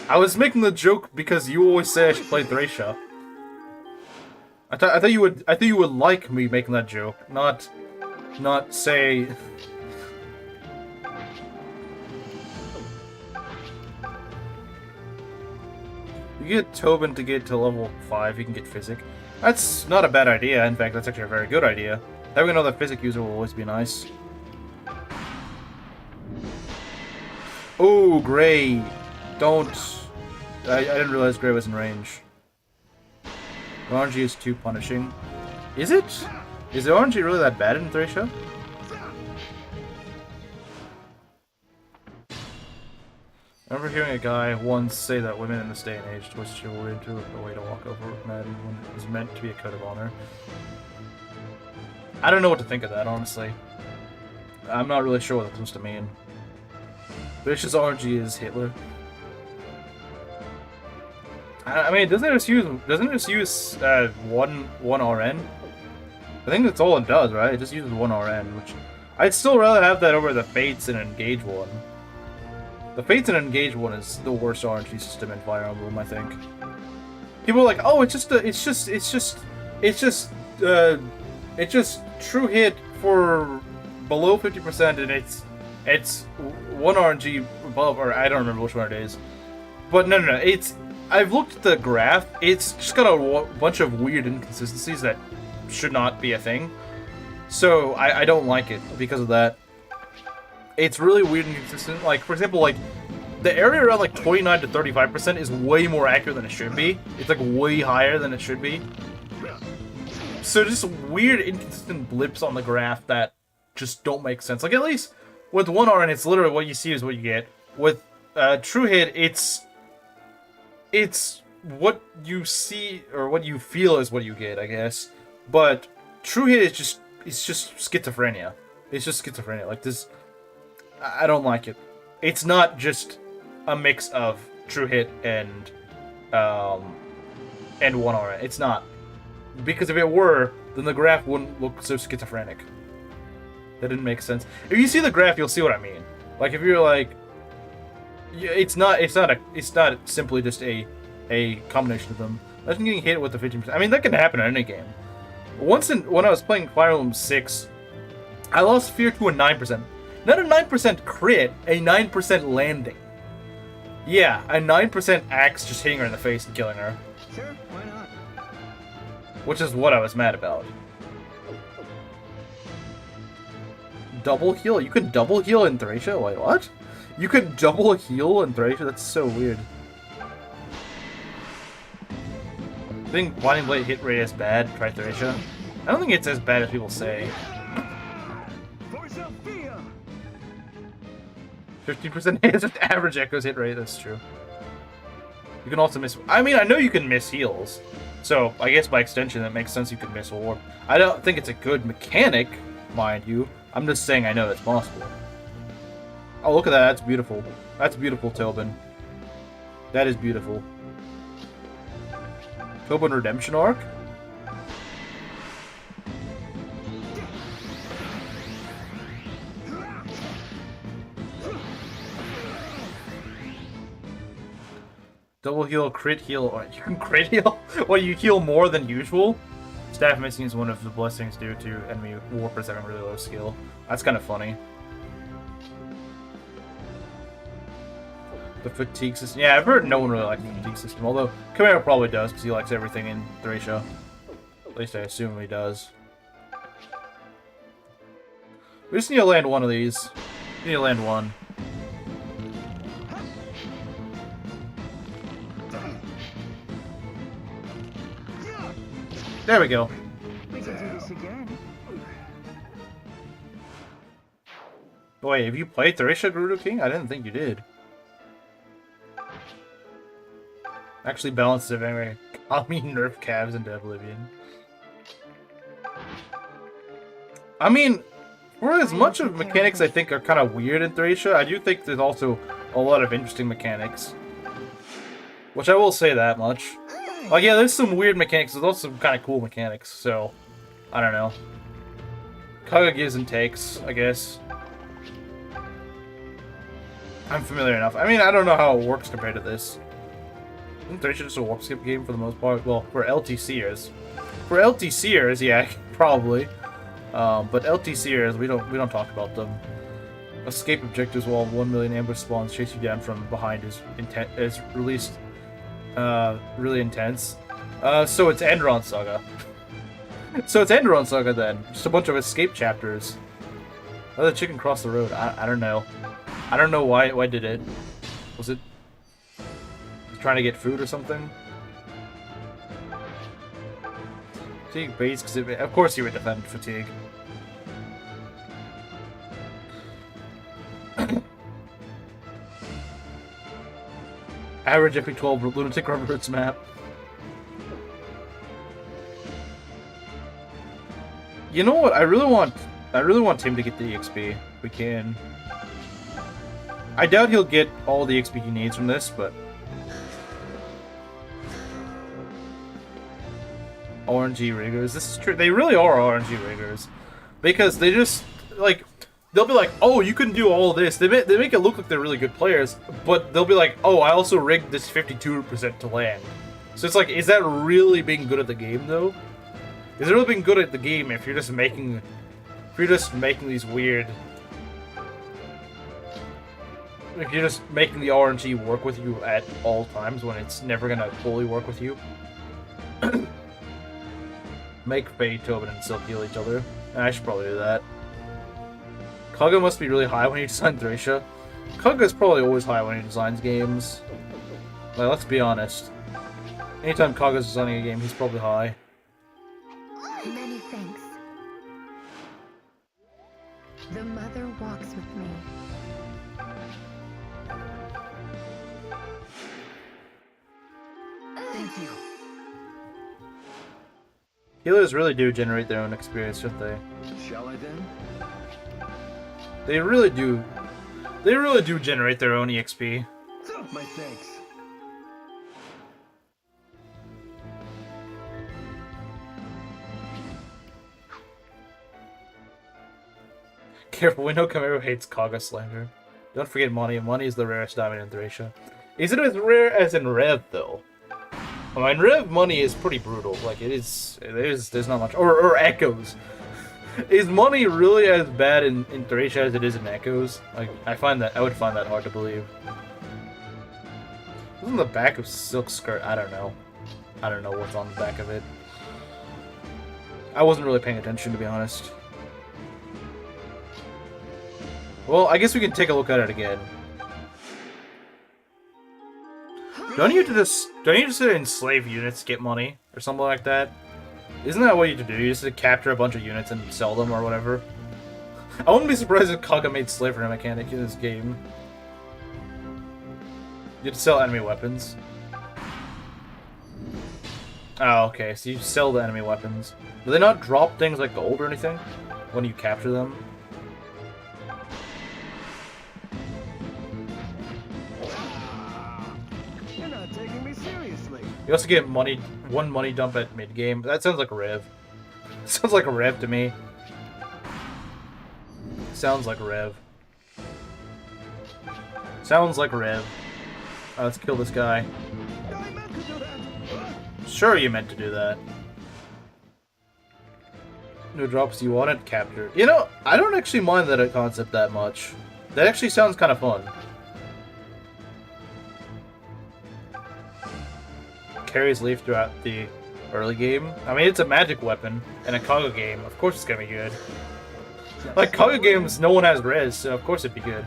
I was making the joke because you always say I should play Thracia. I thought you would like me making that joke, not say. You get Tobin to get to level 5, you can get Physic. That's not a bad idea. In fact, that's actually a very good idea. Having another Physic user will always be nice. Oh, Gray. Don't... I didn't realize Gray was in range. Ranji is too punishing. Is it? Is the RNG really that bad in Thracia? I remember hearing a guy once say that women in this day and age twist chivalry into a way to walk over men when it was meant to be a code of honor. I don't know what to think of that, honestly. I'm not really sure what that's supposed to mean. Vicious RNG is Hitler. I mean, doesn't it just use one RN? I think that's all it does, right? It just uses one RN, which I'd still rather have that over the Fates and Engage one. The Fates and Engage one is the worst RNG system in Fire Emblem, I think. People are like, oh, it's just true hit for below 50%, and it's one RNG above, or I don't remember which one it is. But no, it's. I've looked at the graph. It's just got a bunch of weird inconsistencies that should not be a thing. So I don't like it because of that. It's really weird and inconsistent. Like, for example, like the area around like 29 to 35% is way more accurate than it should be. It's like way higher than it should be. So just weird inconsistent blips on the graph that just don't make sense. Like, at least with one RN, it's literally what you see is what you get. With True Hit, it's what you see or what you feel is what you get, I guess. But True Hit is just schizophrenia. It's just schizophrenia. Like this, I don't like it. It's not just a mix of True Hit and one RN. It's not, because if it were, then the graph wouldn't look so schizophrenic. That didn't make sense. If you see the graph, you'll see what I mean. Like if you're like, it's not simply just a combination of them. Imagine getting hit with the 15%. I mean, that can happen in any game. When I was playing Fire Emblem 6, I lost Fear to a 9%. Not a 9% crit, a 9% landing. Yeah, a 9% axe just hitting her in the face and killing her. Sure, why not? Which is what I was mad about. Double heal? You can double heal in Thracia? Wait, what? You can double heal in Thracia? That's so weird. I think Blinding Blade hit rate is bad, try Thracia. I don't think it's as bad as people say. 15% is just average Echo's hit rate, that's true. You can also miss... I mean, I know you can miss heals. So, I guess by extension, that makes sense you can miss a warp. I don't think it's a good mechanic, mind you. I'm just saying I know that's possible. Oh, look at that. That's beautiful. That's beautiful, Tobin. That is beautiful. Tobin Redemption Arc? Double heal, crit heal. Oh, you can crit heal? Well, you heal more than usual? Staff missing is one of the blessings due to enemy warpers having really low skill. That's kind of funny. The fatigue system. Yeah, I've heard no one really likes the fatigue system, although Camaro probably does because he likes everything in Thracia. At least I assume he does. We just need to land one of these. We need to land one. There we go. We can do this again. Wait, have you played Thracia, Gerudo King? I didn't think you did. Actually balances if anyway. Kami nerf calves into Oblivion. I mean, for as much of mechanics I think are kind of weird in Thracia, I do think there's also a lot of interesting mechanics. Which I will say that much. Like, yeah, there's some weird mechanics, there's also some kind of cool mechanics, so... I don't know. Kaga gives and takes, I guess. I'm familiar enough. I mean, I don't know how it works compared to this. Isn't Thracia just a warp skip game for the most part? Well, for LTCers. For LTCers, yeah, probably. But LTCers, we don't talk about them. Escape objectives while 1 million ambush spawns chase you down from behind is released really intense. So it's Enderon Saga. So it's Enderon Saga then. Just a bunch of escape chapters. Oh, the chicken crossed the road. I don't know. I don't know why did it. Was it trying to get food or something? Fatigue base, because of course you would defend fatigue. Average FP12 lunatic Roberts map. You know what? I really want Tim to get the EXP. If we can. I doubt he'll get all the XP he needs from this, but RNG riggers. This is true. They really are RNG riggers, because they just like they'll be like, "Oh, you can do all this." They make it look like they're really good players, but they'll be like, "Oh, I also rigged this 52% to land." So it's like, is that really being good at the game though? Is it really being good at the game if you're just making these weird? If you're just making the RNG work with you at all times when it's never gonna fully work with you. Make Faye, Tobin, and Silk heal each other. I should probably do that. Kaga must be really high when he designs Thracia. Kaga's probably always high when he designs games. Like, let's be honest. Anytime Kaga's designing a game, he's probably high. Many thanks. The mother walks with me. Thank you. Healers really do generate their own experience, don't they? Shall I then? They really do. They really do generate their own EXP. My thanks. Careful, we know Camaro hates Kaga slander. Don't forget Money. Money is the rarest diamond in Thracia. Is it as rare as in Rev, though? I mean, Rev Money is pretty brutal. Like, it is. There's not much. Or Echoes. Is Money really as bad in Thracia as it is in Echoes? Like, I would find that hard to believe. What's on the back of Silk Skirt? I don't know. I don't know what's on the back of it. I wasn't really paying attention, to be honest. Well, I guess we can take a look at it again. Don't you just enslave units to get money or something like that? Isn't that what you have to do? You just have to capture a bunch of units and sell them or whatever. I wouldn't be surprised if Kaga made slavery a mechanic in this game. You have to sell enemy weapons. Oh, okay. So you sell the enemy weapons. Do they not drop things like gold or anything when you capture them? You're not taking me seriously. You also get one money dump at mid-game. That sounds like a Rev. Sounds like a Rev to me. Sounds like a Rev. Sounds like a Rev. Let's kill this guy. I meant to do that. Sure you meant to do that. No drops you wanted captured. You know, I don't actually mind that concept that much. That actually sounds kind of fun. Carries leaf throughout the early game. I mean, it's a magic weapon in a Kaga game. Of course it's gonna be good. Like, Kaga games, no one has res, so of course it'd be good.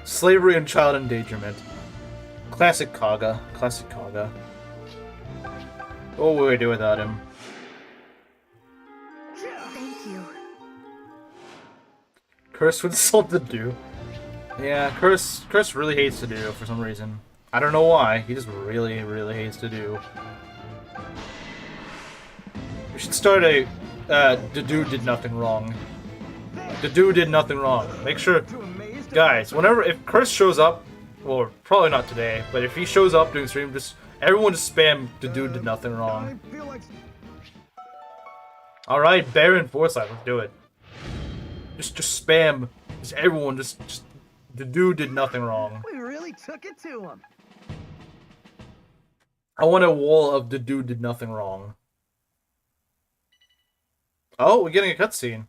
Slavery and child endangerment. Classic Kaga. Classic Kaga. What would we do without him? Thank you. Curse with salt to do. Yeah, Curse really hates to do for some reason. I don't know why. He just really, really hates to do. We should start a the dude did nothing wrong. The dude did nothing wrong. Make sure, guys, if Curse shows up, well, probably not today, but if he shows up during stream, everyone just spam the dude did nothing wrong. I feel like All right, Baron Foresight, let's do it. Just spam. Everyone just the dude did nothing wrong. we really took it to him. I want a wall of the dude did nothing wrong. Oh, we're getting a cutscene.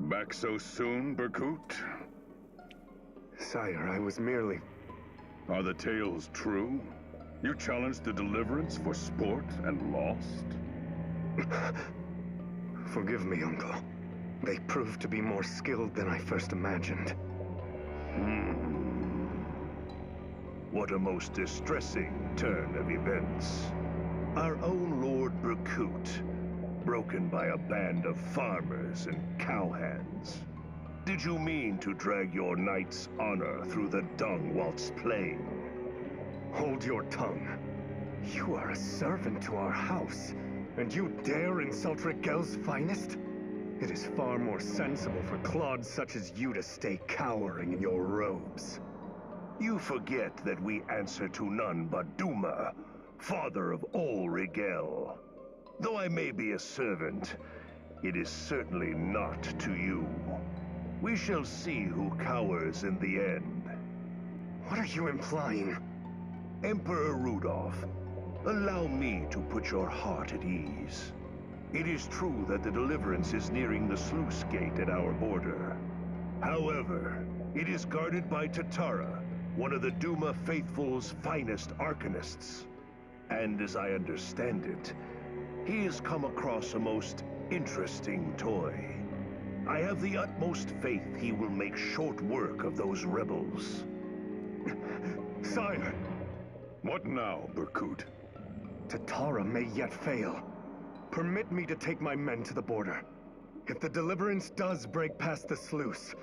Back so soon, Berkut? Sire, I was merely... Are the tales true? You challenged the Deliverance for sport and lost? Forgive me, Uncle. They proved to be more skilled than I first imagined. What a most distressing turn of events. Our own Lord Berkut, broken by a band of farmers and cowhands. Did you mean to drag your knight's honor through the dung whilst playing? Hold your tongue. You are a servant to our house, and you dare insult Rigel's finest? It is far more sensible for clods such as you to stay cowering in your robes. You forget that we answer to none but Duma, father of all Rigel. Though I may be a servant, it is certainly not to you. We shall see who cowers in the end. What are you implying? Emperor Rudolph, allow me to put your heart at ease. It is true that the deliverance is nearing the sluice gate at our border. However, it is guarded by Tatara, one of the Duma faithful's finest arcanists. And as I understand it, he has come across a most interesting toy. I have the utmost faith he will make short work of those rebels. Sire! What now, Berkut? Tatara may yet fail. Permit me to take my men to the border. If the deliverance does break past the sluice,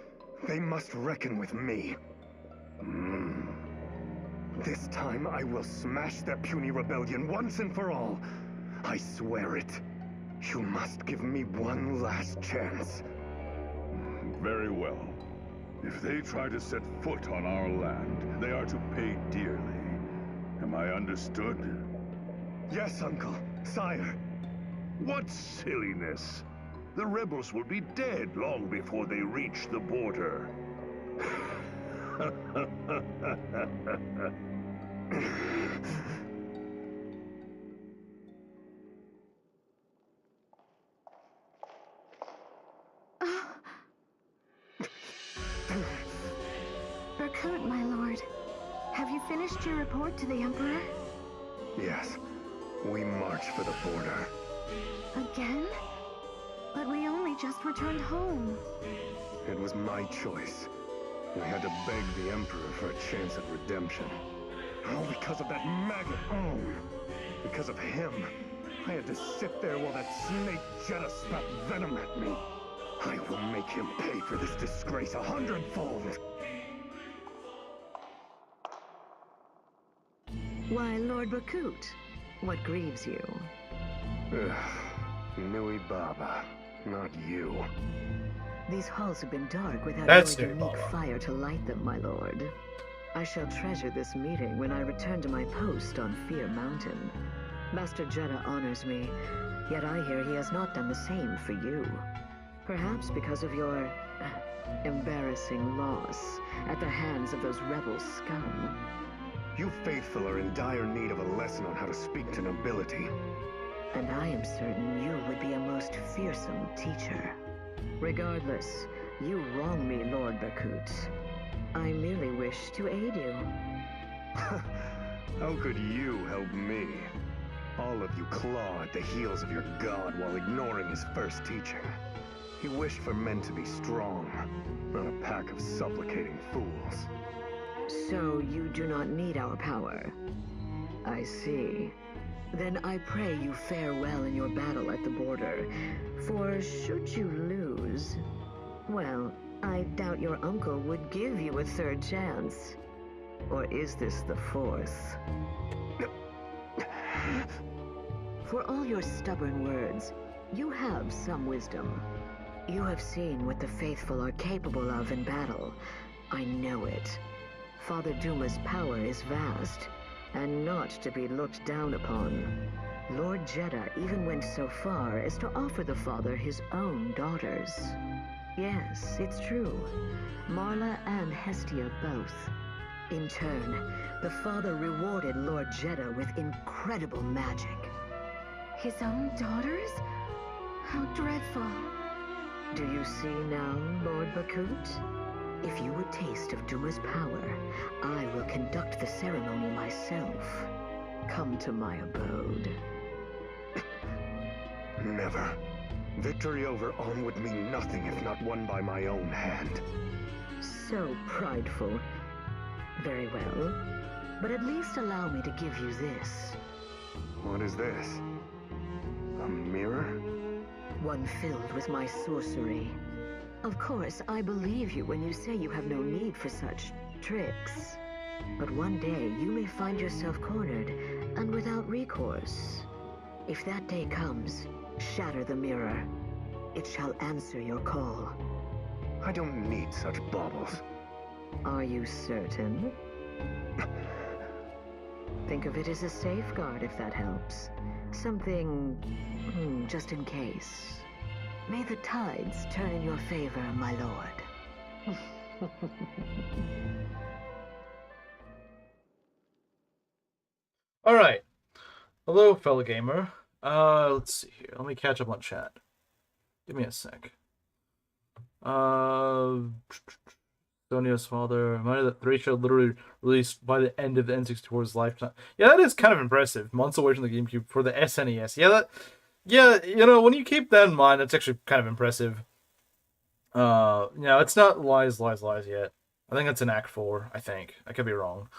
they must reckon with me. This time I will smash their puny rebellion once and for all. I swear it. You must give me one last chance. Very well. If they try to set foot on our land, they are to pay dearly. Am I understood? Yes, Uncle. Sire. What silliness! The rebels will be dead long before they reach the border. Berkut, my lord. Have you finished your report to the Emperor? Yes. We march for the border. Again? But we only just returned home. It was my choice. We had to beg the Emperor for a chance at redemption. All because of that maggot. Because of him. I had to sit there while that snake Jetta spat venom at me. I will make him pay for this disgrace 100-fold. Why, Lord Berkut, what grieves you? Nui Baba, not you. These halls have been dark without That's your Nui unique Baba. fire to light them, my lord. I shall treasure this meeting when I return to my post on Fear Mountain. Master Jetta honors me, yet I hear he has not done the same for you. Perhaps because of your embarrassing loss at the hands of those rebel scum. You faithful are in dire need of a lesson on how to speak to nobility. And I am certain you would be a most fearsome teacher. Regardless, you wrong me, Lord Berkut. I merely wish to aid you. How could you help me? All of you claw at the heels of your god while ignoring his first teaching. He wished for men to be strong, not a pack of supplicating fools. So you do not need our power. I see. Then I pray you fare well in your battle at the border. For should you lose, well, I doubt your uncle would give you a third chance. Or is this the fourth? For all your stubborn words, you have some wisdom. You have seen what the faithful are capable of in battle. I know it. Father Duma's power is vast, and not to be looked down upon. Lord Jetta even went so far as to offer the father his own daughters. Yes, it's true. Marla and Hestia both. In turn, the father rewarded Lord Jetta with incredible magic. His own daughters? How dreadful. Do you see now, Lord Berkut? If you would taste of Duma's power, I will conduct the ceremony myself. Come to my abode. Never. Victory over On would mean nothing if not won by my own hand. So prideful. Very well. But at least allow me to give you this. What is this? A mirror? One filled with my sorcery. Of course, I believe you when you say you have no need for such tricks. But one day, you may find yourself cornered and without recourse. If that day comes, shatter the mirror. It shall answer your call. I don't need such baubles. Are you certain? Think of it as a safeguard if that helps. Something, just in case. May the tides turn in your favor, my lord. Alright. Hello, fellow gamer. Let's see here. Let me catch up on chat. Give me a sec. Sonia's father reminded that 3 should literally released by the end of the N64's lifetime. Yeah, that is kind of impressive. Months away from the GameCube for the SNES. Yeah, you know, when you keep that in mind, that's actually kind of impressive. Yeah, it's not Lies yet. I think it's in Act 4, I think. I could be wrong.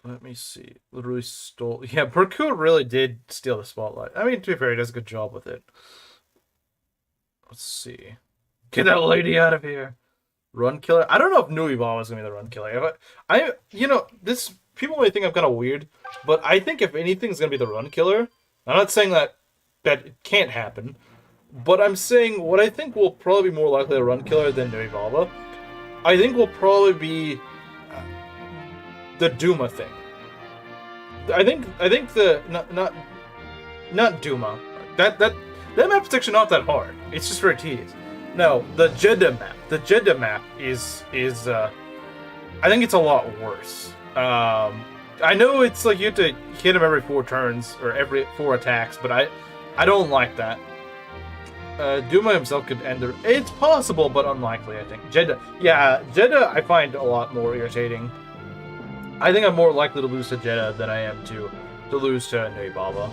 Let me see. Literally stole... Yeah, Parkour really did steal the spotlight. I mean, to be fair, he does a good job with it. Let's see. Get that lady out of here. Run killer? I don't know if Nui Ball is going to be the run killer. You know, this... People may think I'm kind of weird, but I think if anything's going to be the run killer... I'm not saying that it can't happen, but I'm saying what I think will probably be more likely a run killer than Nui Baba. I think will probably be the Duma thing. I think the not Duma. That map's actually not that hard. It's just very tedious. No, the Jeddah map. The Jeddah map is I think it's a lot worse. I know it's like you have to hit him every 4 turns or every 4 attacks, but I don't like that. Duma himself could end the... It's possible, but unlikely, I think. Jeddah I find a lot more irritating. I think I'm more likely to lose to Jeddah than I am to lose to Nui Baba.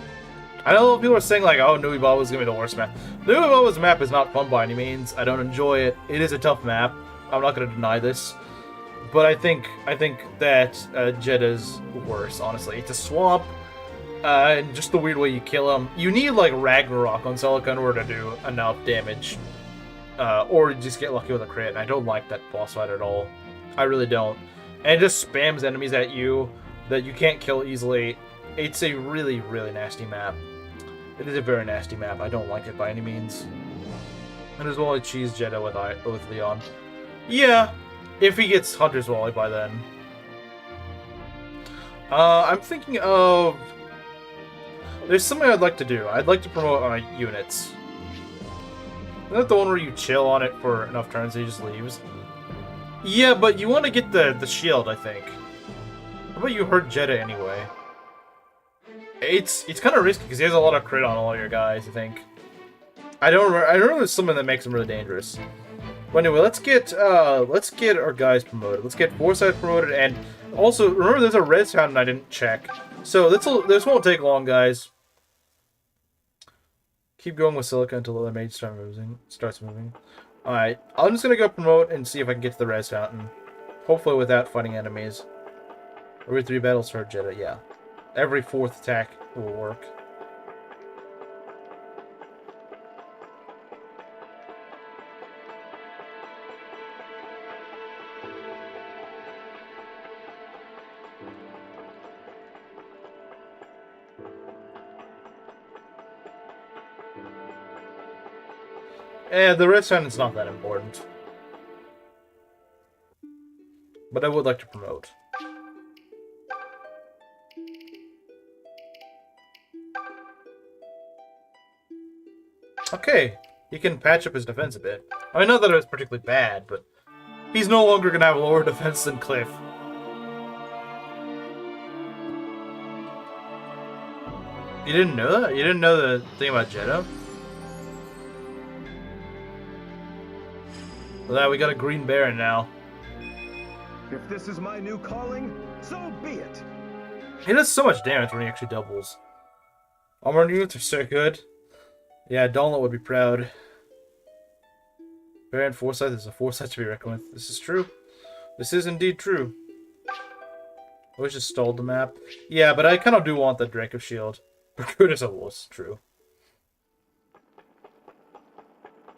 I know people are saying, like, oh, Nui Baba's gonna be the worst map. Nui Baba's map is not fun by any means. I don't enjoy it. It is a tough map. I'm not gonna deny this. But I think that Jeddah's worse, honestly. It's a swamp, and just the weird way you kill him. You need, like, Ragnarok on Celica in order to do enough damage. Or just get lucky with a crit, and I don't like that boss fight at all. I really don't. And it just spams enemies at you that you can't kill easily. It's a really, really nasty map. It is a very nasty map. I don't like it by any means. And as well, I cheese Jeddah with Leon. Yeah. If he gets Hunter's Wally by then. I'm thinking of... There's something I'd like to do. I'd like to promote my units. Isn't that the one where you chill on it for enough turns and he just leaves? Yeah, but you want to get the shield, I think. How about you hurt Jeddah anyway? It's kind of risky because he has a lot of crit on all your guys, I think. I don't remember there's something that makes him really dangerous. But anyway, let's get our guys promoted. Let's get Forsyth promoted, and also remember there's a res fountain I didn't check. So this won't take long, guys. Keep going with Celica until the other mage starts moving. Alright, I'm just gonna go promote and see if I can get to the res fountain. Hopefully without fighting enemies. Every 3 battles for Jeddah, yeah. Every 4th attack will work. The red fountain's not that important. But I would like to promote. Okay, he can patch up his defense a bit. I mean, not that it was particularly bad, but he's no longer gonna have lower defense than Cliff. You didn't know that? You didn't know the thing about Jeddah? Well, we got a Green Baron now. If this is my new calling, so be it. He does so much damage when he actually doubles. Armor units are so good. Yeah, Donlet would be proud. Baron Forsyth is a Forsyth to be reckoned with. This is true. This is indeed true. We just stole the map. Yeah, but I kind of do want the Drake of Shield. Recruit is a wuss, true.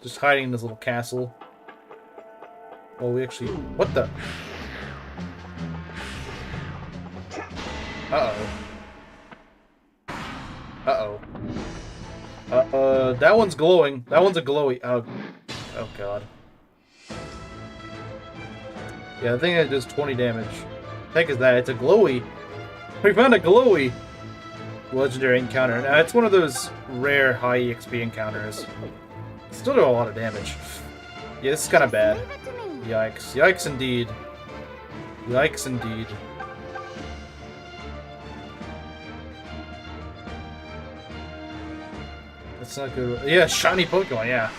Just hiding in this little castle. Well, we actually... What the... Uh-oh. Uh-oh. That one's glowing. That one's a glowy... Oh, God. Yeah, I think it does 20 damage. The heck is that? It's a glowy. We found a glowy legendary encounter. Now, it's one of those rare high EXP encounters. Still do a lot of damage. Yeah, this is kind of bad. Yikes. Yikes indeed. Yikes indeed. That's not good. Yeah, shiny Pokemon, yeah.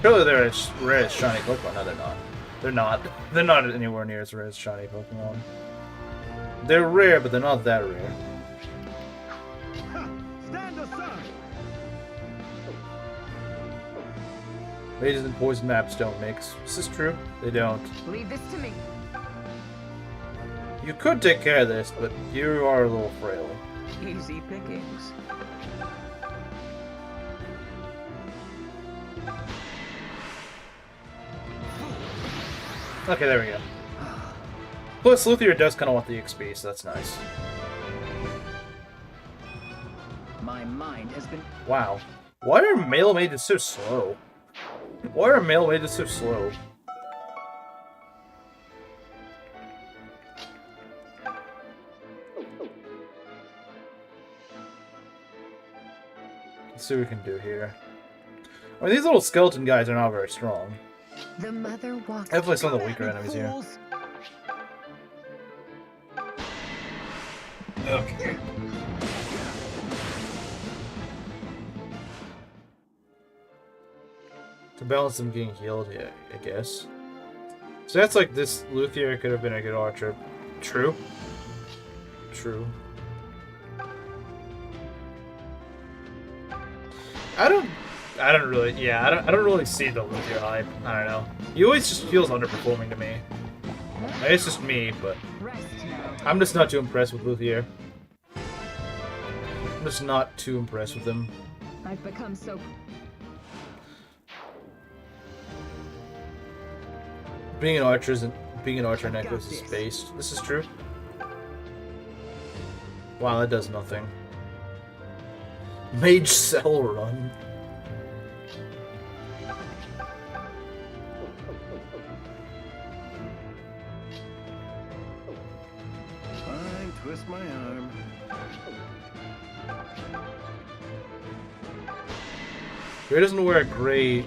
Surely they're as rare as shiny Pokemon. No, they're not. They're not. They're not anywhere near as rare as shiny Pokemon. They're rare, but they're not that rare. Stand aside. Lasers and poison maps don't mix. Is this true? They don't. Leave this to me. You could take care of this, but you are a little frail. Easy pickings. Okay, there we go. Plus, Luthier does kind of want the XP, so that's nice. My mind has been... Wow. Why are male mages so slow? Why are male mages so slow? Let's see what we can do here. I mean, these little skeleton guys are not very strong. The mother walks. Definitely some of the weaker enemies here. Fools. Okay. To balance them getting healed, yeah, I guess. So that's like this Luthier could have been a good archer. True. True. I don't really, yeah, I don't really see the Luthier hype. I don't know. He always just feels underperforming to me. It's just me, but I'm just not too impressed with Luthier. I'm just not too impressed with him. I've become so. Being an archer in Echoes is based. This is true. Wow, that does nothing. Mage Cell Run. Fine, twist my arm. Gray doesn't wear gray.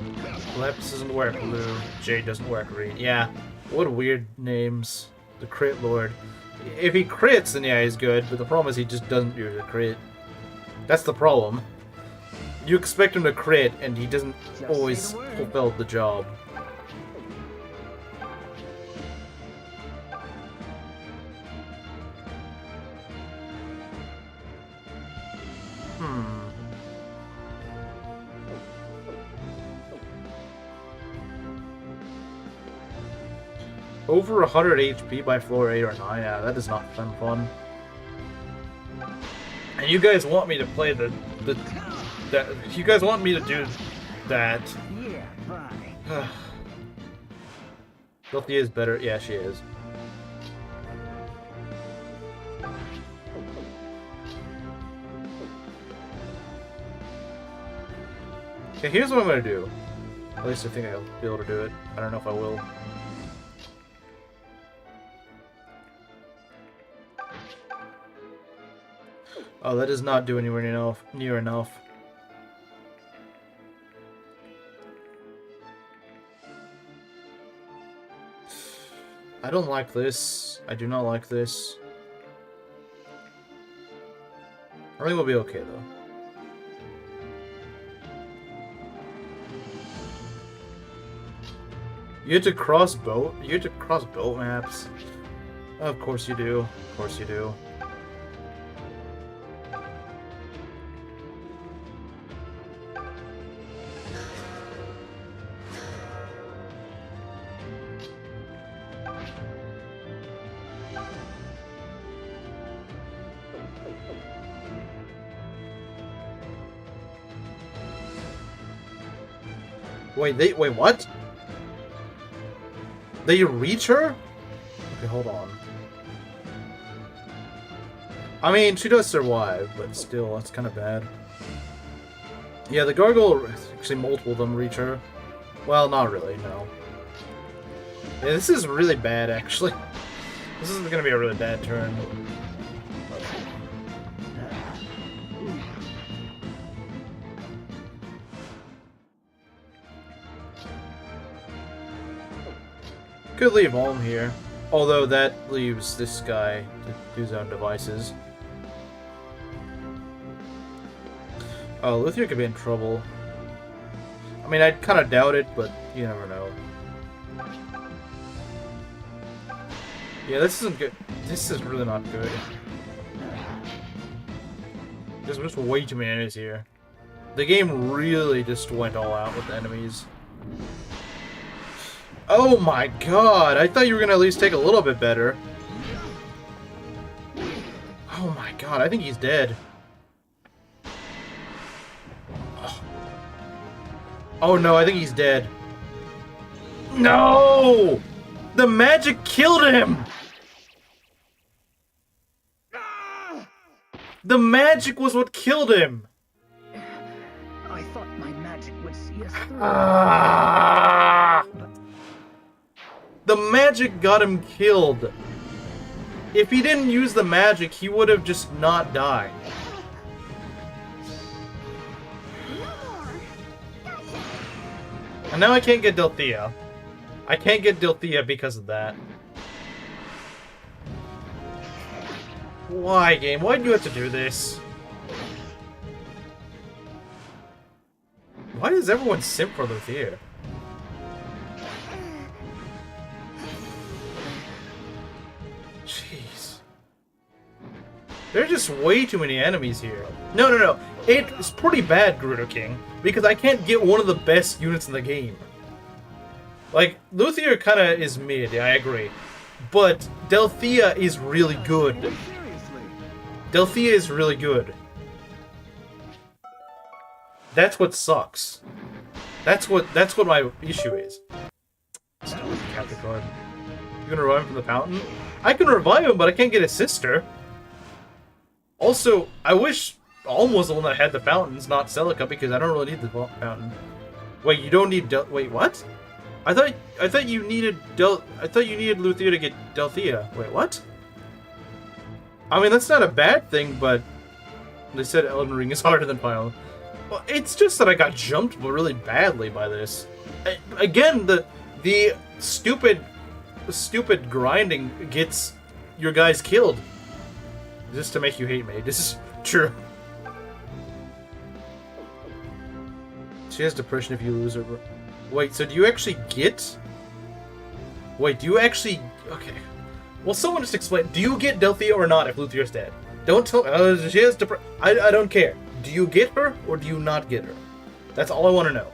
Lepus doesn't wear blue. Jade doesn't wear green. Yeah, what weird names. The Crit Lord. If he crits, then yeah, he's good. But the problem is he just doesn't usually crit. That's the problem. You expect him to crit, and he doesn't always fulfill the job. Over 100 HP by floor 8 or 9, yeah, that is not fun. And you guys want me to play that you guys want me to do that. Yeah, bye. Filthy is better. Yeah, she is. Okay, here's what I'm gonna do. At least I think I'll be able to do it. I don't know if I will. Oh, that does not do anywhere near enough. I don't like this. I do not like this. I think we'll be okay though. You have to cross boat? You have to cross boat maps? Of course you do. Of course you do. Wait, what? They reach her? Okay, hold on. I mean, she does survive, but still, that's kind of bad. Yeah, the gargoyle, actually multiple of them reach her. Well, not really, no. Yeah, this is really bad, actually. This is gonna be a really bad turn. Could leave Olm here, although that leaves this guy to do his own devices. Oh, Luthier could be in trouble. I mean, I'd kind of doubt it, but you never know. Yeah, this isn't good. This is really not good. There's just way too many enemies here. The game really just went all out with the enemies. Oh my god! I thought you were gonna at least take a little bit better. Oh my god, I think he's dead. Oh no, I think he's dead. No! The magic killed him! The magic was what killed him! I thought my magic would see us through. The magic got him killed. If he didn't use the magic, he would have just not died. And now I can't get Delthea. I can't get Delthea because of that. Why, game? Why do you have to do this? Why does everyone simp for Delthea? Jeez. There's just way too many enemies here. No. It's pretty bad, Gerudo King, because I can't get one of the best units in the game. Like, Luthier kind of is mid, I agree. But Delthea is really good. Delthea is really good. That's what sucks. That's what my issue is. Captain card. You gonna revive him from the fountain? I can revive him, but I can't get his sister. Also, I wish Alm was the one that had the fountains, not Celica, because I don't really need the fountain. Wait, you don't need wait, what? I thought you needed Luthier to get Delthea. Wait, what? I mean, that's not a bad thing, but they said Elden Ring is harder than Final. Well, it's just that I got jumped really badly by this. Again, the stupid grinding gets your guys killed. Just to make you hate me. This is true. She has depression if you lose her. Wait, so do you actually get... Wait, do you actually... Okay. Well, someone just explain. Do you get Delthea or not if Luthier's dead? Don't tell... she has depression. I don't care. Do you get her or do you not get her? That's all I want to know.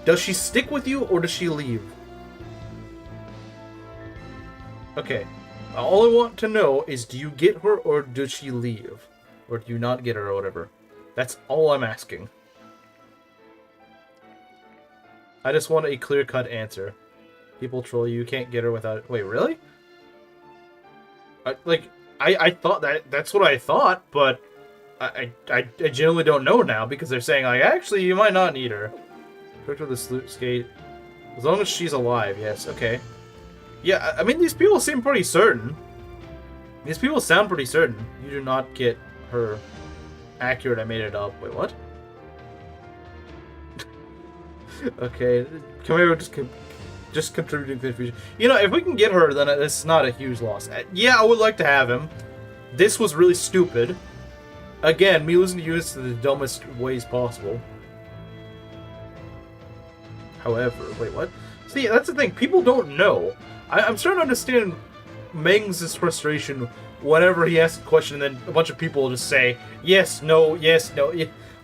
Does she stick with you or does she leave? Okay. All I want to know is, do you get her or does she leave? Or do you not get her or whatever? That's all I'm asking. I just want a clear-cut answer. People troll you, can't get her without... Wait, really? I thought that's what I thought, but I genuinely don't know now because they're saying, like, actually, you might not need her. Correct with the sluice gate. As long as she's alive, yes, okay. Yeah, I mean, these people seem pretty certain. These people sound pretty certain. You do not get her. Accurate, I made it up. Wait, what? Okay, can we just contributing confusion? You know, if we can get her, then it's not a huge loss. Yeah, I would like to have him. This was really stupid. Again, me losing to units in the dumbest ways possible. However, wait, what? See, that's the thing. People don't know. I'm starting to understand Meng's frustration whenever he asks a question and then a bunch of people just say, yes, no, yes, no.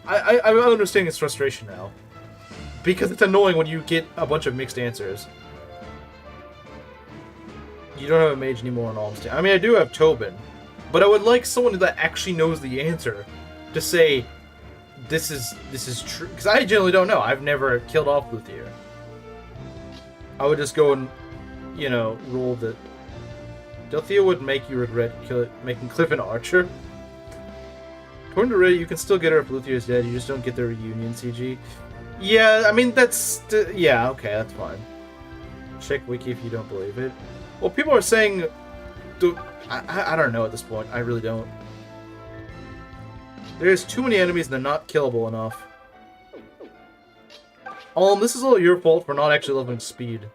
I'm understanding his frustration now. Because it's annoying when you get a bunch of mixed answers. You don't have a mage anymore in Almstead. I mean, I do have Tobin. But I would like someone that actually knows the answer to say, this is true. Because I generally don't know. I've never killed off Luthier. I would just go and, you know, roll the... Delthea would make you regret making Cliff an archer. According to Reddit, you can still get her if Luthia is dead, you just don't get the reunion CG. Yeah, I mean, that's... yeah, okay, that's fine. Check wiki if you don't believe it. Well, people are saying... I don't know at this point. I really don't. There's too many enemies and they're not killable enough. This is all your fault for not actually leveling speed.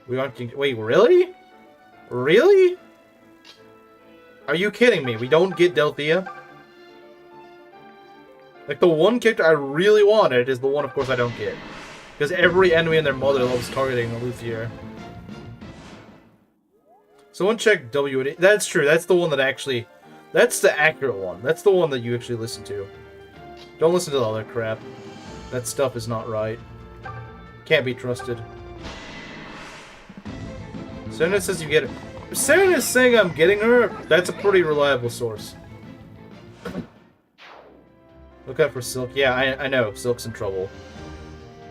We aren't getting... Wait, really? Really? Are you kidding me? We don't get Delthea? Like, the one character I really wanted is the one, of course, I don't get. Because every enemy and their mother loves targeting the Luthier. Someone check W. That's true. That's the one that actually... That's the accurate one. That's the one that you actually listen to. Don't listen to the other crap. That stuff is not right. Can't be trusted. Serena says you get it. If Serena is saying I'm getting her, that's a pretty reliable source. Look out for Silk. Yeah, I know. Silk's in trouble.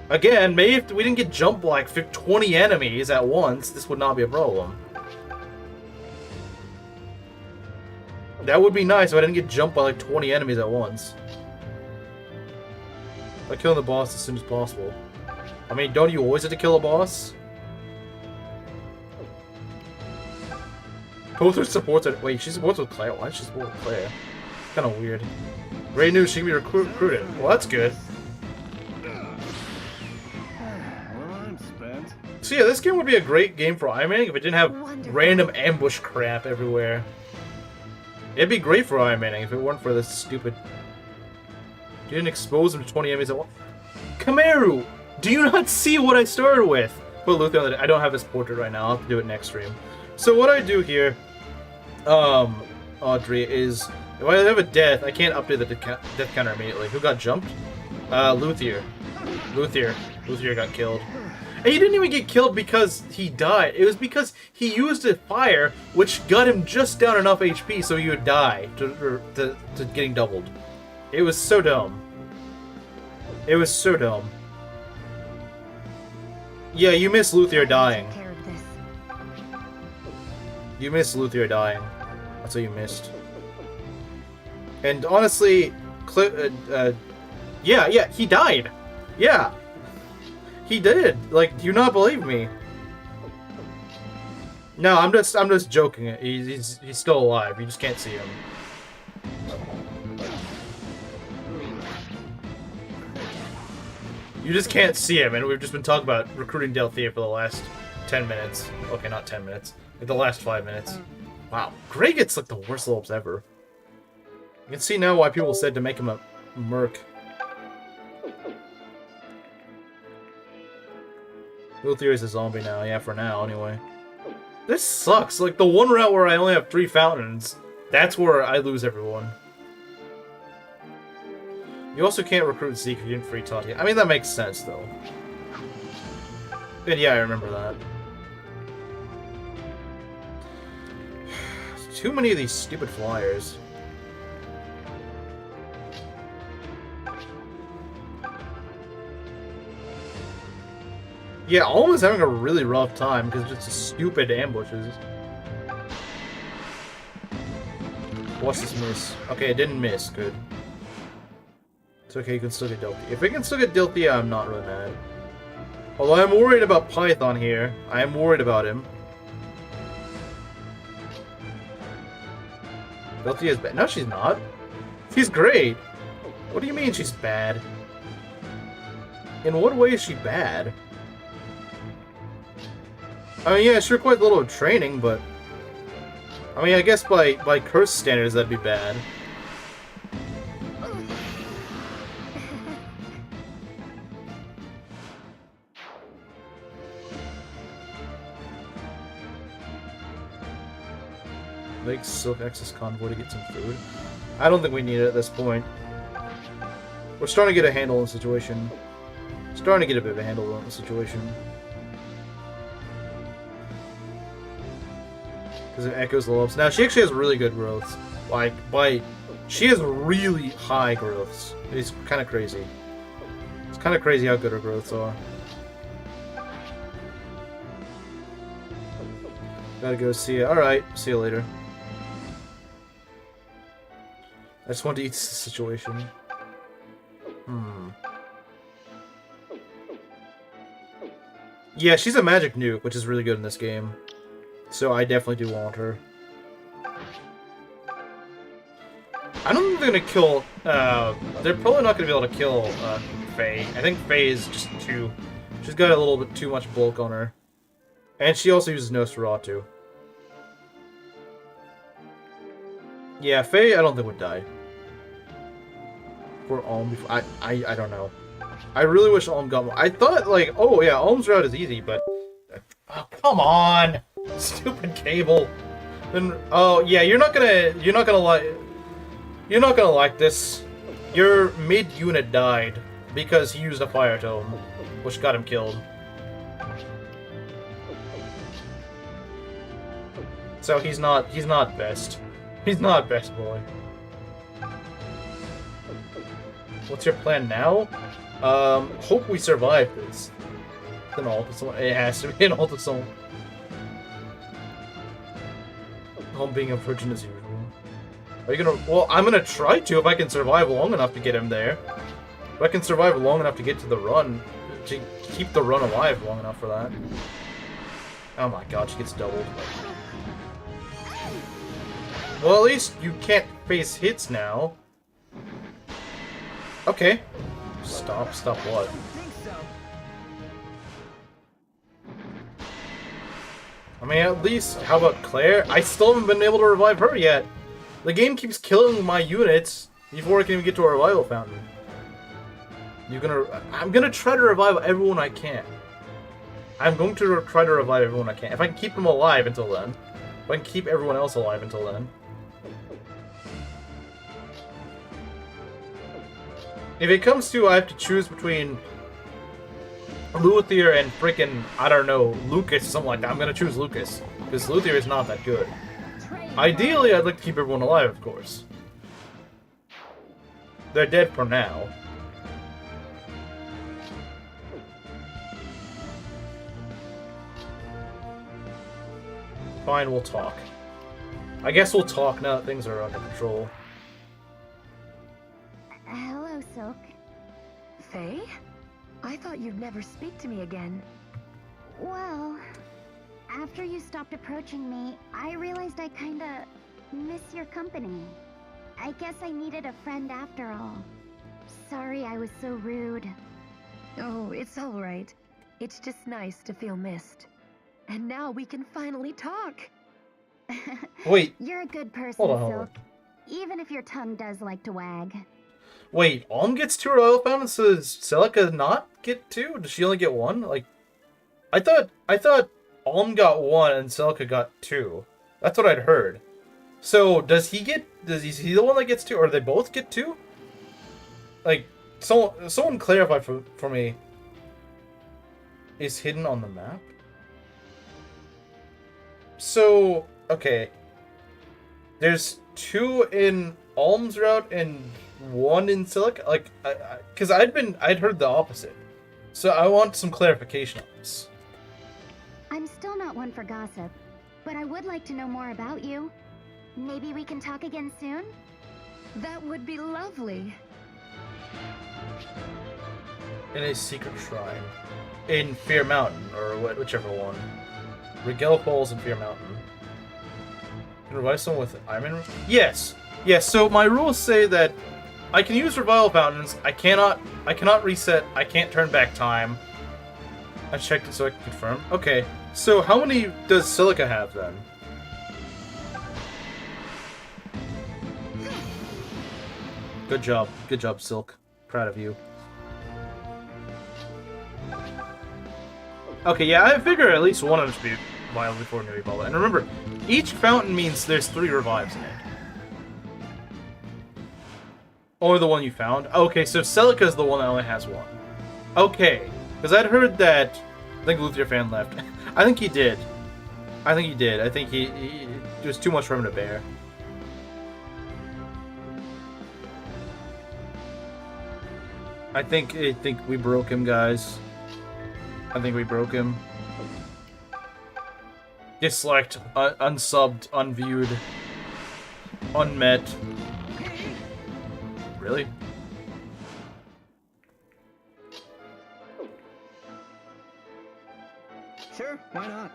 Again, maybe if we didn't get jumped like 20 enemies at once, this would not be a problem. That would be nice if I didn't get jumped by like 20 enemies at once. Like killing the boss as soon as possible. I mean, don't you always have to kill a boss? Both her supports are... Wait, she supports with Claire? Why does she support with Claire? Kind of weird. Great news, she can be recruited. Well, that's good. Well, I'm spent. So yeah, this game would be a great game for Ironman if it didn't have Wonderful. random ambush crap everywhere. It'd be great for Ironman if it weren't for this stupid... You didn't expose him to 20 enemies at once. Kamaru! Do you not see what I started with? Put Luther on the... I don't have his portrait right now. I'll have to do it next stream. So what I do here, Audrey, is... If I have a death, I can't update the death counter immediately. Who got jumped? Luthier. Luthier got killed. And he didn't even get killed because he died. It was because he used a fire, which got him just down enough HP so he would die to getting doubled. It was so dumb. It was so dumb. Yeah, you missed Luthier dying. Take care of this. You missed Luthier dying. That's what you missed. And honestly, yeah, he died. Yeah. He did. Like, do you not believe me? No, I'm just joking. He's still alive. You just can't see him. You just can't see him, and we've just been talking about recruiting Delthea for the last 10 minutes. Okay, not 10 minutes. Like the last 5 minutes. Wow, Gray gets like the worst lobes ever. You can see now why people said to make him a merc. Luthier is a zombie now, yeah, for now, anyway. This sucks. Like, the one route where I only have 3 fountains, that's where I lose everyone. You also can't recruit Zeke if you didn't free Tatia. I mean, that makes sense, though. And yeah, I remember that. Too many of these stupid flyers. Yeah, Alma's having a really rough time because it's just stupid ambushes. Watch this miss. Okay, it didn't miss. Good. It's okay, you can still get Delthea. If we can still get Delthea, I'm not really mad. Although I'm worried about Python here. I am worried about him. Delthea is bad. No, she's not. She's great. What do you mean she's bad? In what way is she bad? I mean, yeah, she requires a little training, but... I mean, I guess by curse standards, that'd be bad. Make Silk Access Convoy to get some food. I don't think we need it at this point. We're starting to get a handle on the situation. Starting to get a bit of a handle on the situation. Because it echoes the lobes. Now, she actually has really good growths. Like, she has really high growths. It's kind of crazy. It's kind of crazy how good her growths are. Gotta go see it. Alright, see you later. I just wanted to eat the situation. Yeah, she's a magic nuke, which is really good in this game. So I definitely do want her. I don't think they're gonna kill, they're probably not gonna be able to kill, Faye. I think Faye is just too... She's got a little bit too much bulk on her. And she also uses Nosferatu. Yeah, Faye I don't think would die. For Alm before... I don't know. I really wish Alm got more. I thought, like, oh yeah, Alm's route is easy, but... Oh, come on! Stupid cable. Then, oh, yeah, you're not gonna like this. Your mid-unit died because he used a fire tome, which got him killed. So he's not best. He's not best boy. What's your plan now? Hope we survive this. It's an ult assault. It has to be an ult assault. I'm being a virgin as usual. Are you gonna... Well, I'm gonna try to if I can survive long enough to get him there. If I can survive long enough to get to the run, to keep the run alive long enough for that. Oh my god, she gets doubled. Well, at least you can't face hits now. Okay. Stop what? I mean, at least, how about Claire? I still haven't been able to revive her yet. The game keeps killing my units before I can even get to a revival fountain. I'm gonna try to revive everyone I can. I'm going to try to revive everyone I can. If I can keep them alive until then. If I can keep everyone else alive until then. If it comes to I have to choose between Luthier and frickin', I don't know, Lucas or something like that, I'm gonna choose Lucas. Because Luthier is not that good. Ideally, I'd like to keep everyone alive, of course. They're dead for now. Fine, we'll talk. I guess we'll talk now that things are under control. Hello, Silk. Faye? I thought you'd never speak to me again. Well, after you stopped approaching me, I realized I kinda miss your company. I guess I needed a friend after all. Sorry I was so rude. Oh, it's all right. It's just nice to feel missed. And now we can finally talk. Wait. You're a good person, Hold on. Silk. Even if your tongue does like to wag. Wait, Alm gets 2 Royal Fountains, so does Celica not get 2? Does she only get 1? Like, I thought Alm got 1 and Celica got 2. That's what I'd heard. So, is he the one that gets 2, or they both get 2? Like, someone clarify for me. Is hidden on the map? So, okay. There's 2 in Alm's route and 1 in Celica? Like, because I'd heard the opposite. So I want some clarification on this. I'm still not one for gossip, but I would like to know more about you. Maybe we can talk again soon? That would be lovely. In a secret shrine. In Fear Mountain, or whichever one. Regel Falls and Fear Mountain. Can revive someone with Ironman? Yes! Yes, so my rules say that I can use Revival Fountains, I cannot reset, I can't turn back time. I checked it so I can confirm. Okay, so how many does Celica have then? Good job, Silk. Proud of you. Okay, yeah, I figure at least one of them should be viable before New Bubble. And remember, each fountain means there's 3 revives in it. Or the one you found. Okay, so Celica is the one that only has 1. Okay, because I'd heard that... I think Luthier fan left. I think he did. I think he it was too much for him to bear. I think we broke him, guys. I think we broke him. Disliked, unsubbed, unviewed, unmet. Really? Sure, why not?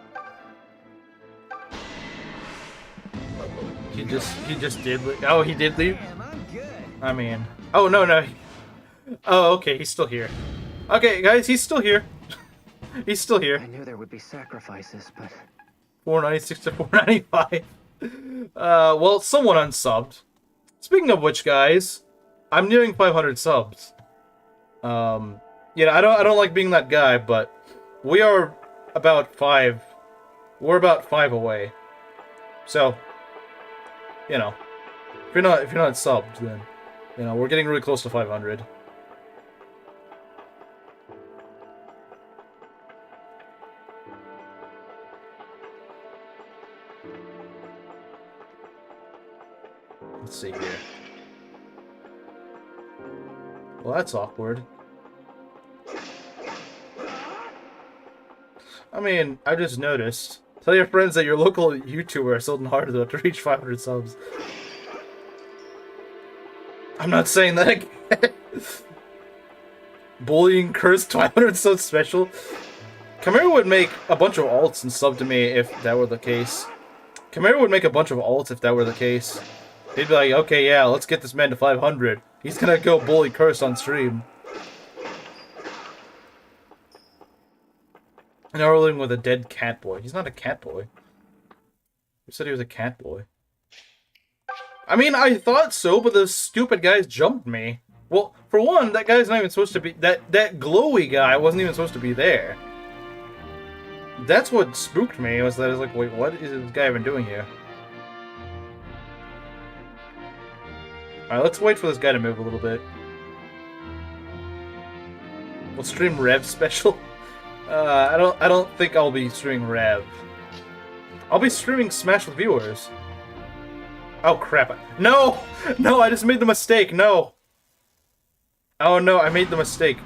He just did leave. Oh, he did leave? Damn, I'm good. I mean... Oh, no. Oh, okay, he's still here. Okay, guys, he's still here. He's still here. I knew there would be sacrifices, but 496 to 495. Well, someone unsubbed. Speaking of which, guys, I'm nearing 500 subs. Yeah, I don't like being that guy, but we are about 5. We're about 5 away. So, you know, if you're not subbed, then you know we're getting really close to 500. Let's see here. Well, that's awkward. I mean, I just noticed. Tell your friends that your local YouTuber is holding hard to reach 500 subs. I'm not saying that again. Bullying cursed 500 subs special. Camaro would make a bunch of alts and sub to me if that were the case. Camaro would make a bunch of alts if that were the case. He'd be like, okay, yeah, let's get this man to 500. He's gonna go bully curse on stream. And now we're living with a dead cat boy. He's not a cat boy. Who said he was a cat boy? I mean, I thought so, but those stupid guys jumped me. Well, for one, that guy's not even supposed to be... That glowy guy wasn't even supposed to be there. That's what spooked me, was that I was like, wait, what is this guy even doing here? Alright, let's wait for this guy to move a little bit. We'll stream Rev special. I don't think I'll be streaming Rev. I'll be streaming Smash with viewers. Oh crap! No, no! I just made the mistake. No. Oh no! I made the mistake.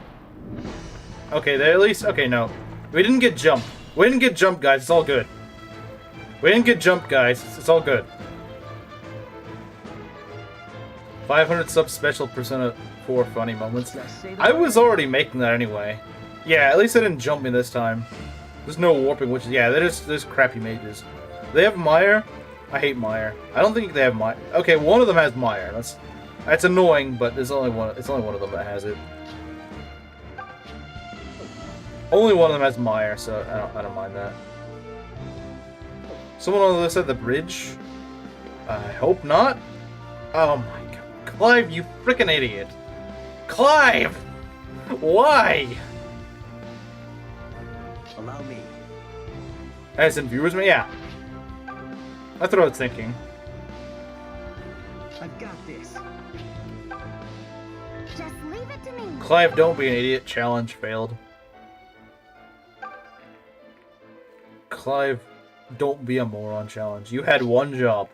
Okay, there at least. Okay, no, we didn't get jumped. We didn't get jumped, guys. It's all good. We didn't get jumped, guys. It's all good. 500 sub special Persona 4 funny moments. I was already making that anyway. Yeah, at least they didn't jump me this time. There's no warping, which yeah, there's crappy mages. They have Mire. I hate Mire. I don't think they have Mire. Okay, one of them has Mire. That's annoying, but there's only one. It's only one of them that has it. Only one of them has Mire, so I don't mind that. Someone on the other side of the bridge. I hope not. Oh my god. Clive, you freaking idiot! Clive! Why? Allow me. As in viewers, yeah. That's what I was thinking. I've got this. Just leave it to me. Clive, don't be an idiot. Challenge failed. Clive, don't be a moron. Challenge. You had one job.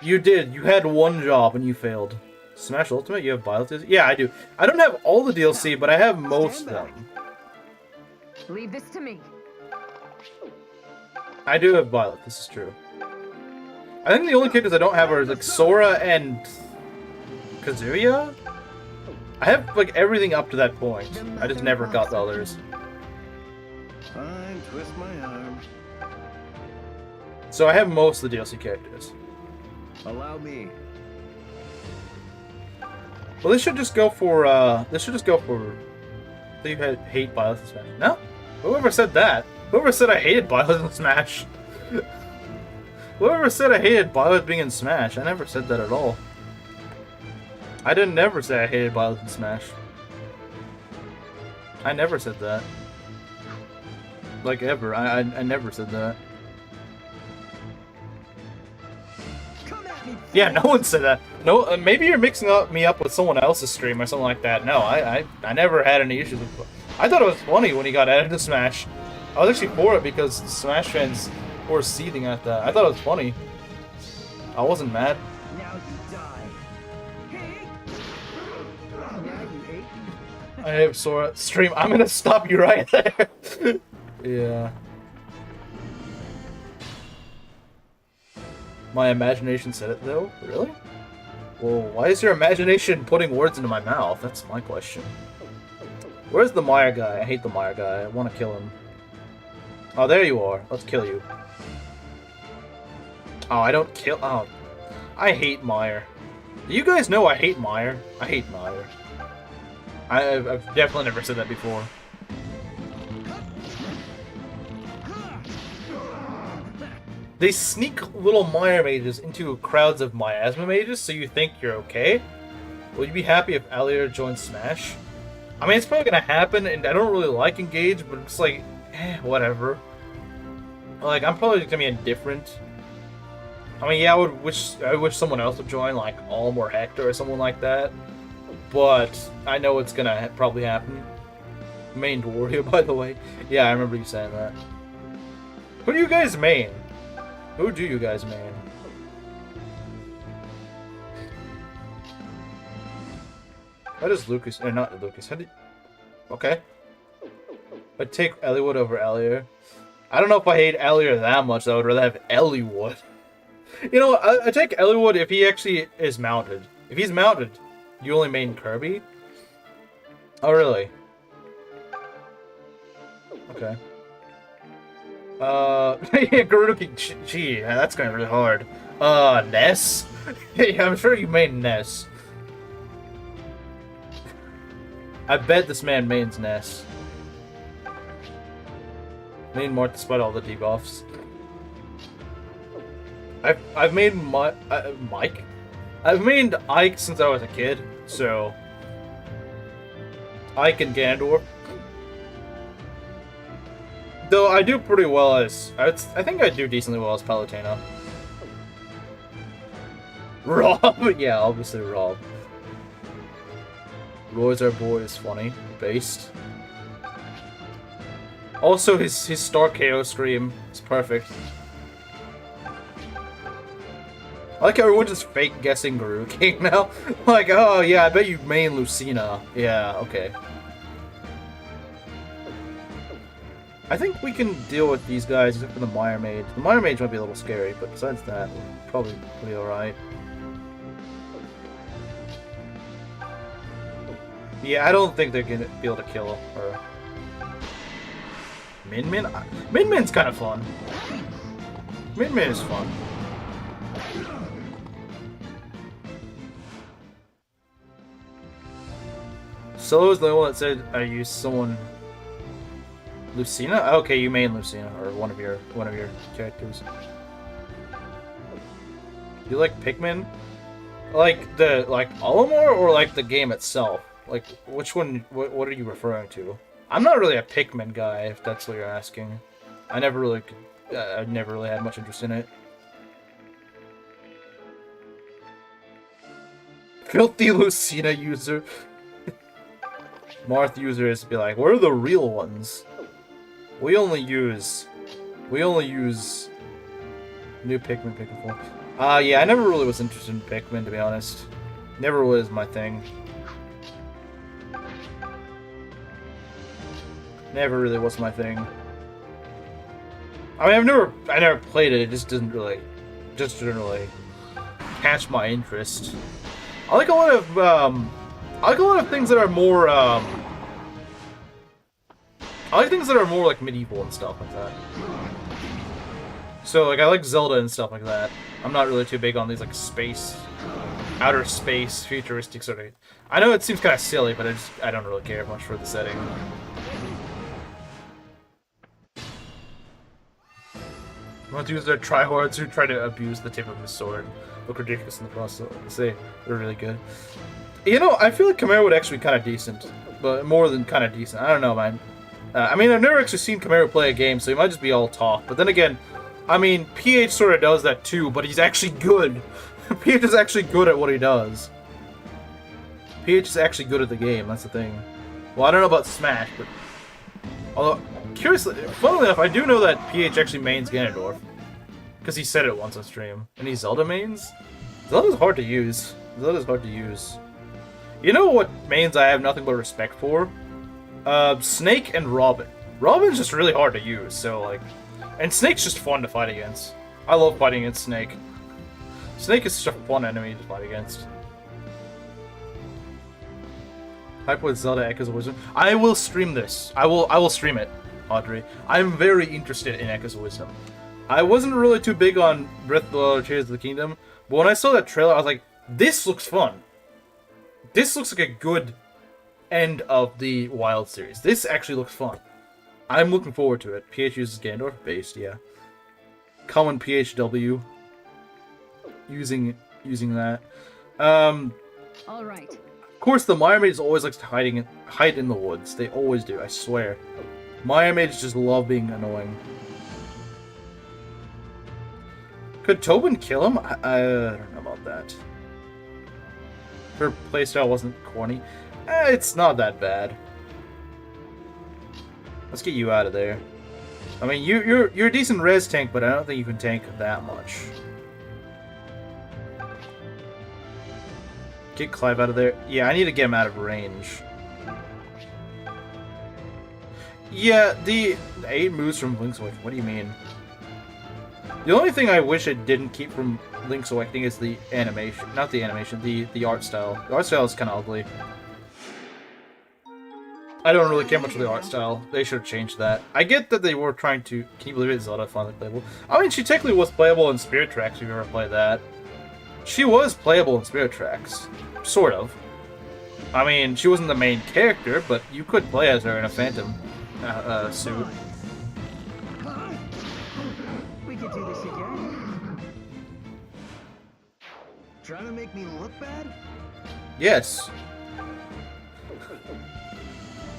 You did. You had one job and you failed. Smash Ultimate? You have Violet? Yeah, I do. I don't have all the DLC, but I have most of them. Leave this to me. I do have Violet, this is true. I think the only characters I don't have are like Sora and Kazuya? I have like everything up to that point. I just never got the others. Fine, twist my arm. So I have most of the DLC characters. Allow me. Well, this should just go for, you hate Violet and Smash. No? Whoever said that? Whoever said I hated Violet and Smash? Whoever said I hated Violet being in Smash? I never said that at all. I didn't never say I hated Violet and Smash. I never said that. Like, ever. I never said that. Yeah, no one said that. No, maybe you're mixing me up with someone else's stream or something like that. No, I never had any issues with. I thought it was funny when he got added to Smash. I was actually for it because Smash fans were seething at that. I thought it was funny. I wasn't mad. Now you die. Now you hate me. I have Sora stream. I'm gonna stop you right there. Yeah. My imagination said it, though? Really? Well, why is your imagination putting words into my mouth? That's my question. Where's the Meyer guy? I hate the Meyer guy. I want to kill him. Oh, there you are. Let's kill you. Oh, I don't kill... Oh. I hate Meyer. Do you guys know I hate Meyer? I hate Meyer. I've definitely never said that before. They sneak little Meyer mages into crowds of miasma mages, so you think you're okay? Will you be happy if Alier joins Smash? I mean, it's probably gonna happen, and I don't really like Engage, but it's like, whatever. Like, I'm probably gonna be indifferent. I mean, yeah, I wish someone else would join, like Alm or Hector or someone like that. But I know it's gonna probably happen. Main Wario, by the way. Yeah, I remember you saying that. Who do you guys main? Who do you guys main? How does Lucas... not Lucas. How did... Okay. I'd take Eliwood over Alier. I don't know if I hate Alier that much, though. I would rather have Eliwood. You know what? I take Eliwood if he actually is mounted. If he's mounted, you only main Kirby? Oh, really? Okay. Yeah, Garuki Chi. That's gonna be really hard. Ness? Yeah, I'm sure you main Ness. I bet this man mains Ness. Main Mort despite all the debuffs. I've made Mike? I've made Ike since I was a kid, so... Ike and Ganondorf. Though I do pretty well as... I think I do decently well as Palutena. Rob? Yeah, obviously Rob. Roy's our boy is funny. Based. Also, his Star KO stream is perfect. I like how everyone's just fake guessing Guru King now. Like, oh yeah, I bet you main Lucina. Yeah, okay. I think we can deal with these guys except for the Meyer Mage. The Meyer Mage might be a little scary, but besides that, we're probably pretty alright. Yeah, I don't think they're gonna be able to kill her. Min Min? Min Min's kind of fun. Min Min is fun. Solo is the one that said I use someone. Lucina? Okay, you main Lucina, or one of your characters. You like Pikmin? Like Olimar or like the game itself? Like which one? What are you referring to? I'm not really a Pikmin guy, if that's what you're asking. I never really had much interest in it. Filthy Lucina user. Marth user is to be like, where are the real ones? We only use new Pikmin 4. Yeah, I never really was interested in Pikmin, to be honest. Never was my thing. Never really was my thing. I mean, I never played it. It just didn't really catch my interest. I like a lot of things that are more I like things that are more like medieval and stuff like that. So like I like Zelda and stuff like that. I'm not really too big on these like outer space, futuristic sort of. I know it seems kind of silly, but I don't really care much for the setting. Want to use their tryhards who try to abuse the tip of his sword, look ridiculous in the process. Say they're really good. You know, I feel like Chimera would actually be kind of decent, but more than kind of decent. I don't know, man. I mean, I've never actually seen Chimera play a game, so he might just be all talk. But then again, I mean, PH sort of does that too, but he's actually good. PH is actually good at what he does. PH is actually good at the game, that's the thing. Well, I don't know about Smash, but... Although, curiously, funnily enough, I do know that PH actually mains Ganondorf. Because he said it once on stream. And he Zelda mains? Zelda's hard to use. Zelda's hard to use. You know what mains I have nothing but respect for? Snake and Robin. Robin's just really hard to use, so like... And Snake's just fun to fight against. I love fighting against Snake. Snake is such a fun enemy to fight against. Hype with Zelda Echoes of Wisdom. I will stream this. I will stream it, Audrey. I'm very interested in Echoes of Wisdom. I wasn't really too big on Breath of the Wild or Tears of the Kingdom, but when I saw that trailer, I was like, this looks fun. This looks like a good end of the Wild series. This actually looks fun. I'm looking forward to it. PH uses Ganondorf based, yeah. Common PHW. Using that. All right. Of course, the Mire Mages always like to hide in the woods. They always do, I swear. Mire Mages just love being annoying. Could Tobin kill him? I don't know about that. Her playstyle wasn't corny. It's not that bad. Let's get you out of there. I mean, you're a decent res tank, but I don't think you can tank that much. Get Clive out of there. Yeah, I need to get him out of range. Yeah, the 8 moves from Link's Awakening. What do you mean? The only thing I wish it didn't keep from Link's Awakening is the animation. Not the animation, the art style. The art style is kind of ugly. I don't really care much for the art style. They should have changed that. I get that they were trying to... Can you believe it? Zelda finally playable. I mean, she technically was playable in Spirit Tracks if you ever played that. She was playable in Spirit Tracks. Sort of. I mean, she wasn't the main character, but you could play as her in a Phantom suit. We could do this again. Trying to make me look bad? Yes.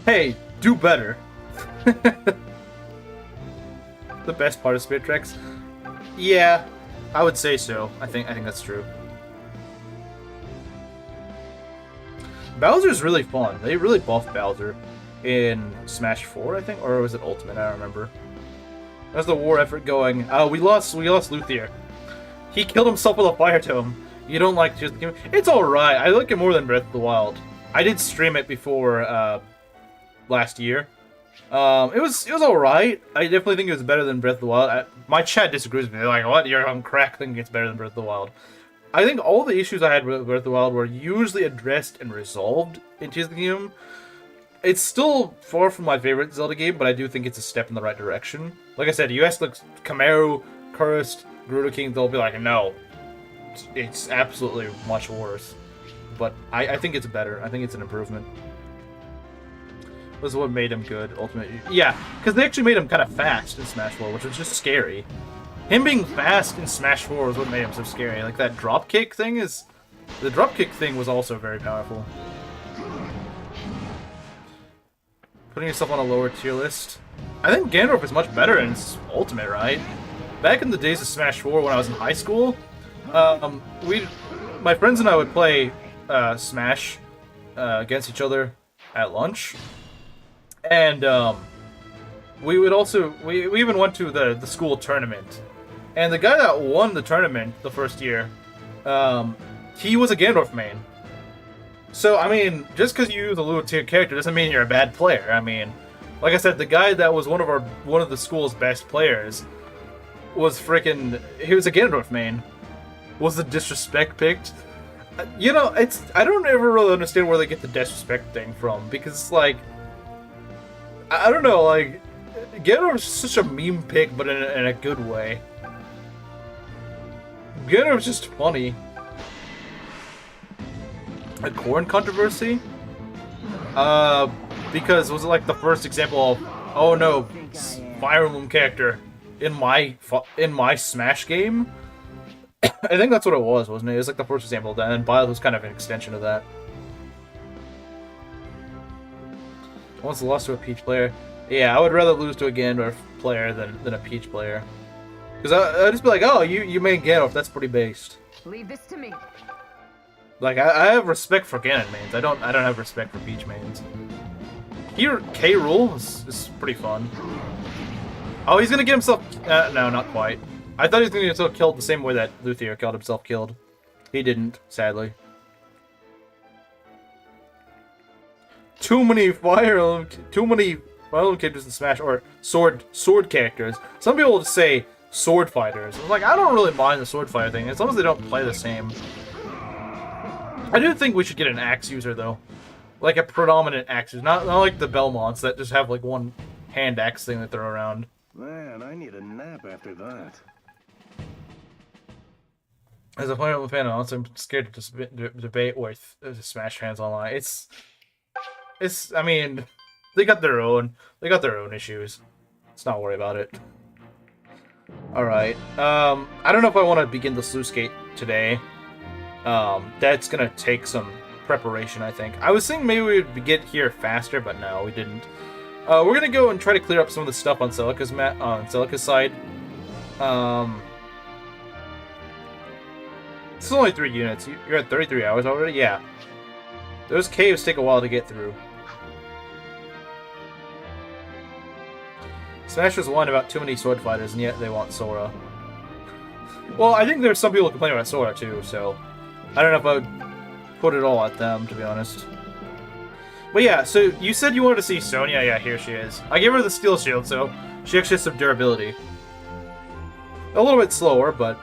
Hey, do better. The best part of Spirit Tracks? Yeah, I would say so. I think that's true. Bowser's really fun. They really buffed Bowser in Smash 4, I think, or was it Ultimate? I don't remember. How's the war effort going? We lost Luthier. He killed himself with a fire tome. You don't like just the game? It's alright. I like it more than Breath of the Wild. I did stream it before last year. It was alright. I definitely think it was better than Breath of the Wild. My chat disagrees with me. They're like, what? You're on crack thinking it's better than Breath of the Wild. I think all the issues I had with Breath of the Wild were usually addressed and resolved in Tears of the Kingdom. It's still far from my favorite Zelda game, but I do think it's a step in the right direction. Like I said, you ask like Kamaru, Cursed, Gerudo King, they'll be like, no. It's absolutely much worse. But I think it's better. I think it's an improvement. Was what made him good, ultimately. Yeah, because they actually made him kind of fast in Smash 4, which was just scary. Him being fast in Smash 4 was what made him so scary. Like, that dropkick thing is... The dropkick thing was also very powerful. Putting yourself on a lower tier list. I think Ganondorf is much better in Ultimate, right? Back in the days of Smash 4 when I was in high school, my friends and I would play Smash against each other at lunch. And we would also... We even went to the school tournament. And the guy that won the tournament the first year, he was a Ganondorf main. So, I mean, just because you use a lower tier character doesn't mean you're a bad player. I mean, like I said, the guy that was one of the school's best players was freaking... He was a Ganondorf main. Was the disrespect picked? You know, I don't ever really understand where they get the disrespect thing from, because it's like... I don't know, like... Ganondorf's such a meme pick, but in a good way. Ganondorf's just funny. A corn controversy? Because was it like the first example of, oh no, Fire Emblem character in my Smash game? I think that's what it was, wasn't it? It was like the first example of that, and Bile was kind of an extension of that. Once lost to a Peach player. Yeah, I would rather lose to a Ganondorf player than a Peach player. Because I'd just be like, oh, you made Ganondorf, that's pretty based. Leave this to me. Like, I have respect for Ganon mains. I don't have respect for Peach mains. Here, K. Rool is pretty fun. Oh, he's gonna get himself... no, not quite. I thought he was gonna get himself killed the same way that Luthier got himself killed. He didn't, sadly. Too many Fire Emblem characters in Smash, or sword characters. Some people will just say sword fighters. I was like, I don't really mind the sword fighter thing, as long as they don't play the same. I do think we should get an axe user, though. Like a predominant axe user. Not like the Belmonts that just have like one hand axe thing that throw around. Man, I need a nap after that. As a player of the fan, I'm also scared to debate with Smash fans online. It's. I mean, they got their own issues. Let's not worry about it. All right. I don't know if I want to begin the sluice gate today. That's gonna take some preparation, I think. I was thinking maybe we would get here faster, but no, we didn't. We're gonna go and try to clear up some of the stuff on Celica's side. This is only 3 units. You're at 33 hours already? Yeah. Those caves take a while to get through. Smash was one about too many sword fighters, and yet they want Sora. Well, I think there's some people who complain about Sora, too, so... I don't know if I would put it all at them, to be honest. But yeah, so you said you wanted to see Sonya. Yeah, here she is. I gave her the steel shield, so she actually has some durability. A little bit slower, but...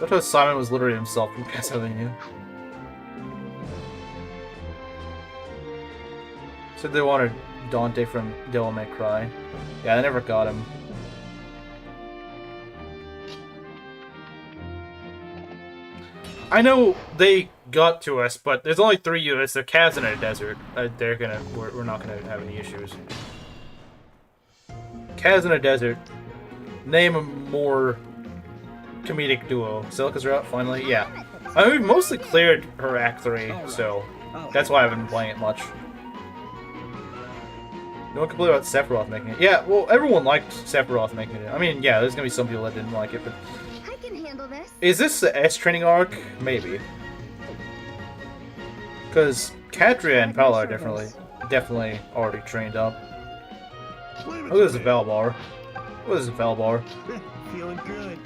That's how Simon was literally himself from Castlevania. Said they wanted Dante from Devil May Cry. Yeah, I never got him. I know they got to us, but there's only 3 units. They're calves in a desert. We're not gonna have any issues. Calves in a desert. Name a more comedic duo. Celica's route, finally? Yeah. I mean, we've mostly cleared her Act 3, so that's why I haven't been playing it much. No one complained about Sephiroth making it. Yeah, well, everyone liked Sephiroth making it. I mean, yeah, there's gonna be some people that didn't like it, but... I can handle this. Is this the S training arc? Maybe. Because and Paula are definitely already trained up. Oh, there's a Valbar. Oh, there's a Valbar. Feeling good.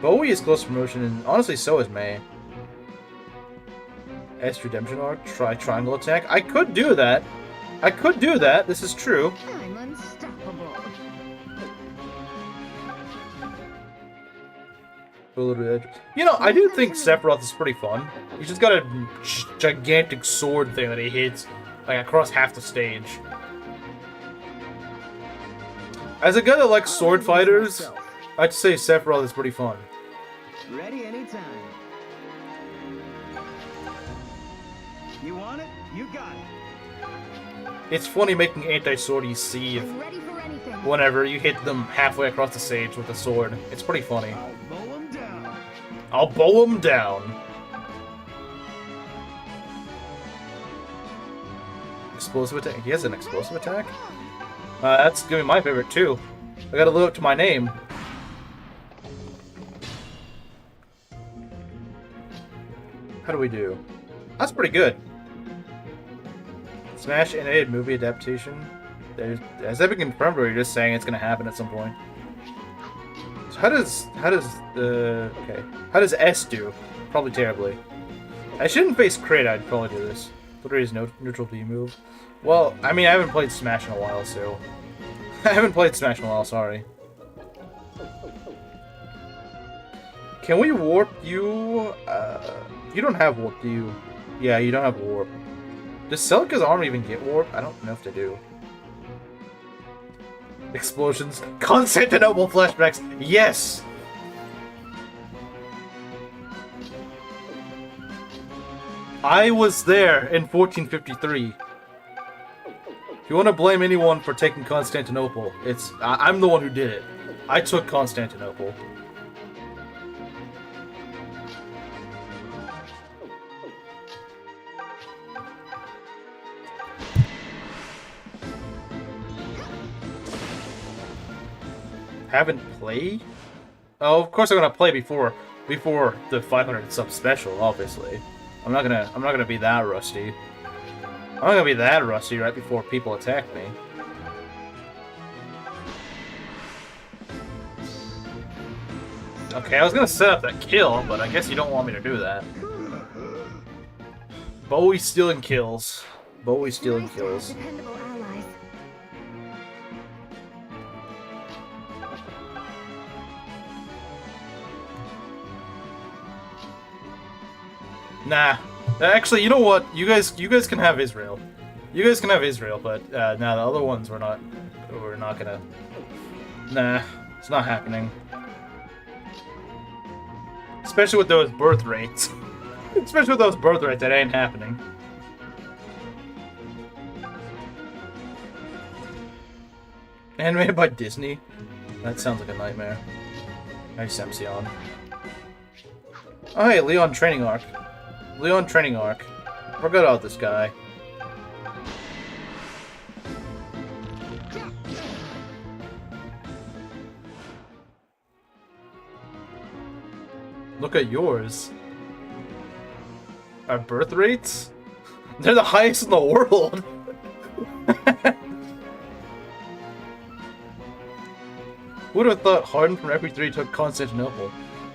Bowie is close to promotion, and honestly, so is May. S redemption arc? Try triangle attack? I could do that. I could do that. This is true. I'm unstoppable. You know, I do think Sephiroth is pretty fun. He's just got a gigantic sword thing that he hits like across half the stage. As a guy that likes sword fighters, I'd say Sephiroth is pretty fun. Ready anytime. You want it? You got it. It's funny making anti-swordies seethe I'm ready for anything. whenever you hit them halfway across the stage with a sword. It's pretty funny. I'll mow him down. I'll bow him down. Explosive attack? He has an explosive attack? That's gonna be my favorite too. I gotta live up to my name. How do we do? That's pretty good. Smash animated movie adaptation. Has that been confirmed, or you're just saying it's gonna happen at some point? So how does S do? Probably terribly. I shouldn't face crit. I'd probably do this. Literally is neutral B move. Well, I mean, I haven't played Smash in a while, so I haven't played Smash in a while. Sorry. Can we warp you? You don't have warp, do you? Yeah, you don't have warp. Does Celica's arm even get warp? I don't know if they do. Explosions. Constantinople flashbacks. Yes! I was there in 1453. If you want to blame anyone for taking Constantinople, I'm the one who did it. I took Constantinople. Haven't played? Oh, of course I'm gonna play before the 500 sub special. Obviously, I'm not gonna be that rusty. I'm not gonna be that rusty right before people attack me. Okay, I was gonna set up that kill, but I guess you don't want me to do that. Bowie stealing kills. Bowie stealing kills. Dependable allies. Nah. Actually, you know what? You guys can have Israel. You guys can have Israel, but nah, the other ones we're not gonna. Nah, it's not happening. Especially with those birth rates. Especially with those birth rates, that ain't happening. Animated by Disney? That sounds like a nightmare. Nice Semsion. Oh hey, Leon Training Arc. Leon Training Arc. Forgot about this guy. Look at yours. Our birth rates? They're the highest in the world! Who would have thought Harden from FP3 took Constantinople?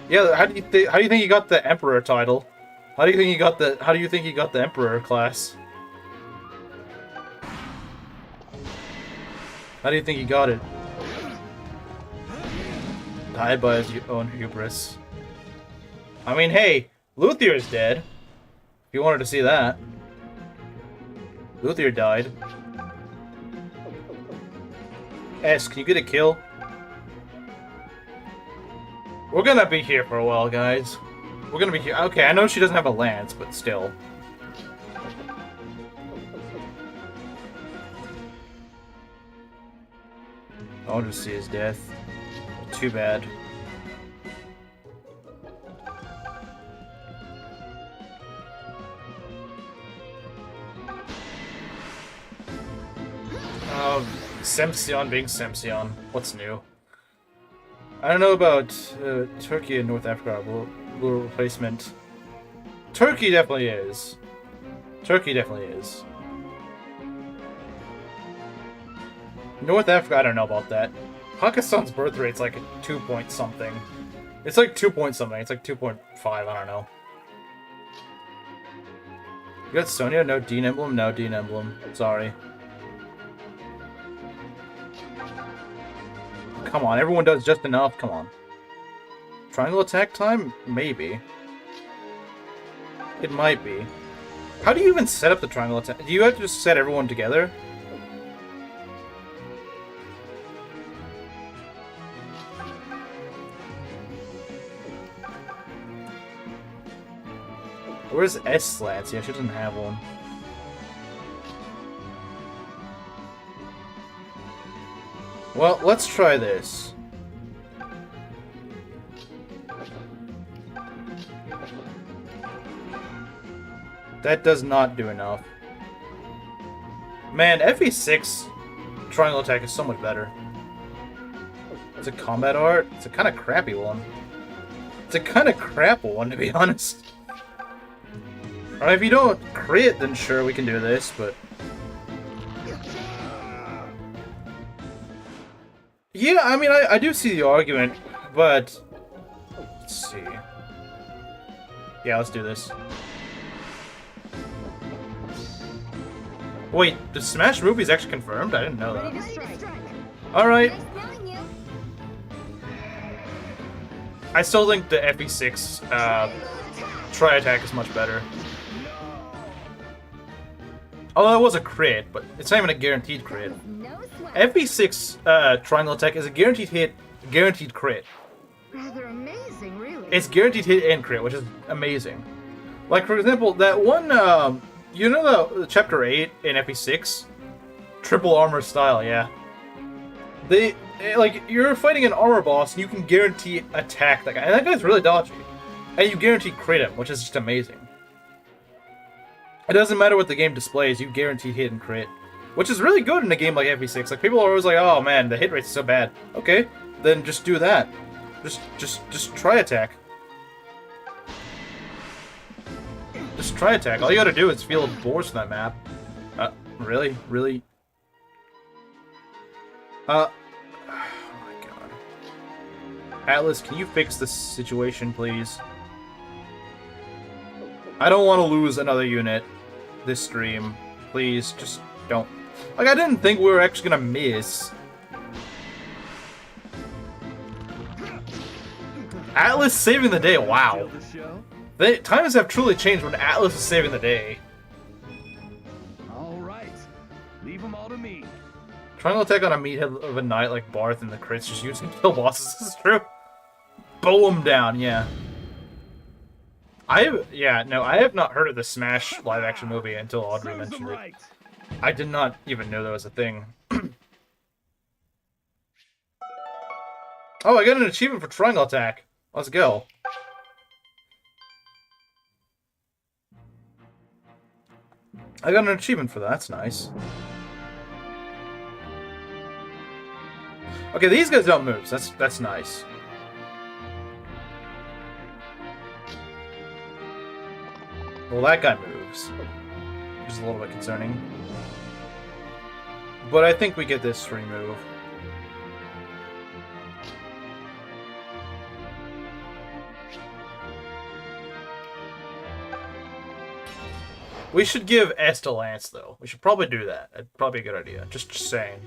Yeah, how do you think he got the Emperor title? How do you think he got the Emperor class? How do you think he got it? Died by his own hubris. I mean, hey, Luthier is dead. If you wanted to see that. Luthier died. S, can you get a kill? We're gonna be here for a while, guys. We're gonna be here. Okay, I know she doesn't have a lance, but still. I'll just see his death. Too bad. Semsion being Semsion. What's new? I don't know about Turkey and North Africa. Will replacement. Turkey definitely is. Turkey definitely is. North Africa, I don't know about that. Pakistan's birth rate's like 2 point something. It's like 2 point something. It's like 2.5, I don't know. You got Sonya? No Dean Emblem? No Dean Emblem. Sorry. Come on, everyone does just enough. Come on. Triangle attack time? Maybe. It might be. How do you even set up the triangle attack? Do you have to just set everyone together? Where's S-Slats? Yeah, she doesn't have one. Well, let's try this. That does not do enough. Man, FE6 triangle attack is so much better. It's a combat art. It's a kind of crappy one. It's a kind of crap one, to be honest. Alright, if you don't crit, then sure, we can do this, but... Yeah, I mean, I do see the argument, but... Let's see. Yeah, let's do this. Wait, the Smash movie is actually confirmed? I didn't know that. Alright. I still think the FE6 tri-attack is much better. Although it was a crit, but it's not even a guaranteed crit. FE6 triangle attack is a guaranteed hit, guaranteed crit. Rather amazing, really. It's guaranteed hit and crit, which is amazing. Like, for example, that one, you know the Chapter 8 in FE6? Triple armor style, yeah. They, like, you're fighting an armor boss and you can guarantee attack that guy. And that guy's really dodgy. And you guarantee crit him, which is just amazing. It doesn't matter what the game displays, you guarantee hit and crit. Which is really good in a game like FE6. Like, people are always like, oh man, the hit rate's so bad. Okay, then just do that. Just try attack. Just try attack. All you gotta do is feel boars in that map. Really? Really? Oh my god. Atlas, can you fix this situation, please? I don't want to lose another unit this stream. Please, just don't. Like, I didn't think we were actually gonna miss. Atlas saving the day, wow. Times have truly changed when Atlas is saving the day. All right. Leave them all to me. Trying to attack on a meathead of a knight like Barth and the crits just using kill bosses is true. Bow him down, yeah. I have not heard of the Smash live-action movie until Audrey Serves mentioned them it. right. I did not even know that was a thing. Oh, I got an achievement for triangle attack. Let's go. I got an achievement for that. That's nice. Okay, these guys don't move. So that's nice. Well, that guy moves, which is a little bit concerning. But I think we get this free move. We should give S to Lance, though. We should probably do that. That'd probably be a good idea. Just saying.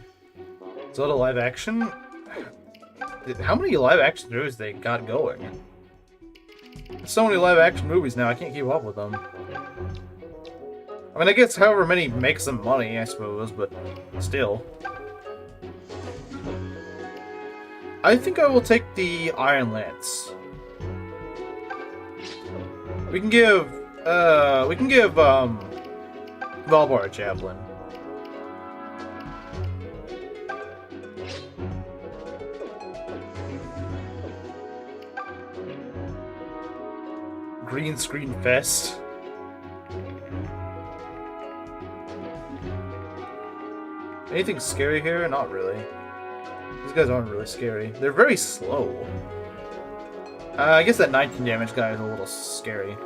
Is that a live action? How many live action movies they got going? There's so many live action movies now, I can't keep up with them. I mean, I guess however many makes them money, I suppose, but still. I think I will take the Iron Lance. We can give Valbar a Javelin. Green screen fest. Anything scary here? Not really. These guys aren't really scary. They're very slow. I guess that 19 damage guy is a little scary.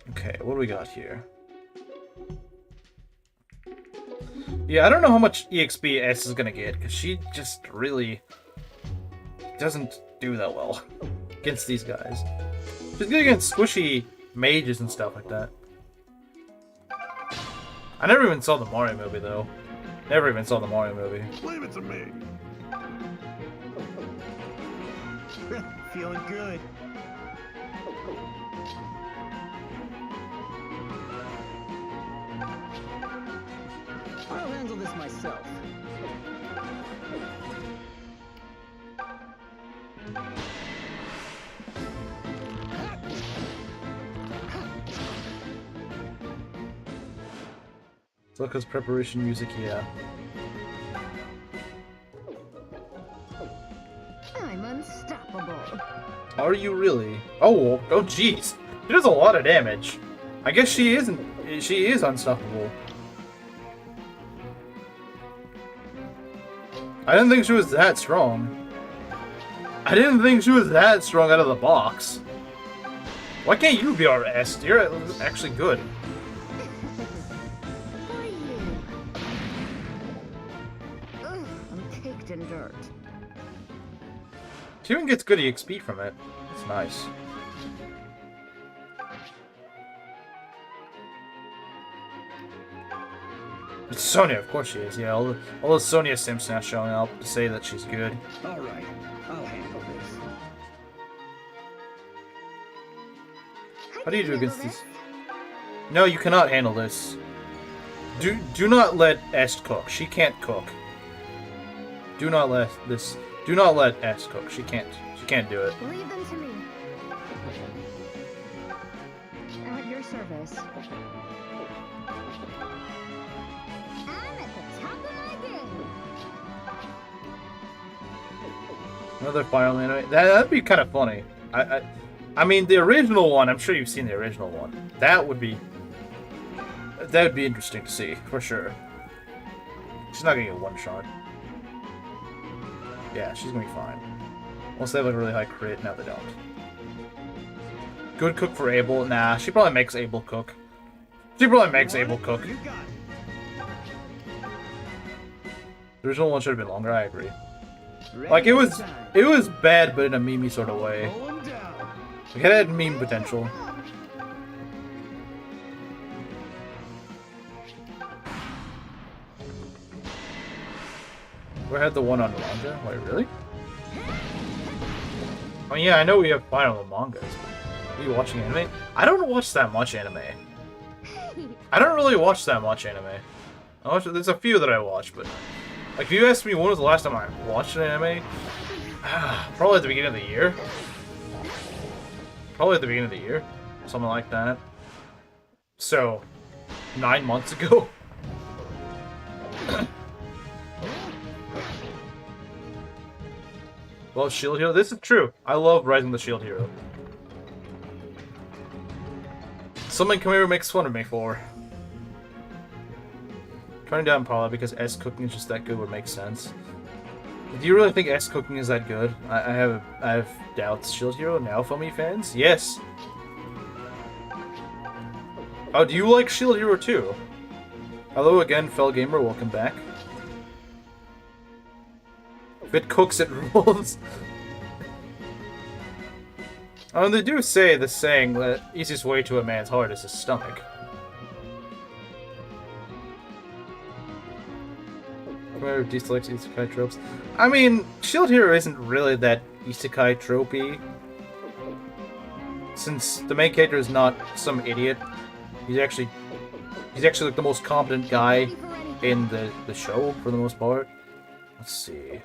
Okay, what do we got here? Yeah, I don't know how much EXP S is gonna get, because she just really doesn't do that well against these guys. She's good against squishy mages and stuff like that. I never even saw the Mario movie, though. Never even saw the Mario movie. Leave it to me. Feeling good. I'll handle this myself. Zucker's preparation music, yeah. I'm unstoppable. Are you really? Oh, jeez. She does a lot of damage. I guess she isn't. She is unstoppable. I didn't think she was that strong. I didn't think she was that strong out of the box. Why can't you be our S? You're actually good. For you. Ugh, I'm caked in dirt. She even gets good EXP from it. It's nice. It's Sonya, of course she is. Yeah, all those Sonya Simps now showing up to say that she's good. All right, I'll handle this. How do you do against these? No, you cannot handle this. Do not let S cook. She can't cook. Do not let S cook. She can't do it. Leave them to me. At your service. I'm at the top of my game. Another fire lane. That'd be kind of funny. I mean, the original one. I'm sure you've seen the original one. That would be interesting to see for sure. She's not gonna get one shot. Yeah, she's gonna be fine. Unless they have like a really high crit. No, they don't. Good cook for Abel. Nah, she probably makes Abel cook. She probably makes Abel cook. You got it. The original one should have been longer. I agree. Like, it was bad, but in a meme sort of way. Going down. It had meme potential. We had the one on manga? Wait, really? Oh yeah, I know we have final mangas. Are you watching anime? I don't watch that much anime. I don't really watch that much anime. There's a few that I watch, but like, if you asked me when was the last time I watched an anime, probably at the beginning of the year. Probably at the beginning of the year, something like that. So, 9 months ago. Well, Shield Hero. This is true. I love Rising the Shield Hero. Something Kamira makes fun of me for. Turning down Paula because S cooking is just that good would make sense. Do you really think S cooking is that good? I have doubts. Shield Hero now, Foamy fans? Yes. Oh, do you like Shield Hero too? Hello again, Fell Gamer. Welcome back. If it cooks, it rules. They do say the saying that easiest way to a man's heart is his stomach. Whoever dislikes isekai tropes. I mean, Shield Hero isn't really that isekai tropey. Since the main character is not some idiot, he's actually like the most competent guy in the show for the most part. Let's see.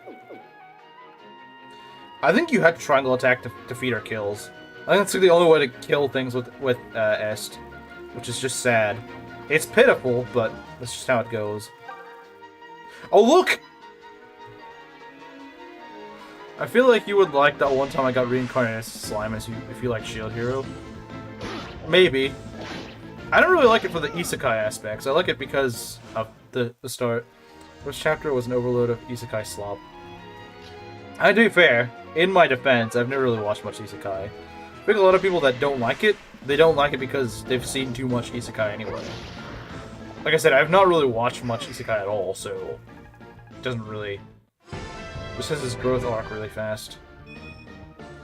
I think you had to triangle attack to defeat our kills. I think that's the only way to kill things with Est, which is just sad. It's pitiful, but that's just how it goes. Oh, look! I feel like you would like that one time I got reincarnated as slime if you like Shield Hero. Maybe. I don't really like it for the isekai aspects. I like it because of the start. First chapter was an overload of isekai slop. I do fair. In my defense, I've never really watched much isekai. I think a lot of people that don't like it, they don't like it because they've seen too much isekai anyway. Like I said, I've not really watched much isekai at all, so it doesn't really... This has this growth arc really fast.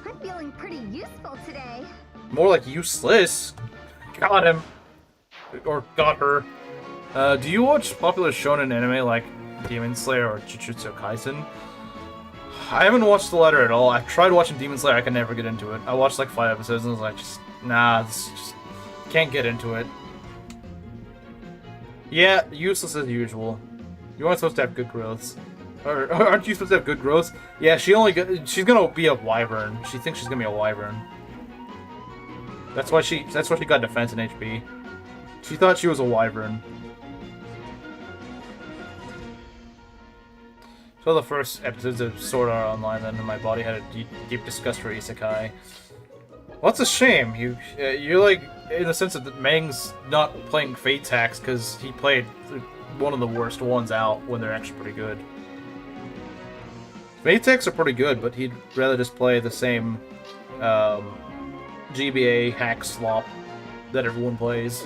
I'm feeling pretty useful today. More like useless. Got him. Or got her. Do you watch popular shonen anime like Demon Slayer or Jujutsu Kaisen? I haven't watched the latter at all. I've tried watching Demon Slayer, I can never get into it. I watched like 5 episodes and I was like, nah, this just can't get into it. Yeah, useless as usual. You aren't supposed to have good growths. Or aren't you supposed to have good growths? Yeah, she's gonna be a wyvern. She thinks she's gonna be a wyvern. That's why she got defense and HP. She thought she was a wyvern. So the first episodes of Sword Art Online, then my body had a deep disgust for isekai. Well, that's a shame. You're like, in the sense that Mang's not playing Fate's hacks because he played one of the worst ones out when they're actually pretty good. Fate's hacks are pretty good, but he'd rather just play the same GBA hack slop that everyone plays.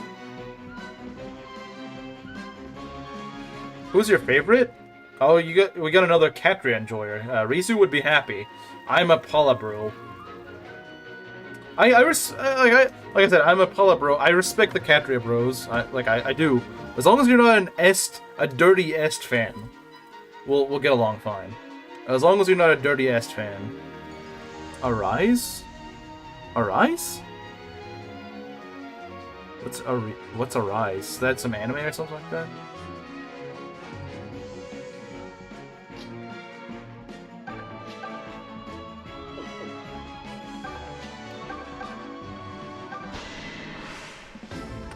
Who's your favorite? Oh, we got another Katria enjoyer. Rizu would be happy. I'm a Paula bro. Like I said, I'm a Paula bro. I respect the Katria bros. I do. As long as you're not a dirty Est fan, we'll get along fine. As long as you're not a dirty Est fan. Arise? Arise? What's Arise? Is that some anime or something like that?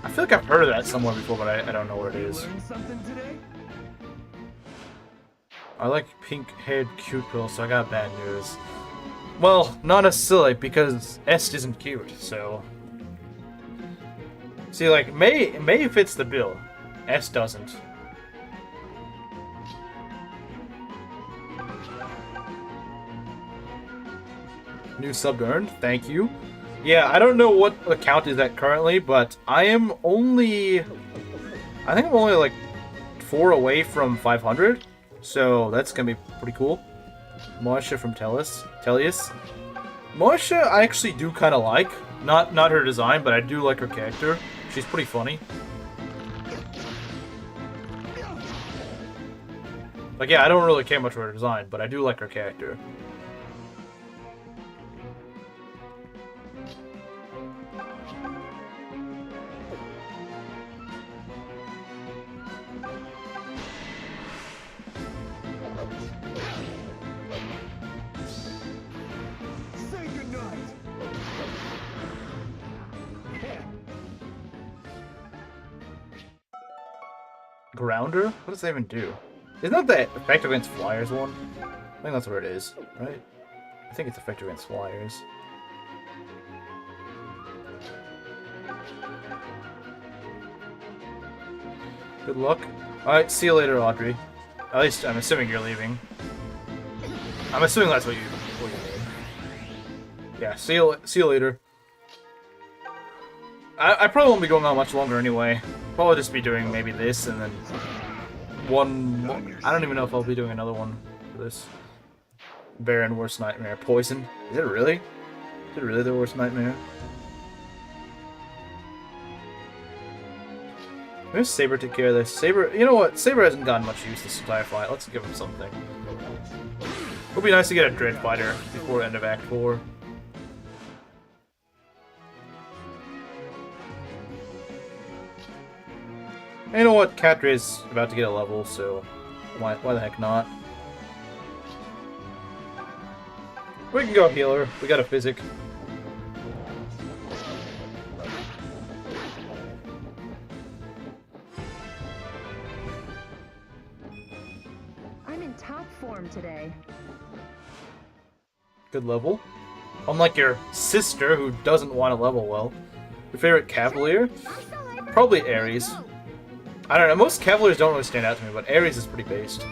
I feel like I've heard of that somewhere before, but I don't know what it is. Learn something today? I like pink-haired cute girls, so I got bad news. Well, not as silly, because Est isn't cute, so... See, like, May fits the bill. Est doesn't. New sub earned, thank you. Yeah, I don't know what account is at currently, but I think I'm only like 4 away from 500, so that's gonna be pretty cool. Marcia from Tellius. Marcia, I actually do kind of like. Not her design, but I do like her character. She's pretty funny. Like, yeah, I don't really care much for her design, but I do like her character. Say goodnight. Grounder? What does that even do? Isn't that the effective against flyers one? I think that's what it is, right? I think it's effective against flyers. Good luck. Alright, see you later, Audrey. At least I'm assuming you're leaving. I'm assuming that's what you mean. Yeah, see you later. I probably won't be going on much longer anyway. Probably just be doing maybe this and then one more. I don't even know if I'll be doing another one for this. Baron Worst Nightmare. Poison. Is it really? Is it really the worst nightmare? Maybe Saber take care of this. Saber, you know what? Saber hasn't gotten much use this entire fight. Let's give him something. It would be nice to get a Dread Fighter before end of Act 4. And you know what? Catria's about to get a level, so why the heck not? We can go healer. We got a physic. I'm in top form today. Good level. Unlike your sister, who doesn't want to level well. Your favorite Cavalier? Probably Ares. I don't know, most Cavaliers don't really stand out to me, but Ares is pretty based.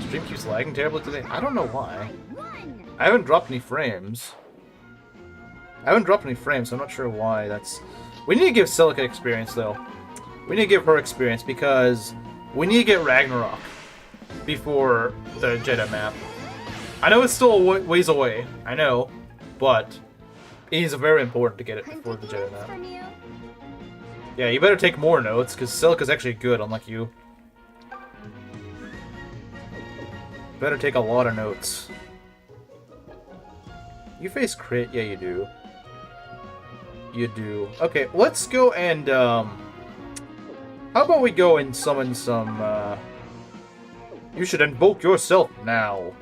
Stream keeps lagging terribly today. I don't know why. I haven't dropped any frames. So I'm not sure why that's... We need to give Celica experience, though. We need to give her experience, because we need to get Ragnarok before the Jeddah map. I know it's still a ways away, I know, but it is very important to get it before the Jeddah map. Yeah, you better take more notes, because Celica's actually good, unlike you. Better take a lot of notes. You face crit? Yeah, you do. You do. Okay, let's go and, how about we go and summon some, You should invoke yourself now.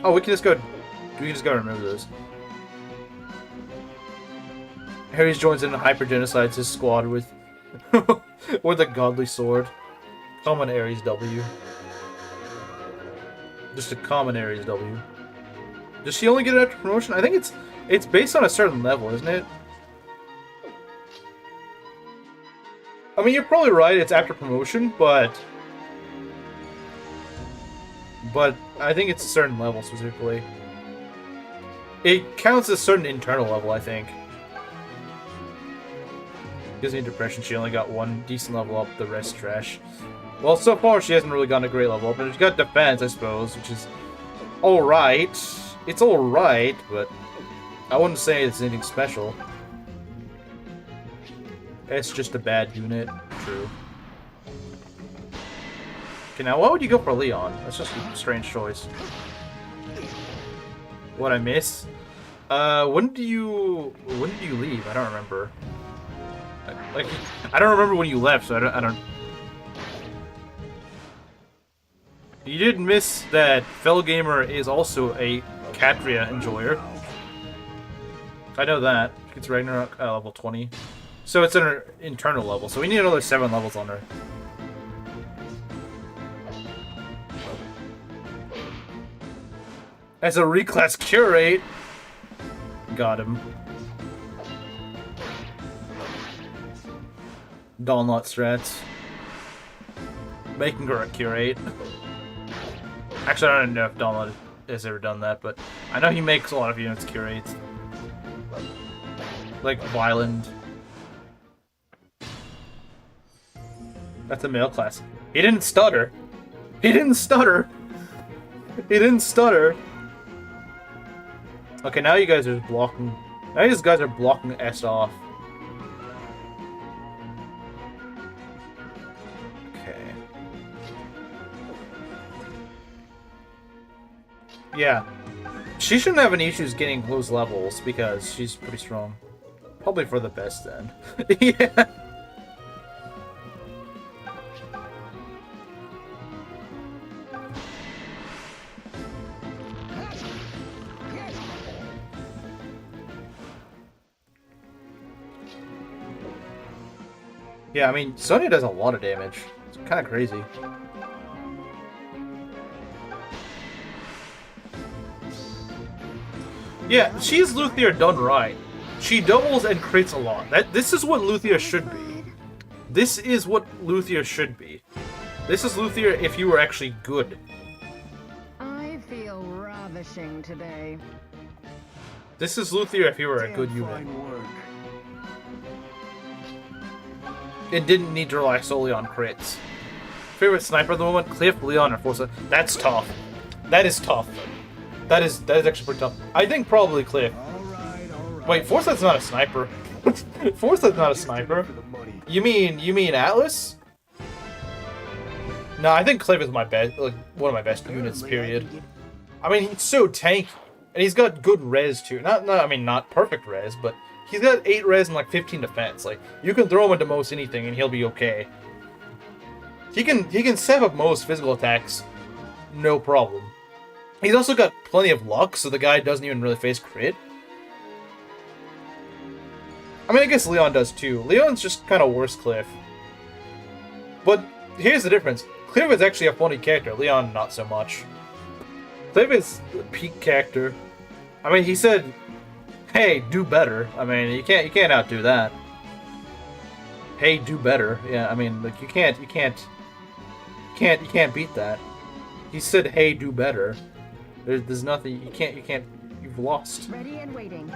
Oh, we can just go remove those. Ares joins in and hyper-genocides his squad with with a godly sword. Common Ares W. Just a common Ares W. Does she only get it after promotion? I think it's based on a certain level, isn't it? I mean, you're probably right, it's after promotion, but I think it's a certain level specifically. It counts as a certain internal level, I think. Gives me depression, she only got one decent level up, the rest trash. Well, so far she hasn't really gotten a great level up, but she's got defense, I suppose, which is alright. It's alright, but I wouldn't say it's anything special. It's just a bad unit. True. Okay, now why would you go for Leon? That's just a strange choice. What I miss? When did you leave? I don't remember. Like, I don't remember when you left, so I don't. You did miss that Felgamer is also a Catria enjoyer. I know that. It's Ragnarok level 20. So it's an internal level, so we need another 7 levels on her. As a reclass curate. Got him. Dawnlot strats. Making her a curate. Actually, I don't know if Dawnlot has ever done that, but I know he makes a lot of units curates. Like Violent. That's a male class. He didn't stutter. He didn't stutter. He didn't stutter. Okay, now you guys are blocking. Now these guys are blocking S off. Okay. Yeah. She shouldn't have any issues getting those levels because she's pretty strong. Probably for the best then. Yeah. Yeah, I mean, Sonya does a lot of damage. It's kind of crazy. Yeah, she's Luthia done right. She doubles and crits a lot. This is what Luthia should be. This is what Luthia should be. This is Luthia if you were actually good. I feel ravishing today. This is Luthia if you were a good unit. Fine work. It didn't need to rely solely on crits. Favorite sniper at the moment? Cliff, Leon, or Forza? That's tough. That is tough. That is actually pretty tough. I think probably Cliff. All right. Wait, Forza's not a sniper. Forza's not a sniper. For the money. You mean Atlas? No, I think Cliff is my best, like one of my best units. Period. I mean, he's so tanky, and he's got good res too. Not perfect res, but he's got 8 res and like 15 defense. Like you can throw him into most anything, and he'll be okay. He can set up most physical attacks, no problem. He's also got plenty of luck, so the guy doesn't even really face crit. I mean, I guess Leon does too. Leon's just kind of worse Cliff. But here's the difference. Cliff is actually a funny character. Leon, not so much. Cliff is a peak character. I mean, he said, "Hey, do better." I mean, you can't outdo that. Hey, do better. Yeah, I mean, like you can't beat that. He said, "Hey, do better." There's nothing you can't. You've lost. Ready and waiting.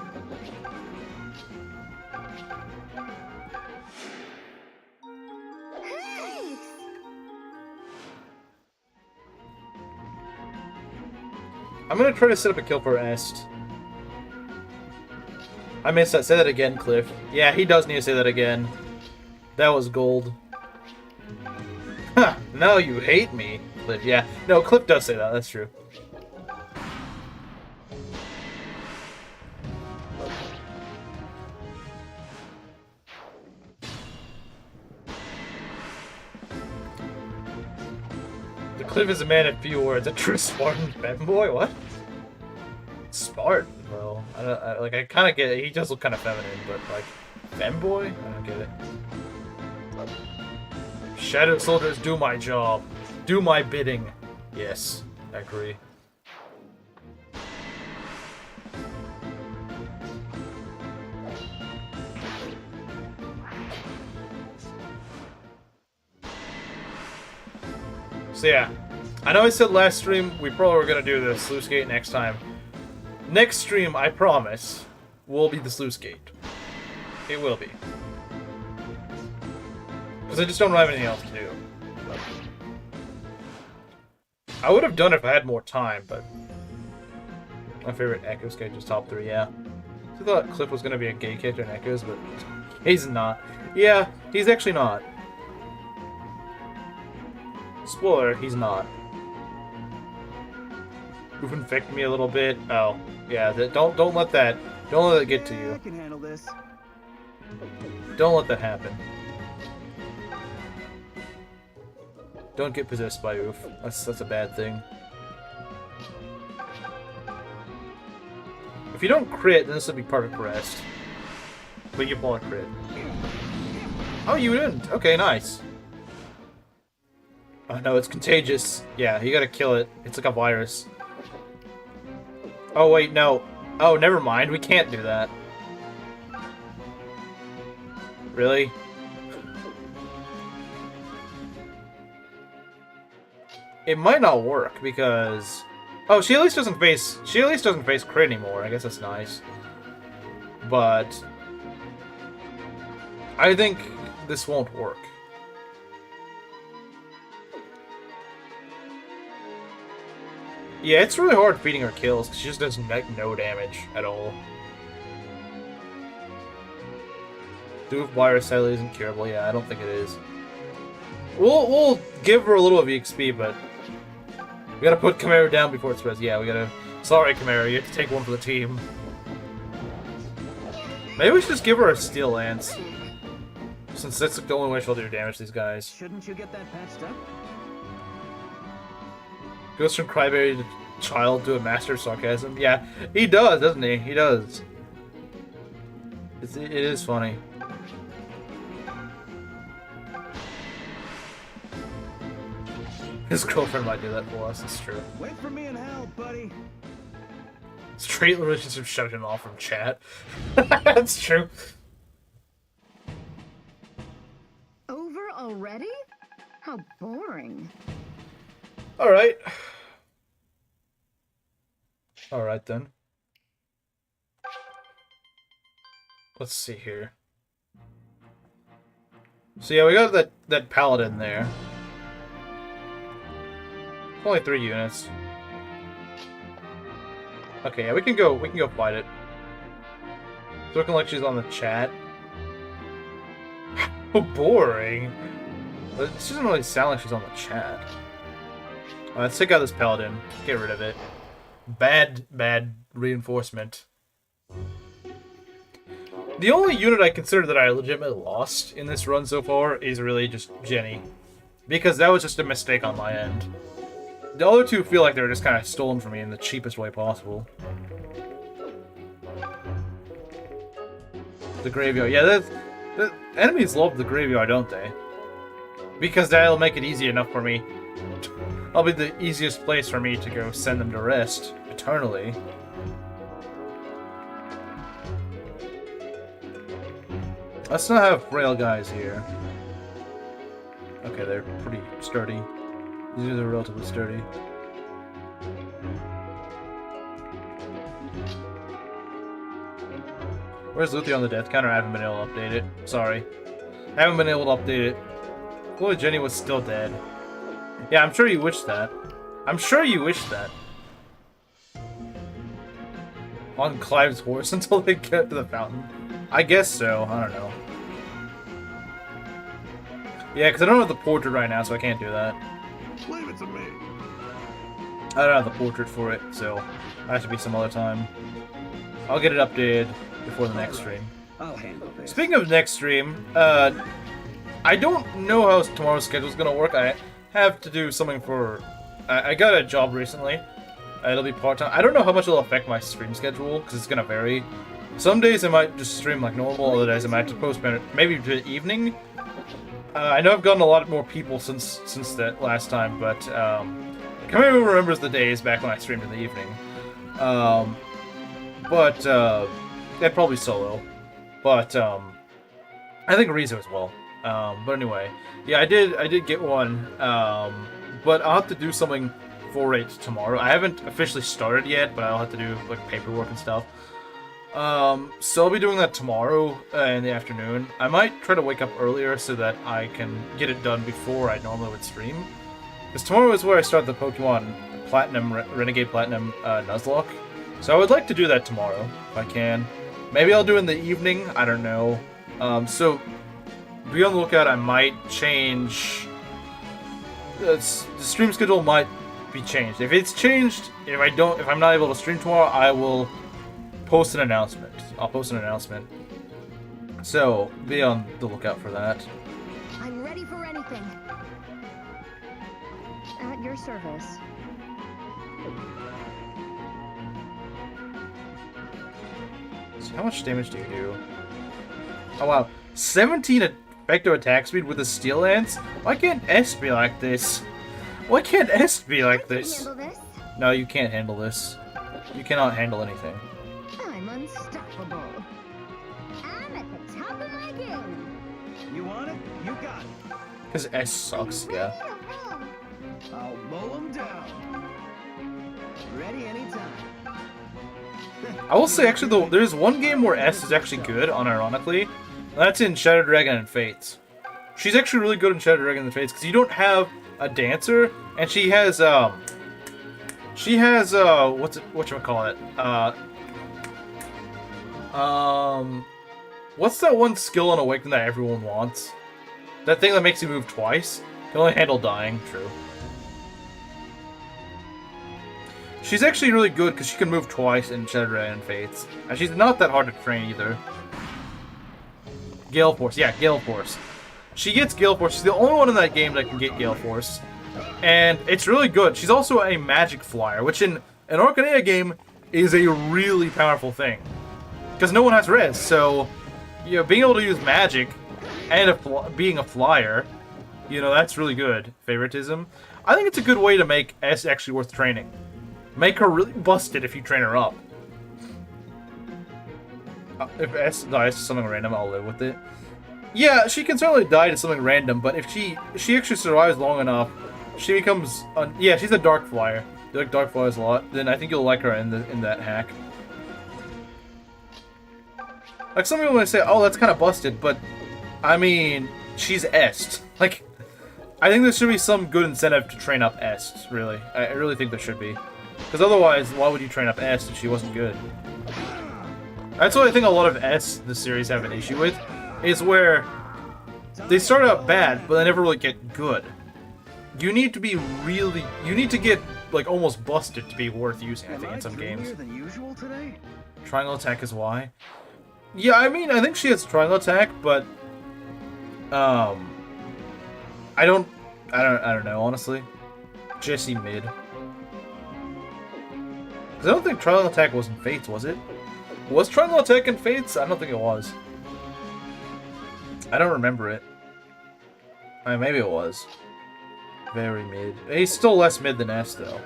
Thanks! I'm gonna try to set up a kill for Est. I missed that. Say that again, Cliff. Yeah, he does need to say that again. That was gold. Huh, now you hate me, Cliff. Yeah. No, Cliff does say that. That's true. The Cliff is a man of few words. A true Spartan femboy? What? Spartan, though. I kind of get it. He does look kind of feminine, but like, femboy? I don't get it. Shadow soldiers do my job. Do my bidding. Yes, I agree. So yeah, I know I said last stream we probably were gonna do the sluice gate next time. Next stream, I promise, will be the sluice gate. It will be. Because I just don't have anything else to do. I would have done it if I had more time, but... My favorite Echoes character is top 3, yeah. I thought Cliff was going to be a gay character in Echoes, but he's not. Yeah, he's actually not. Spoiler, he's not. You've infected me a little bit. Oh, yeah, don't let that get to you. I can handle this. Don't let that happen. Don't get possessed by Oof. That's a bad thing. If you don't crit, then this would be perfect rest. But you won't crit. Oh, you didn't? Okay, nice. Oh no, it's contagious. Yeah, you gotta kill it. It's like a virus. Oh wait, no. Oh, never mind. We can't do that. Really? It might not work because oh, she at least doesn't face crit anymore. I guess that's nice. But I think this won't work. Yeah, it's really hard beating her kills, because she just does no damage at all. Doof virus sadly isn't curable. Yeah, I don't think it is. We'll give her a little of EXP, but we gotta put Chimera down before it spreads. Yeah, we gotta... Sorry, Chimera, you have to take one for the team. Maybe we should just give her a Steel Lance. Since that's the only way she'll do damage to these guys. Shouldn't you get that patched up? Goes from crybaby to child to a master of sarcasm. Yeah, he does, doesn't he? He does. It is funny. His girlfriend might do that for us, it's true. Wait for me in hell, buddy. Straight relationship shut him off from chat. That's true. Over already? How boring. Alright. Alright then. Let's see here. So yeah, we got that paladin there. Only 3 units. Okay, yeah, we can go fight it. It's looking like she's on the chat. How boring. It doesn't really sound like she's on the chat. Let's take out this paladin. Get rid of it. Bad reinforcement. The only unit I consider that I legitimately lost in this run so far is really just Jenny. Because that was just a mistake on my end. The other two feel like they were just kind of stolen from me in the cheapest way possible. The graveyard. Yeah, the enemies love the graveyard, don't they? Because that'll make it easy enough for me. I'll be the easiest place for me to go send them to rest eternally. Let's not have frail guys here. Okay, they're pretty sturdy. These are relatively sturdy. Where's Luthia on the death counter? I haven't been able to update it. Sorry. I haven't been able to update it. Chloe Jenny was still dead. Yeah, I'm sure you wish that. I'm sure you wish that. On Clive's horse until they get to the fountain. I guess so. I don't know. Yeah, because I don't have the portrait right now, so I can't do that. Leave it to me. I don't have the portrait for it, so that should be some other time. I'll get it updated before the next stream. I'll handle this. Speaking of next stream, I don't know how tomorrow's schedule is gonna work. I have to do something for... I got a job recently. It'll be part-time. I don't know how much it'll affect my stream schedule, because it's gonna vary. Some days I might just stream like normal, other days I might have to postpone it maybe to the evening. I know I've gotten a lot more people since that last time, but Camille remembers the days back when I streamed in the evening. They'd probably solo. But I think Rizo as well. But anyway, yeah, I did get one. But I'll have to do something for it tomorrow. I haven't officially started yet, but I'll have to do like paperwork and stuff. So I'll be doing that tomorrow in the afternoon. I might try to wake up earlier so that I can get it done before I normally would stream. Because tomorrow is where I start the Pokemon Platinum, Renegade Platinum Nuzlocke. So I would like to do that tomorrow, if I can. Maybe I'll do it in the evening, I don't know. So be on the lookout, I might change... the stream schedule might be changed. If it's changed, if I'm not able to stream tomorrow, I will post an announcement. I'll post an announcement. So, be on the lookout for that. I'm ready for anything. At your service. So how much damage do you do? Oh wow, 17 effective attack speed with a Steel Lance? Why can't S be like this? Why can't S be like this? Handle this? No, you can't handle this. You cannot handle anything. I'm unstoppable. I'm at the top of my game. You want it? You got it. Because S sucks, yeah. I'll mow them down. Ready anytime. I will say, actually, though, there's one game where S is actually good, unironically. That's in Shadow Dragon and Fates. She's actually really good in Shadow Dragon and Fates, because you don't have a dancer, and she has, She has whatchamacallit? What's that one skill on Awaken that everyone wants? That thing that makes you move twice? Can only handle dying, true. She's actually really good because she can move twice in Shattered Dragon and Fates. And she's not that hard to train either. Gale Force, yeah, Gale Force. She gets Gale Force. She's the only one in that game that can get Gale Force. And it's really good. She's also a magic flyer, which in an Arcanea game is a really powerful thing. Because no one has res, so you know, being able to use magic and being a flyer, you know, that's really good. Favoritism. I think it's a good way to make S actually worth training. Make her really busted if you train her up. If S dies to something random, I'll live with it. Yeah, she can certainly die to something random, but if she actually survives long enough, she becomes... yeah, she's a Dark Flyer. You like Dark Flyers a lot, then I think you'll like her in that hack. Like, some people might say, oh, that's kind of busted, but, I mean, she's Est. Like, I think there should be some good incentive to train up Est, really. I really think there should be. Because otherwise, why would you train up Est if she wasn't good? That's what I think a lot of S the series have an issue with, is where they start out bad, but they never really get good. You need to be really... You need to get, like, almost busted to be worth using, I think, in some games. Than usual today? Triangle attack is why? Yeah, I mean, I think she has triangle attack, but... I don't know, honestly. Jesse mid. Because I don't think triangle attack was in Fates, was it? Was triangle attack in Fates? I don't think it was. I don't remember it. Maybe it was. Very mid. He's still less mid than Est, though.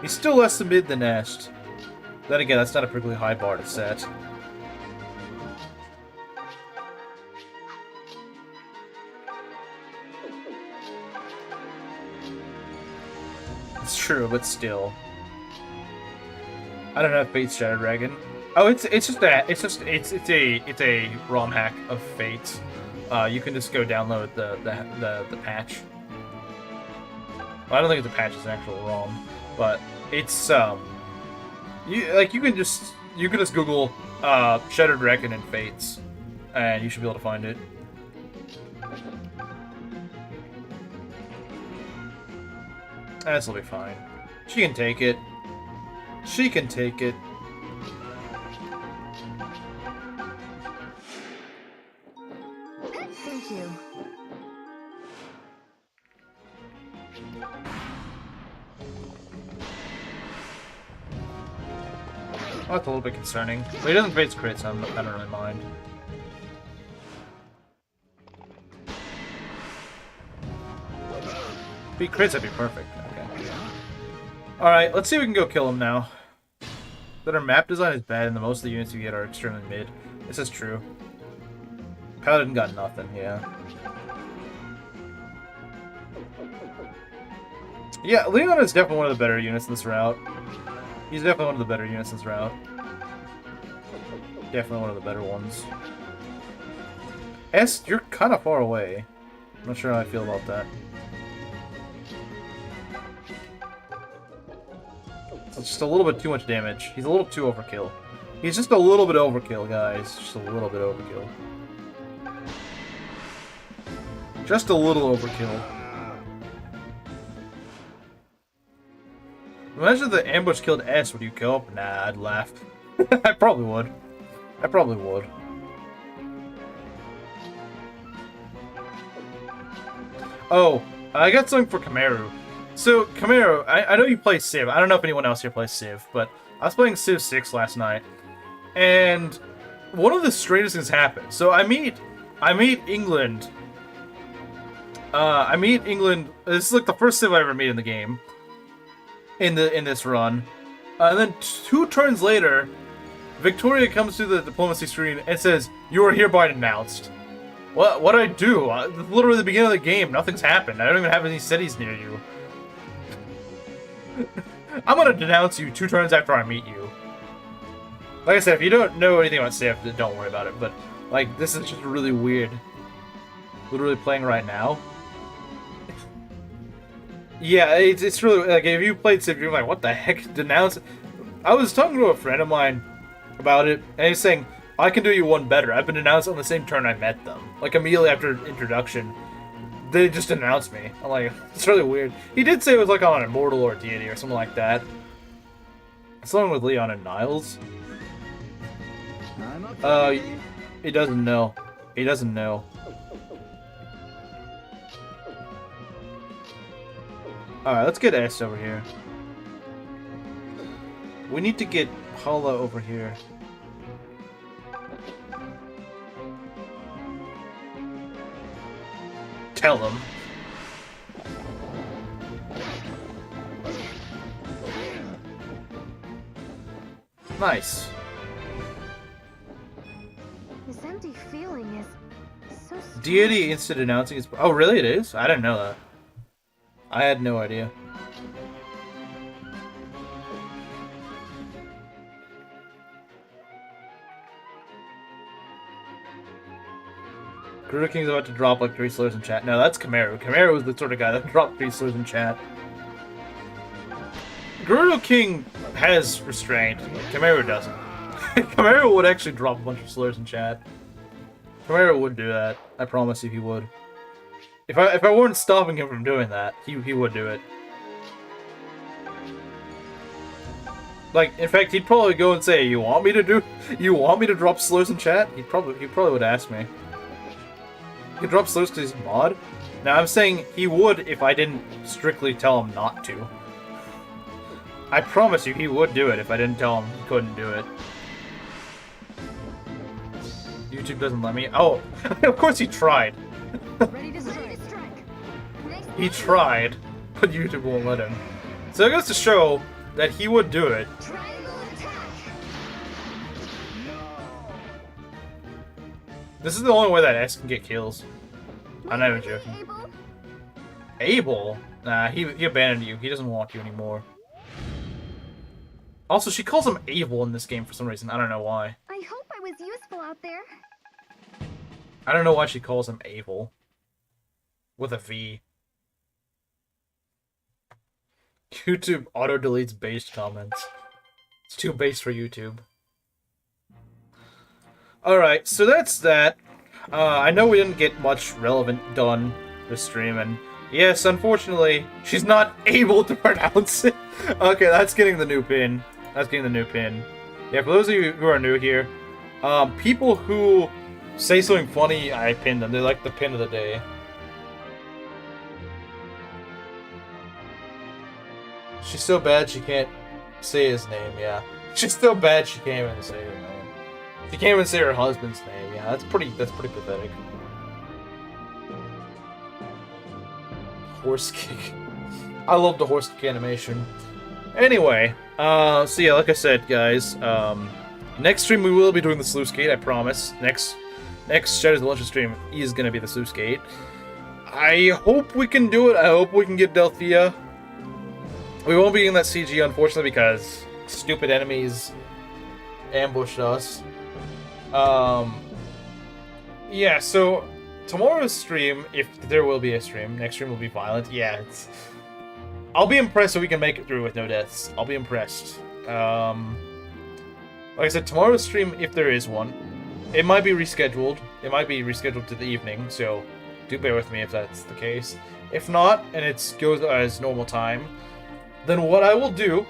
He's still less mid than Est. Then again, that's not a particularly high bar to set. It's true, but still. I don't have Fate's Shattered Dragon. Oh, it's a ROM hack of Fates. You can just go download the patch. Well, I don't think it's a patch; it's an actual ROM, but it's you can just Google Shattered Dragon and Fates, and you should be able to find it. This'll be fine. She can take it. She can take it. Thank you. Oh, that's a little bit concerning. But he doesn't face crits, so I don't really mind. If he crits, that'd be perfect. Okay. Alright, let's see if we can go kill him now. That our map design is bad and the most of the units you get are extremely mid. This is true. Paladin got nothing, yeah. Yeah, Leon is definitely one of the better units in this route. He's definitely one of the better units in this route. Definitely one of the better ones. Est, you're kind of far away. I'm not sure how I feel about that. It's just a little bit too much damage. He's a little too overkill. He's just a little bit overkill, guys. Just a little bit overkill. Just a little overkill. Imagine if the ambush killed S, would you kill up? Nah, I'd laugh. I probably would. I probably would. Oh, I got something for Kamaru. So, Kamaru, I know you play Civ. I don't know if anyone else here plays Civ, but I was playing Civ 6 last night, and one of the strangest things happened. So I meet England. I meet England. This is like the first Civ I ever meet in the game. In this run, and then 2 turns later, Victoria comes to the diplomacy screen and says, "You are hereby denounced." What do I do? Literally the beginning of the game, nothing's happened. I don't even have any cities near you. I'm gonna denounce you 2 turns after I meet you. Like I said, if you don't know anything about Civ, don't worry about it. But like, this is just really weird. Literally playing right now. Yeah, it's really like if you played Civ, you're like, what the heck? Denounce. I was talking to a friend of mine about it, and he's saying, I can do you one better. I've been announced on the same turn I met them. Like, immediately after introduction, they just announced me. I'm like, it's really weird. He did say it was like on an Immortal or Deity or something like that. Something with Leon and Niles. He doesn't know. He doesn't know. Alright, let's get S over here. We need to get Paula over here. Tell him. Nice. This empty feeling is so strange. Deity instant announcing is. Oh, really? It is? I didn't know that. I had no idea. Gerudo King's about to drop like 3 slurs in chat. No, that's Kamaru. Kamaru was the sort of guy that dropped 3 slurs in chat. Gerudo King has restraint. Kamaru doesn't. Kamaru would actually drop a bunch of slurs in chat. Kamaru would do that. I promise you he would. If I weren't stopping him from doing that, he would do it. Like, in fact, he'd probably go and say, you want me to drop slurs in chat? He probably would ask me. He drops slurs because he's a mod? Now, I'm saying he would if I didn't strictly tell him not to. I promise you he would do it if I didn't tell him he couldn't do it. YouTube doesn't let me. Oh, of course he tried. Ready to strike. He tried, but YouTube won't let him. So it goes to show that he would do it. Triangle attack. This is the only way that S can get kills. I'm not even joking. Abel? Abel? Nah, he abandoned you. He doesn't want you anymore. Also, she calls him Abel in this game for some reason. I don't know why. I hope I was useful out there. I don't know why she calls him Abel. With a V. YouTube auto-deletes based comments. It's too base for YouTube. Alright, so that's that. I know we didn't get much relevant done this stream, and yes, unfortunately, she's not able to pronounce it. Okay, that's getting the new pin. That's getting the new pin. Yeah, for those of you who are new here, people who say something funny, I pin them. They're like the pin of the day. She's so bad she can't say his name, yeah. She's so bad she can't even say her name. She can't even say her husband's name, yeah. That's pretty pathetic. Horse kick. I love the horse kick animation. Anyway, so yeah, like I said, guys, next stream we will be doing the sluice gate, I promise. Next Shadows of the Legend stream is gonna be the sluice gate. I hope we can do it. I hope we can get Delphia. We won't be getting that CG, unfortunately, because stupid enemies ambushed us. Yeah, so tomorrow's stream, if there will be a stream, next stream will be violent. Yeah, I'll be impressed if we can make it through with no deaths. I'll be impressed. Like I said, tomorrow's stream, if there is one, it might be rescheduled. It might be rescheduled to the evening, so do bear with me if that's the case. If not, and it goes as normal time, then what I will do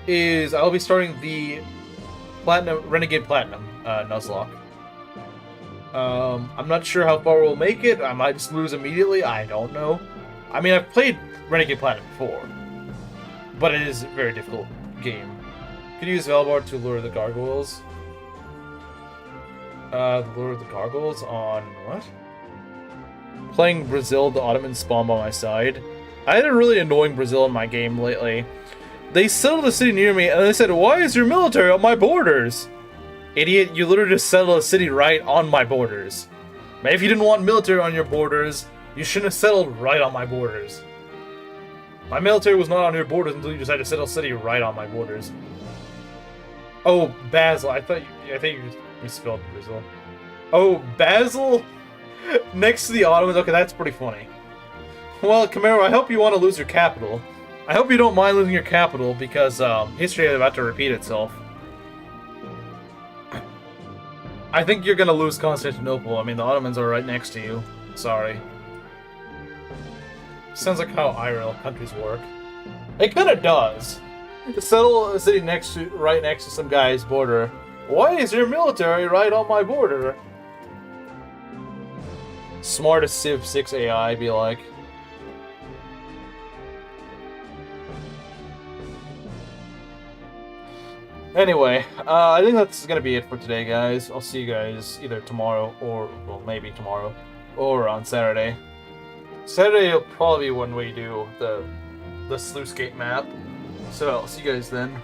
is I'll be starting the Renegade Platinum Nuzlocke. I'm not sure how far we'll make it. I might just lose immediately. I don't know. I mean, I've played Renegade Platinum before, but it is a very difficult game. Could use Valbar to lure the gargoyles. Lure the gargoyles on what? Playing Brazil, the Ottoman spawn by my side. I had a really annoying Brazil in my game lately. They settled a city near me, and they said, "Why is your military on my borders?" Idiot, you literally just settled a city right on my borders. Maybe if you didn't want military on your borders, you shouldn't have settled right on my borders. My military was not on your borders until you decided to settle a city right on my borders. Oh, Basil. I think you just misspelled Brazil. Oh, Basil? Next to the Ottomans? Okay, that's pretty funny. Well, Camaro, I hope you want to lose your capital. I hope you don't mind losing your capital, because history is about to repeat itself. I think you're gonna lose Constantinople. I mean, the Ottomans are right next to you. Sorry. Sounds like how IRL countries work. It kinda does. To settle a city right next to some guy's border. Why is your military right on my border? Smartest Civ 6 AI, be like. Anyway, I think that's gonna be it for today, guys. I'll see you guys either tomorrow or, well, maybe tomorrow, or on Saturday. Saturday will probably be when we do the sluice gate map. So I'll see you guys then.